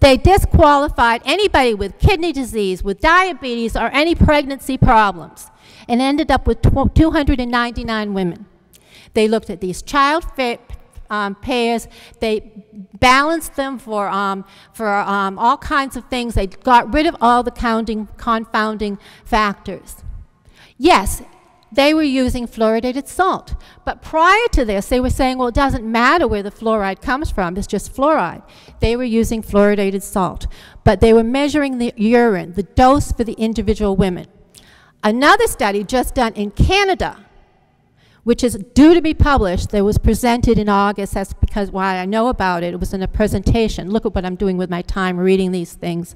Speaker 11: They disqualified anybody with kidney disease, with diabetes, or any pregnancy problems, and ended up with 299 women. They looked at these child pairs. They balanced them for all kinds of things. They got rid of all the confounding factors. Yes, they were using fluoridated salt. But prior to this, they were saying, well, it doesn't matter where the fluoride comes from, it's just fluoride. They were using fluoridated salt. But they were measuring the urine, the dose for the individual women. Another study just done in Canada, which is due to be published, that was presented in August, that's because why I know about it, it was in a presentation. Look at what I'm doing with my time reading these things.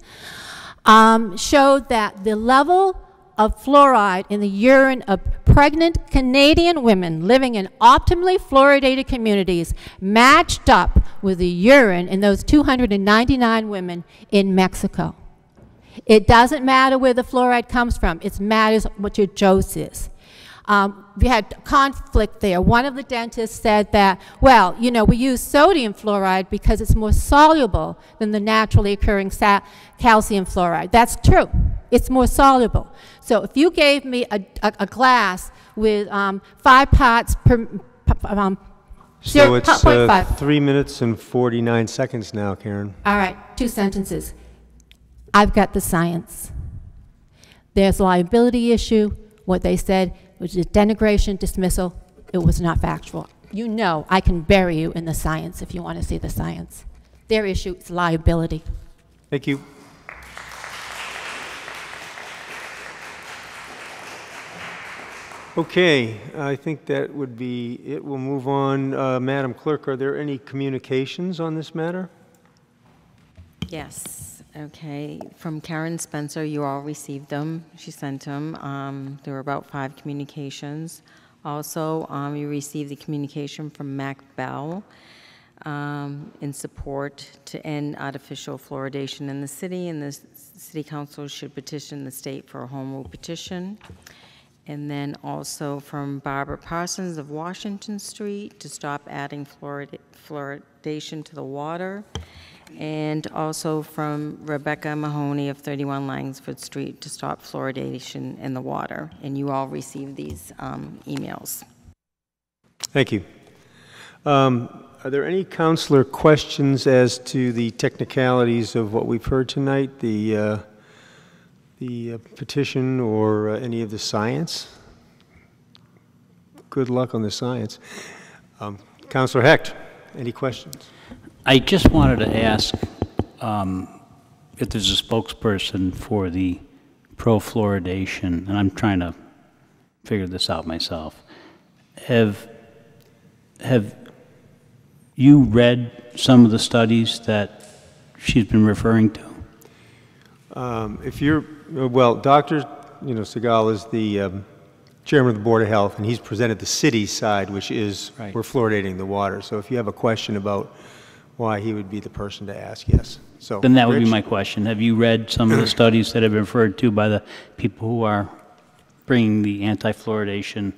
Speaker 11: Showed that the level of fluoride in the urine of pregnant Canadian women living in optimally fluoridated communities matched up with the urine in those 299 women in Mexico. It doesn't matter where the fluoride comes from, it matters what your dose is. We had conflict there. One of the dentists said that, well, you know, we use sodium fluoride because it's more soluble than the naturally occurring calcium fluoride. That's true. It's more soluble. So if you gave me a glass with 5 parts per...
Speaker 1: so it's 3 minutes and 49 seconds now, Karen.
Speaker 11: All right, 2 sentences. I've got the science. There's a liability issue. What they said was a denigration, dismissal. It was not factual. You know I can bury you in the science if you want to see the science. Their issue is liability.
Speaker 1: Thank you. Okay, I think that would be it. We'll move on. Madam Clerk, are there any communications on this matter?
Speaker 12: Yes. Okay. From Karen Spencer, you all received them. She sent them. There were about 5 communications. Also, you received the communication from Mac Bell in support to end artificial fluoridation in the city, and the City Council should petition the state for a home rule petition. And then also from Barbara Parsons of Washington Street to stop adding fluoridation to the water. And also from Rebecca Mahoney of 31 Langsford Street to stop fluoridation in the water. And you all received these emails.
Speaker 1: Thank you. Are there any councilor questions as to the technicalities of what we've heard tonight, the petition or any of the science? Good luck on the science. Councilor Hecht, any questions?
Speaker 13: I just wanted to ask if there's a spokesperson for the pro-fluoridation, and I'm trying to figure this out myself. Have you read some of the studies that she's been referring to?
Speaker 1: If you're, well, Dr. Segal is the chairman of the Board of Health, and he's presented the city side, which is we're fluoridating the water. So if you have a question about why, he would be the person to ask, yes. So
Speaker 13: then that would
Speaker 1: Rich?
Speaker 13: be my question. Have you read some of the studies that have been referred to by the people who are bringing the anti-fluoridation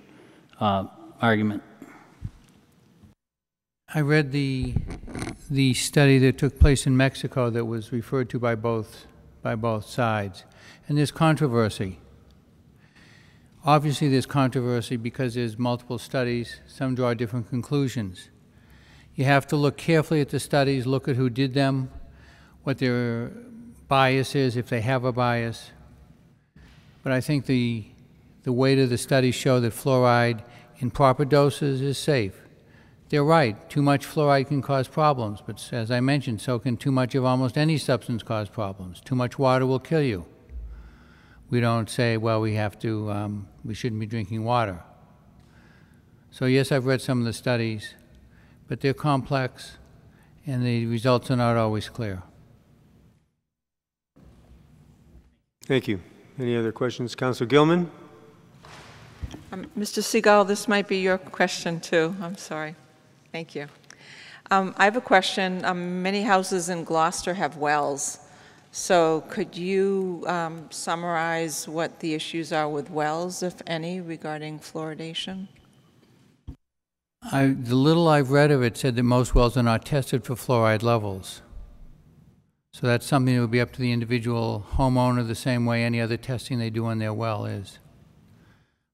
Speaker 13: argument?
Speaker 10: I read the study that took place in Mexico that was referred to by both sides, and there's controversy. Obviously, there's controversy because there's multiple studies. Some draw different conclusions. You have to look carefully at the studies, look at who did them, what their bias is, if they have a bias. But I think the weight of the studies show that fluoride in proper doses is safe. They're right, too much fluoride can cause problems, but as I mentioned, so can too much of almost any substance cause problems. Too much water will kill you. We don't say, well, we shouldn't be drinking water. So yes, I've read some of the studies, but they're complex, and the results are not always clear.
Speaker 1: Thank you. Any other questions? Councilor Gilman?
Speaker 23: Mr. Segal, this might be your question too. I'm sorry. Thank you. I have a question. Many houses in Gloucester have wells. So could you summarize what the issues are with wells, if any, regarding fluoridation?
Speaker 10: The little I've read of it said that most wells are not tested for fluoride levels. So that's something that would be up to the individual homeowner the same way any other testing they do on their well is.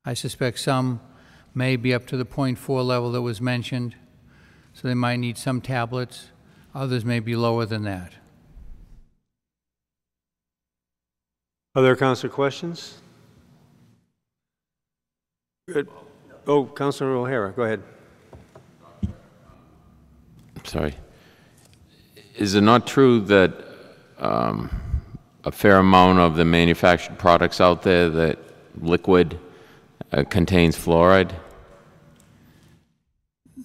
Speaker 10: I suspect some may be up to the 0.4 level that was mentioned, so they might need some tablets. Others may be lower than that.
Speaker 1: Other councilor questions? Good. Oh, Councilor O'Hara, go ahead.
Speaker 6: Sorry. Is it not true that a fair amount of the manufactured products out there, that liquid contains fluoride?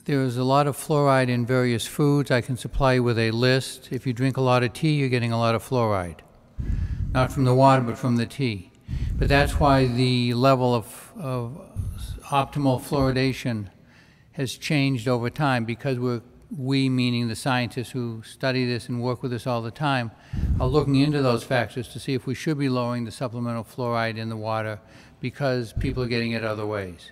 Speaker 10: There is a lot of fluoride in various foods. I can supply you with a list. If you drink a lot of tea, you're getting a lot of fluoride. Not from the water, but from the tea. But that's why the level of optimal fluoridation has changed over time, because we, meaning the scientists who study this and work with us all the time, are looking into those factors to see if we should be lowering the supplemental fluoride in the water because people are getting it other ways.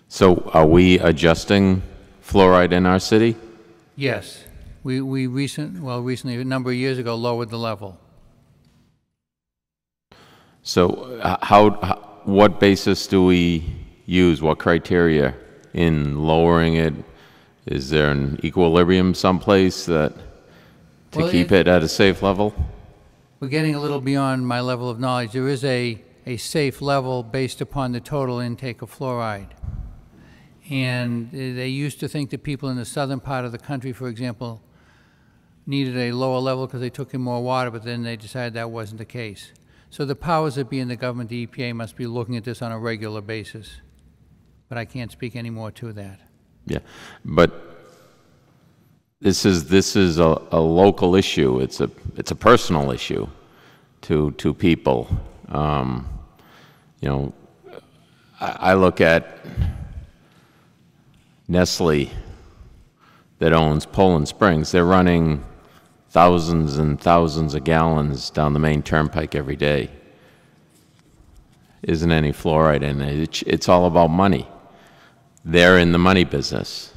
Speaker 6: So are we adjusting fluoride in our city?
Speaker 10: Yes. We recently, a number of years ago, lowered the level.
Speaker 6: So what basis do we use? What criteria in lowering it? Is there an equilibrium someplace to keep it at a safe level?
Speaker 10: We're getting a little beyond my level of knowledge. There is a safe level based upon the total intake of fluoride. And they used to think that people in the southern part of the country, for example, needed a lower level because they took in more water, but then they decided that wasn't the case. So the powers that be in the government, the EPA, must be looking at this on a regular basis. But I can't speak any more to that.
Speaker 6: Yeah, but this is a local issue. It's a personal issue to people. You know, I look at Nestle that owns Poland Springs. They're running thousands and thousands of gallons down the main turnpike every day. Isn't any fluoride in it. It's all about money. They're in the money business.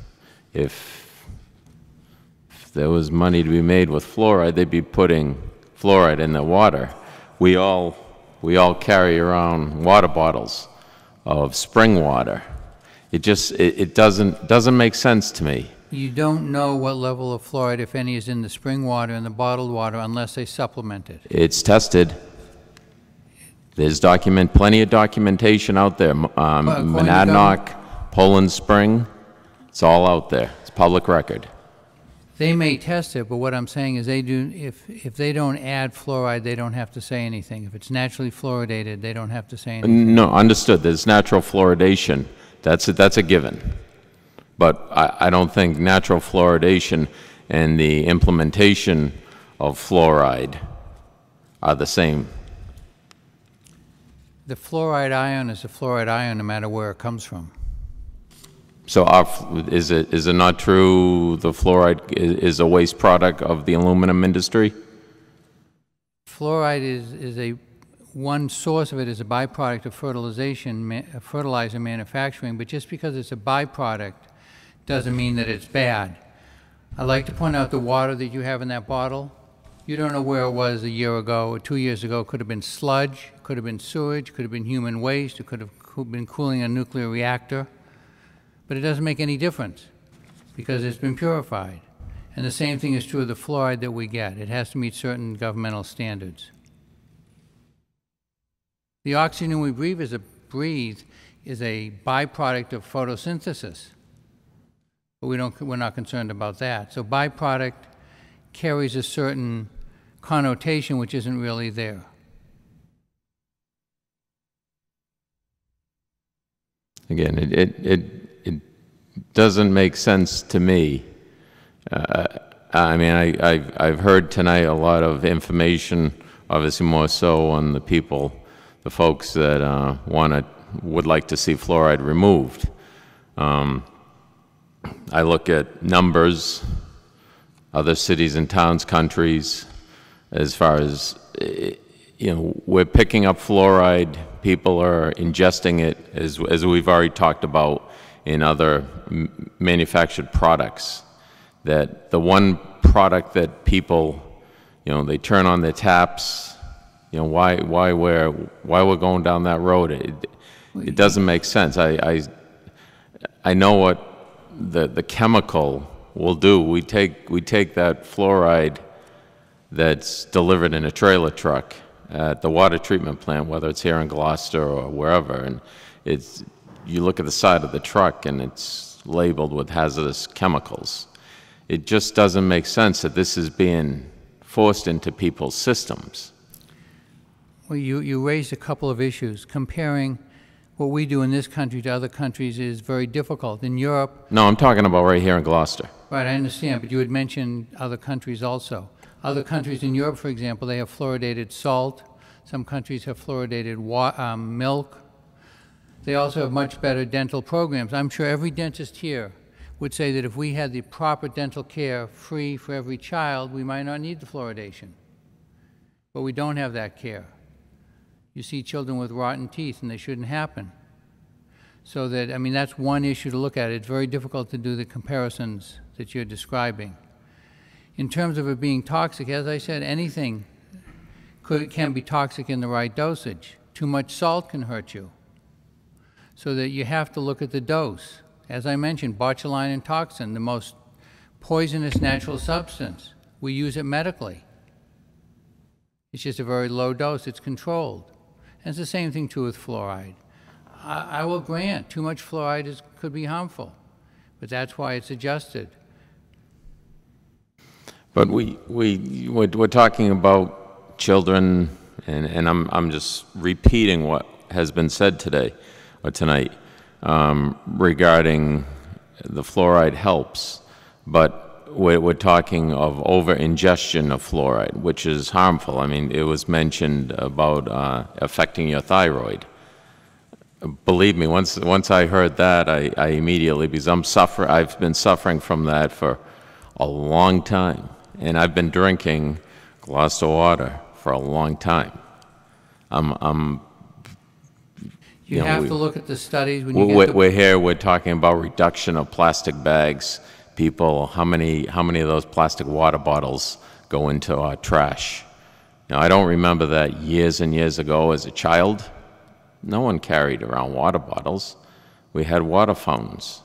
Speaker 6: If there was money to be made with fluoride, they'd be putting fluoride in the water. We all carry around water bottles of spring water. It doesn't make sense to me.
Speaker 10: You don't know what level of fluoride, if any, is in the spring water and the bottled water unless they supplement it.
Speaker 6: It's tested. There's plenty of documentation out there. Monadnock, Poland Spring, it's all out there. It's public record.
Speaker 10: They may test it, but what I'm saying is they do. If they don't add fluoride, they don't have to say anything. If it's naturally fluoridated, they don't have to say anything.
Speaker 6: No, understood. There's natural fluoridation. That's a given. But I don't think natural fluoridation and the implementation of fluoride are the same.
Speaker 10: The fluoride ion is a fluoride ion no matter where it comes from.
Speaker 6: So is it not true the fluoride is a waste product of the aluminum industry?
Speaker 10: Fluoride is one source of it is a byproduct of fertilizer manufacturing, but just because it's a byproduct doesn't mean that it's bad. I'd like to point out the water that you have in that bottle. You don't know where it was a year ago or 2 years ago. It could have been sludge, it could have been sewage, it could have been human waste, it could have been cooling a nuclear reactor. But it doesn't make any difference because it's been purified. And the same thing is true of the fluoride that we get. It has to meet certain governmental standards. The oxygen we breathe is a byproduct of photosynthesis. But we're not concerned about that. So byproduct carries a certain connotation which isn't really there.
Speaker 6: Again, it doesn't make sense to me. I mean, I've heard tonight a lot of information, obviously more so on the folks that would like to see fluoride removed. I look at numbers. other cities and towns, countries, as far as, we're picking up fluoride, people are ingesting it, as we've already talked about in other manufactured products, that the one product that people, they turn on their taps, why we're going down that road, it doesn't make sense. I know what the chemical will do. We take that fluoride that's delivered in a trailer truck at the water treatment plant, whether it's here in Gloucester or wherever, and you look at the side of the truck and it's labeled with hazardous chemicals. It just doesn't make sense that this is being forced into people's systems.
Speaker 10: Well, you raised a couple of issues. Comparing what we do in this country to other countries is very difficult. In Europe...
Speaker 6: No, I'm talking about right here in Gloucester.
Speaker 10: Right, I understand, but you had mentioned other countries also. Other countries in Europe, for example, they have fluoridated salt. Some countries have fluoridated milk. They also have much better dental programs. I'm sure every dentist here would say that if we had the proper dental care free for every child, we might not need the fluoridation. But we don't have that care. You see children with rotten teeth, and they shouldn't happen. So that, I mean, that's one issue to look at. It's very difficult to do the comparisons that you're describing. In terms of it being toxic, as I said, anything can be toxic in the right dosage. Too much salt can hurt you. So that you have to look at the dose. As I mentioned, botulinum toxin, the most poisonous natural substance. We use it medically. It's just a very low dose. It's controlled. And it's the same thing too with fluoride. I will grant too much fluoride could be harmful, but that's why it's adjusted.
Speaker 6: But we're talking about children, and I'm just repeating what has been said today or tonight regarding the fluoride helps, but we're talking of over-ingestion of fluoride, which is harmful. I mean, it was mentioned about affecting your thyroid. Believe me, once I heard that, I immediately, because I've been suffering from that for a long time, and I've been drinking Gloucester water for a long time.
Speaker 10: You have to look at the studies when
Speaker 6: we're here. We're talking about reduction of plastic bags. People, how many of those plastic water bottles go into our trash? Now, I don't remember that years and years ago as a child. No one carried around water bottles. We had water fountains.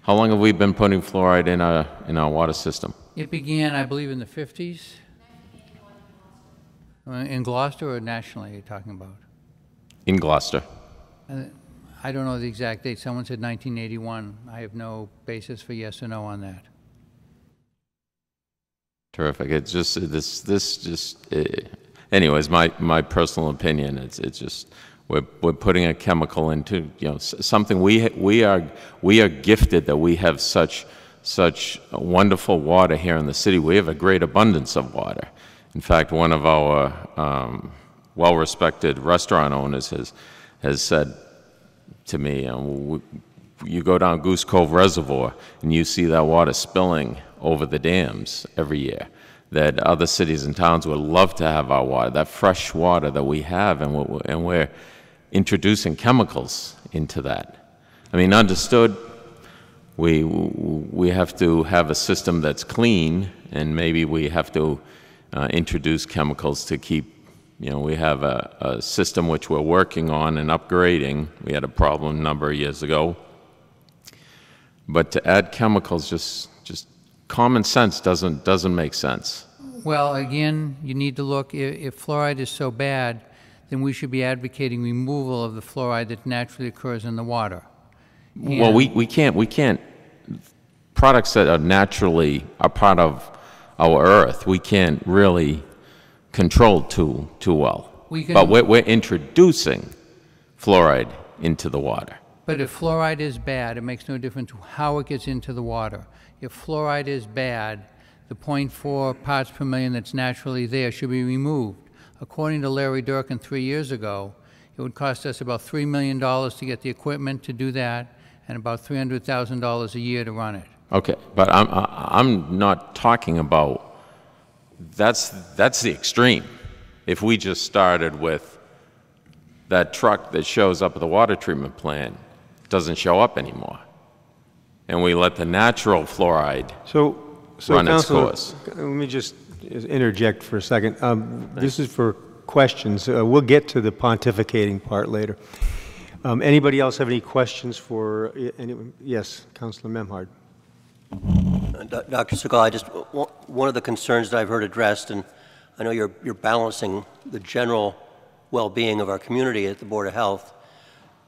Speaker 6: How long have we been putting fluoride in our water system?
Speaker 10: It began, I believe, in the 50s. In Gloucester or nationally, you're talking about?
Speaker 6: In Gloucester.
Speaker 10: I don't know the exact date. Someone said 1981. I have no basis for yes or no on that.
Speaker 6: Terrific. It's just anyways, my personal opinion. It's just we're putting a chemical into something we are gifted that we have such wonderful water here in the city. We have a great abundance of water. In fact, one of our well-respected restaurant owners has said to me, you go down Goose Cove Reservoir and you see that water spilling over the dams every year, that other cities and towns would love to have our water, that fresh water that we have, and we're introducing chemicals into that. I mean, understood, we have to have a system that's clean, and maybe we have to introduce chemicals to keep. We have a system which we're working on and upgrading. We had a problem a number of years ago. But to add chemicals, just common sense doesn't make sense.
Speaker 10: Well, again, you need to look, if fluoride is so bad, then we should be advocating removal of the fluoride that naturally occurs in the water. And
Speaker 6: well, we can't, products that are naturally a part of our earth, we can't really controlled too well. But we're introducing fluoride into the water.
Speaker 10: But if fluoride is bad, it makes no difference how it gets into the water. If fluoride is bad, the 0.4 parts per million that's naturally there should be removed. According to Larry Durkin 3 years ago, it would cost us about $3 million to get the equipment to do that and about $300,000 a year to run it.
Speaker 6: Okay, but I'm not talking about, that's the extreme. If we just started with that truck that shows up at the water treatment plant doesn't show up anymore, and we let the natural fluoride run its course.
Speaker 1: Let me just interject for a second. This is for questions. We'll get to the pontificating part later. Anybody else have any questions for anyone? Yes, Councilor Memhard.
Speaker 14: Dr. Segal, one of the concerns that I've heard addressed, and I know you're balancing the general well-being of our community at the Board of Health.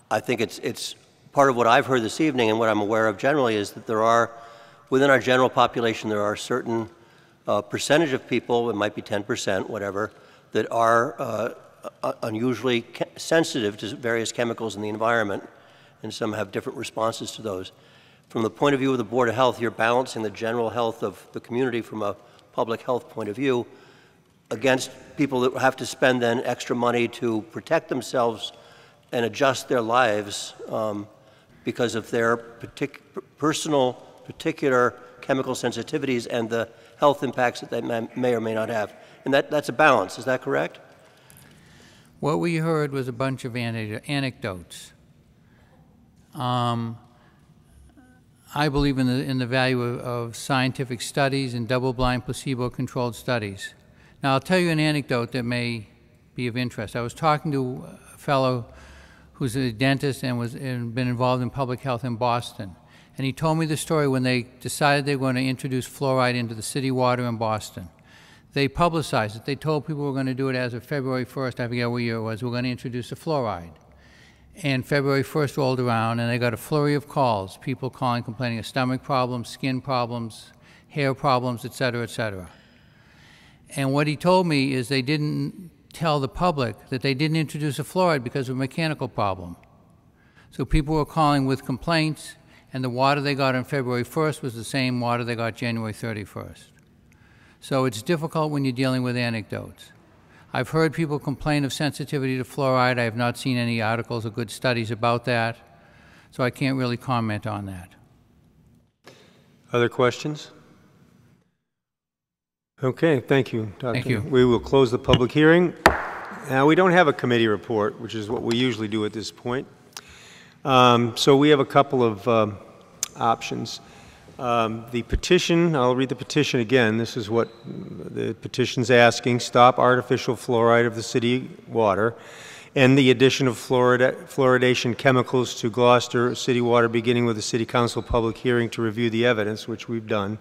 Speaker 14: I think it's part of what I've heard this evening and what I'm aware of generally is that there are, within our general population, there are certain percentage of people, it might be 10%, whatever, that are unusually sensitive to various chemicals in the environment, and some have different responses to those. From the point of view of the Board of Health, you're balancing the general health of the community from a public health point of view against people that have to spend then extra money to protect themselves and adjust their lives because of their personal, particular chemical sensitivities and the health impacts that they may or may not have. And that's a balance, is that correct?
Speaker 10: What we heard was a bunch of anecdotes. I believe in the value of scientific studies and double-blind, placebo-controlled studies. Now, I'll tell you an anecdote that may be of interest. I was talking to a fellow who's a dentist and been involved in public health in Boston, and he told me the story when they decided they were going to introduce fluoride into the city water in Boston. They publicized it. They told people we're going to do it as of February 1st. I forget what year it was. We're going to introduce the fluoride. And February 1st rolled around, and they got a flurry of calls, people calling, complaining of stomach problems, skin problems, hair problems, et cetera, et cetera. And what he told me is they didn't tell the public that they didn't introduce a fluoride because of a mechanical problem. So people were calling with complaints, and the water they got on February 1st was the same water they got January 31st. So it's difficult when you're dealing with anecdotes. I've heard people complain of sensitivity to fluoride. I have not seen any articles or good studies about that, so I can't really comment on that.
Speaker 1: Other questions? Okay, thank you, Doctor.
Speaker 10: Thank you.
Speaker 1: We will close the public hearing. Now, we don't have a committee report, which is what we usually do at this point. So we have a couple of options. The petition, I'll read the petition again. This is what the petition's asking: stop artificial fluoride of the city water and the addition of fluoridation chemicals to Gloucester city water, beginning with the City Council public hearing to review the evidence, which we've done.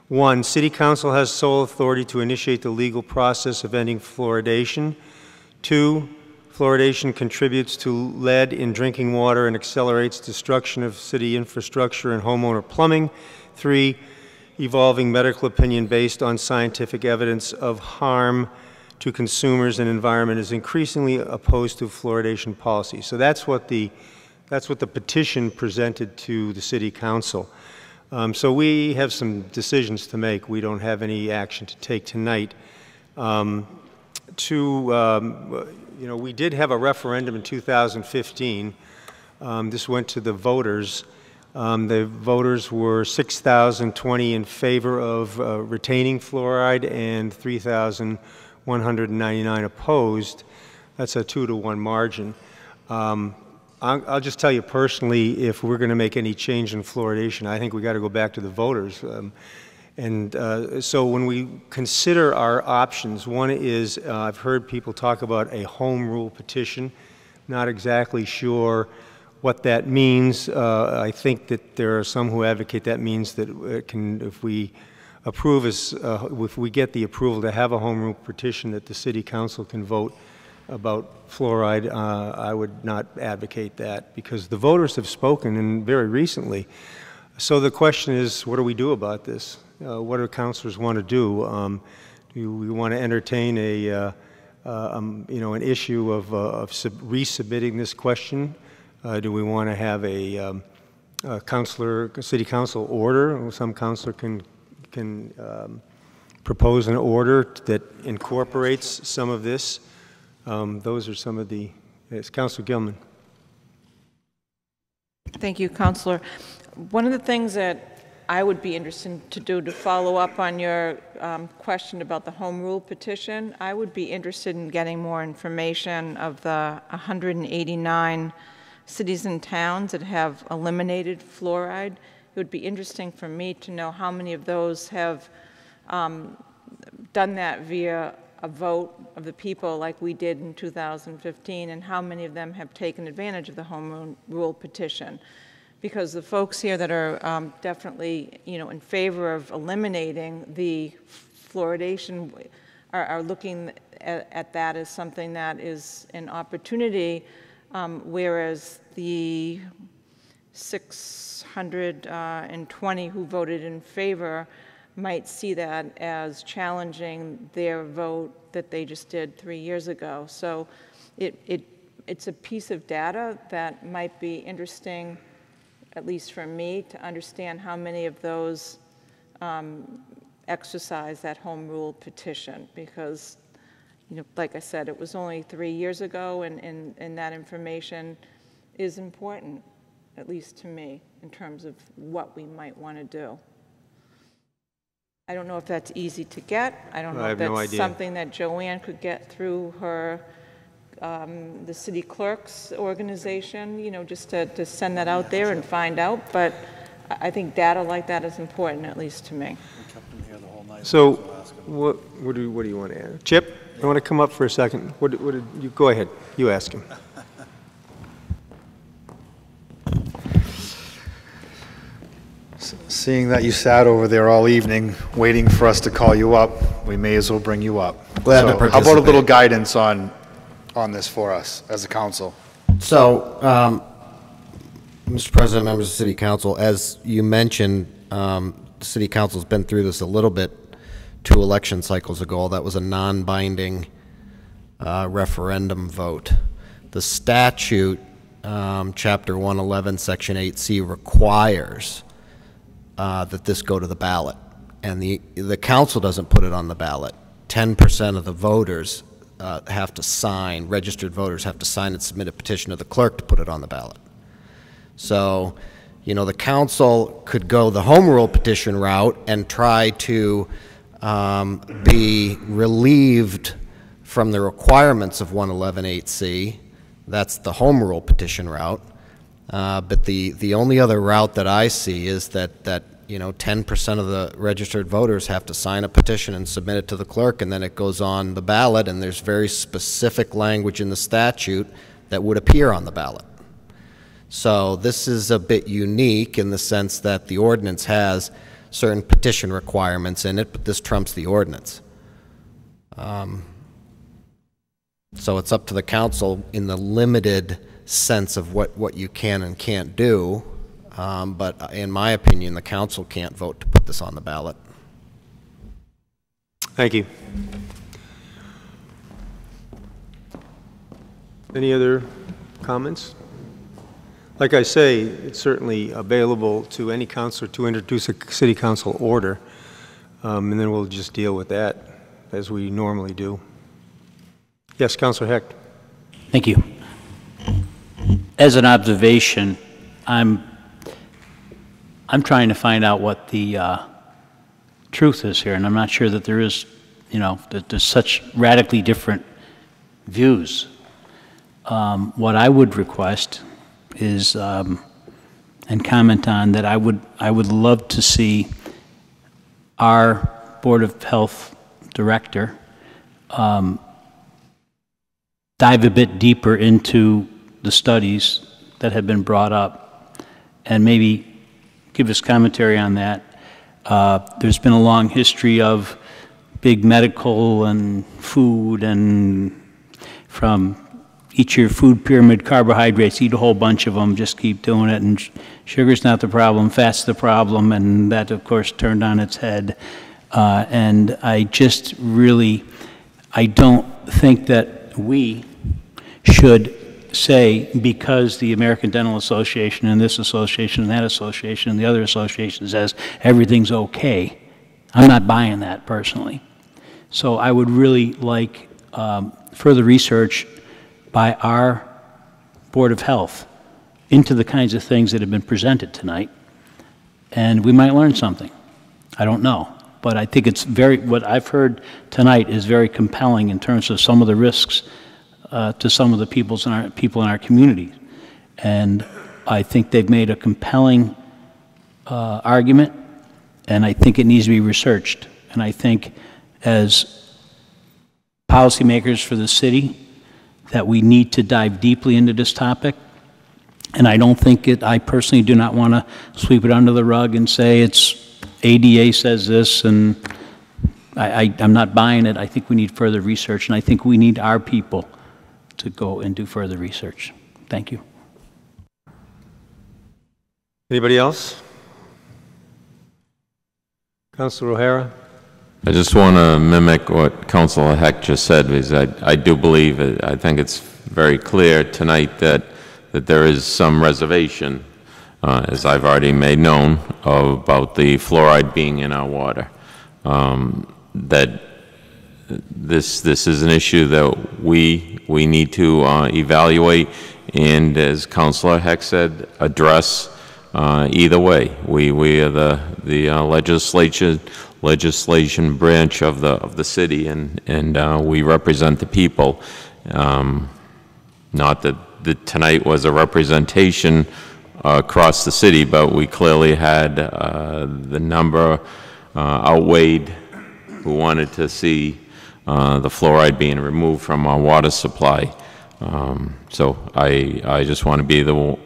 Speaker 1: 1, City Council has sole authority to initiate the legal process of ending fluoridation. 2, fluoridation contributes to lead in drinking water and accelerates destruction of city infrastructure and homeowner plumbing. 3, evolving medical opinion based on scientific evidence of harm to consumers and environment is increasingly opposed to fluoridation policy. So that's what the petition presented to the City Council. So we have some decisions to make. We don't have any action to take tonight. We did have a referendum in 2015. This went to the voters. The voters were 6,020 in favor of retaining fluoride and 3,199 opposed. That's a 2-to-1 margin. I'll just tell you personally, if we're going to make any change in fluoridation, I think we got to go back to the voters. So when we consider our options, one is I've heard people talk about a home rule petition. Not exactly sure what that means. I think that there are some who advocate that means that it can, if we get the approval to have a home rule petition, that the City Council can vote about fluoride. I would not advocate that because the voters have spoken, and very recently. So the question is, what do we do about this? What do councilors want to do? Do we want to entertain an issue of resubmitting this question? Do we want to have a city council order? Some councilor can propose an order that incorporates some of this. Those are some of the. Yes, Councilor Gilman.
Speaker 23: Thank you, Councilor. One of the things that I would be interested to do to follow up on your question about the home rule petition. I would be interested in getting more information of the 189 cities and towns that have eliminated fluoride. It would be interesting for me to know how many of those have done that via a vote of the people like we did in 2015, and how many of them have taken advantage of the home rule petition. Because the folks here that are definitely, in favor of eliminating the fluoridation are looking at that as something that is an opportunity, whereas the 620 who voted in favor might see that as challenging their vote that they just did 3 years ago. So it's a piece of data that might be interesting, at least for me, to understand how many of those exercise that home rule petition. Because, like I said, it was only 3 years ago, and that information is important, at least to me, in terms of what we might want to do. I don't know if that's easy to get. I don't know if that's something that Joanne could get through her, the city clerk's organization, just to send that out there and find out. But I think data like that is important, at least to me.
Speaker 1: So what do you want to add? Chip, I want to come up for a second. What did you, go ahead. You ask him.
Speaker 15: Seeing that you sat over there all evening waiting for us to call you up, we may as well bring you up.
Speaker 16: Glad to
Speaker 15: How
Speaker 16: participate.
Speaker 15: about a little guidance on this for us as a council?
Speaker 16: So, Mr. President, members of the City Council, as you mentioned, the City Council's been through this a little bit 2 election cycles ago. That was a non-binding referendum vote. The statute, Chapter 111, Section 8C, requires that this go to the ballot, and the council doesn't put it on the ballot. 10% of the voters have to sign, registered voters have to sign and submit a petition to the clerk to put it on the ballot. So, the council could go the home rule petition route and try to be relieved from the requirements of 111.8C. That's the home rule petition route. But the only other route that I see is that 10% of the registered voters have to sign a petition and submit it to the clerk, and then it goes on the ballot, and there's very specific language in the statute that would appear on the ballot. So this is a bit unique in the sense that the ordinance has certain petition requirements in it, but this trumps the ordinance. So it's up to the council in the limited sense of what you can and can't do, but in my opinion, the council can't vote to put this on the ballot.
Speaker 1: Thank you. Any other comments? Like I say, it's certainly available to any councilor to introduce a city council order, and then we'll just deal with that as we normally do. Yes, Councilor Hecht.
Speaker 13: Thank you. As an observation, I'm trying to find out what the truth is here, and I'm not sure that there is, that there's such radically different views. What I would request is, and comment on, that I would love to see our Board of Health director dive a bit deeper into the studies that have been brought up and maybe give us commentary on that. There's been a long history of big medical and food, and from eat your food pyramid, carbohydrates, eat a whole bunch of them, just keep doing it, and sugar's not the problem, fat's the problem, and that, of course, turned on its head. And I just really, I don't think that we should say, because the American Dental Association and this association and that association and the other association says everything's okay. I'm not buying that personally. So I would really like further research by our Board of Health into the kinds of things that have been presented tonight, and we might learn something. I don't know. But I think it's what I've heard tonight is very compelling in terms of some of the risks to some of the people in our community. And I think they've made a compelling argument, and I think it needs to be researched. And I think as policymakers for the city that we need to dive deeply into this topic. And I don't think I personally do not want to sweep it under the rug and say it's ADA says this, and I'm not buying it. I think we need further research, and I think we need our people to go and do further research. Thank you.
Speaker 1: Anybody else? Councilor O'Hara?
Speaker 6: I just want to mimic what Councilor Heck just said, because I do believe, I think it's very clear tonight that there is some reservation, as I've already made known, about the fluoride being in our water. That this is an issue that we need to evaluate, and as Councilor Heck said, address either way. We are the legislation branch of the city, and we represent the people. Not that tonight was a representation across the city, but we clearly had the number outweighed who wanted to see the fluoride being removed from our water supply. So I just want to be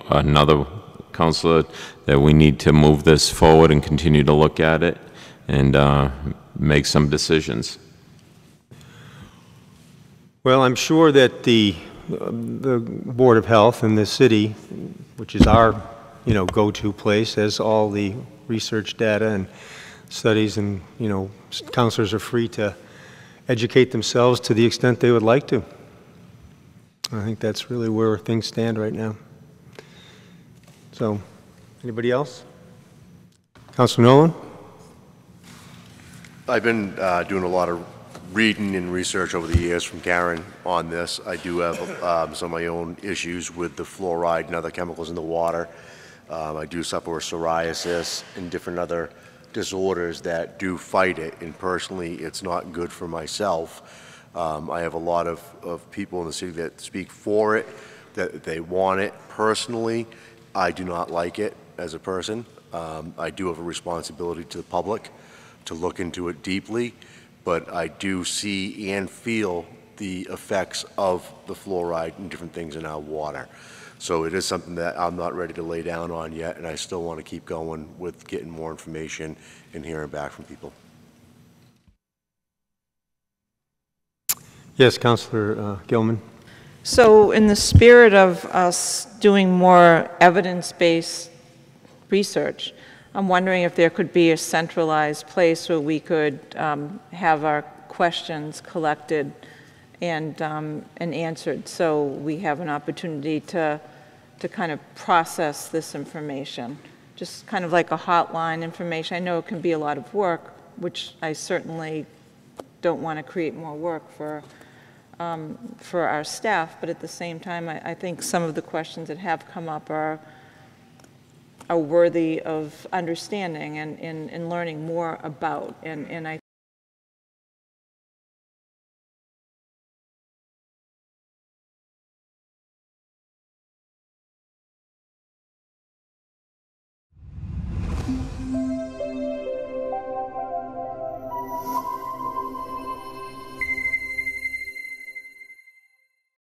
Speaker 6: another councilor that we need to move this forward and continue to look at it and make some decisions.
Speaker 1: Well, I'm sure that the Board of Health in the city, which is our, go-to place, has all the research data and studies, and, councilors are free to educate themselves to the extent they would like to. I think that's really where things stand right now. So, anybody else? Councilor Nolan?
Speaker 17: I've been doing a lot of reading and research over the years from Karen on this. I do have some of my own issues with the fluoride and other chemicals in the water. I do suffer with psoriasis and different other disorders that do fight it, and personally it's not good for myself. I have a lot of people in the city that speak for it, that they want it. Personally, I do not like it as a person. I do have a responsibility to the public to look into it deeply, but I do see and feel the effects of the fluoride and different things in our water. So it is something that I'm not ready to lay down on yet, and I still want to keep going with getting more information and hearing back from people.
Speaker 1: Yes, Councilor Gilman.
Speaker 23: So in the spirit of us doing more evidence-based research, I'm wondering if there could be a centralized place where we could have our questions collected and answered, so we have an opportunity to kind of process this information. Just kind of like a hotline information. I know it can be a lot of work, which I certainly don't want to create more work for our staff, but at the same time, I think some of the questions that have come up are worthy of understanding and learning more about. And I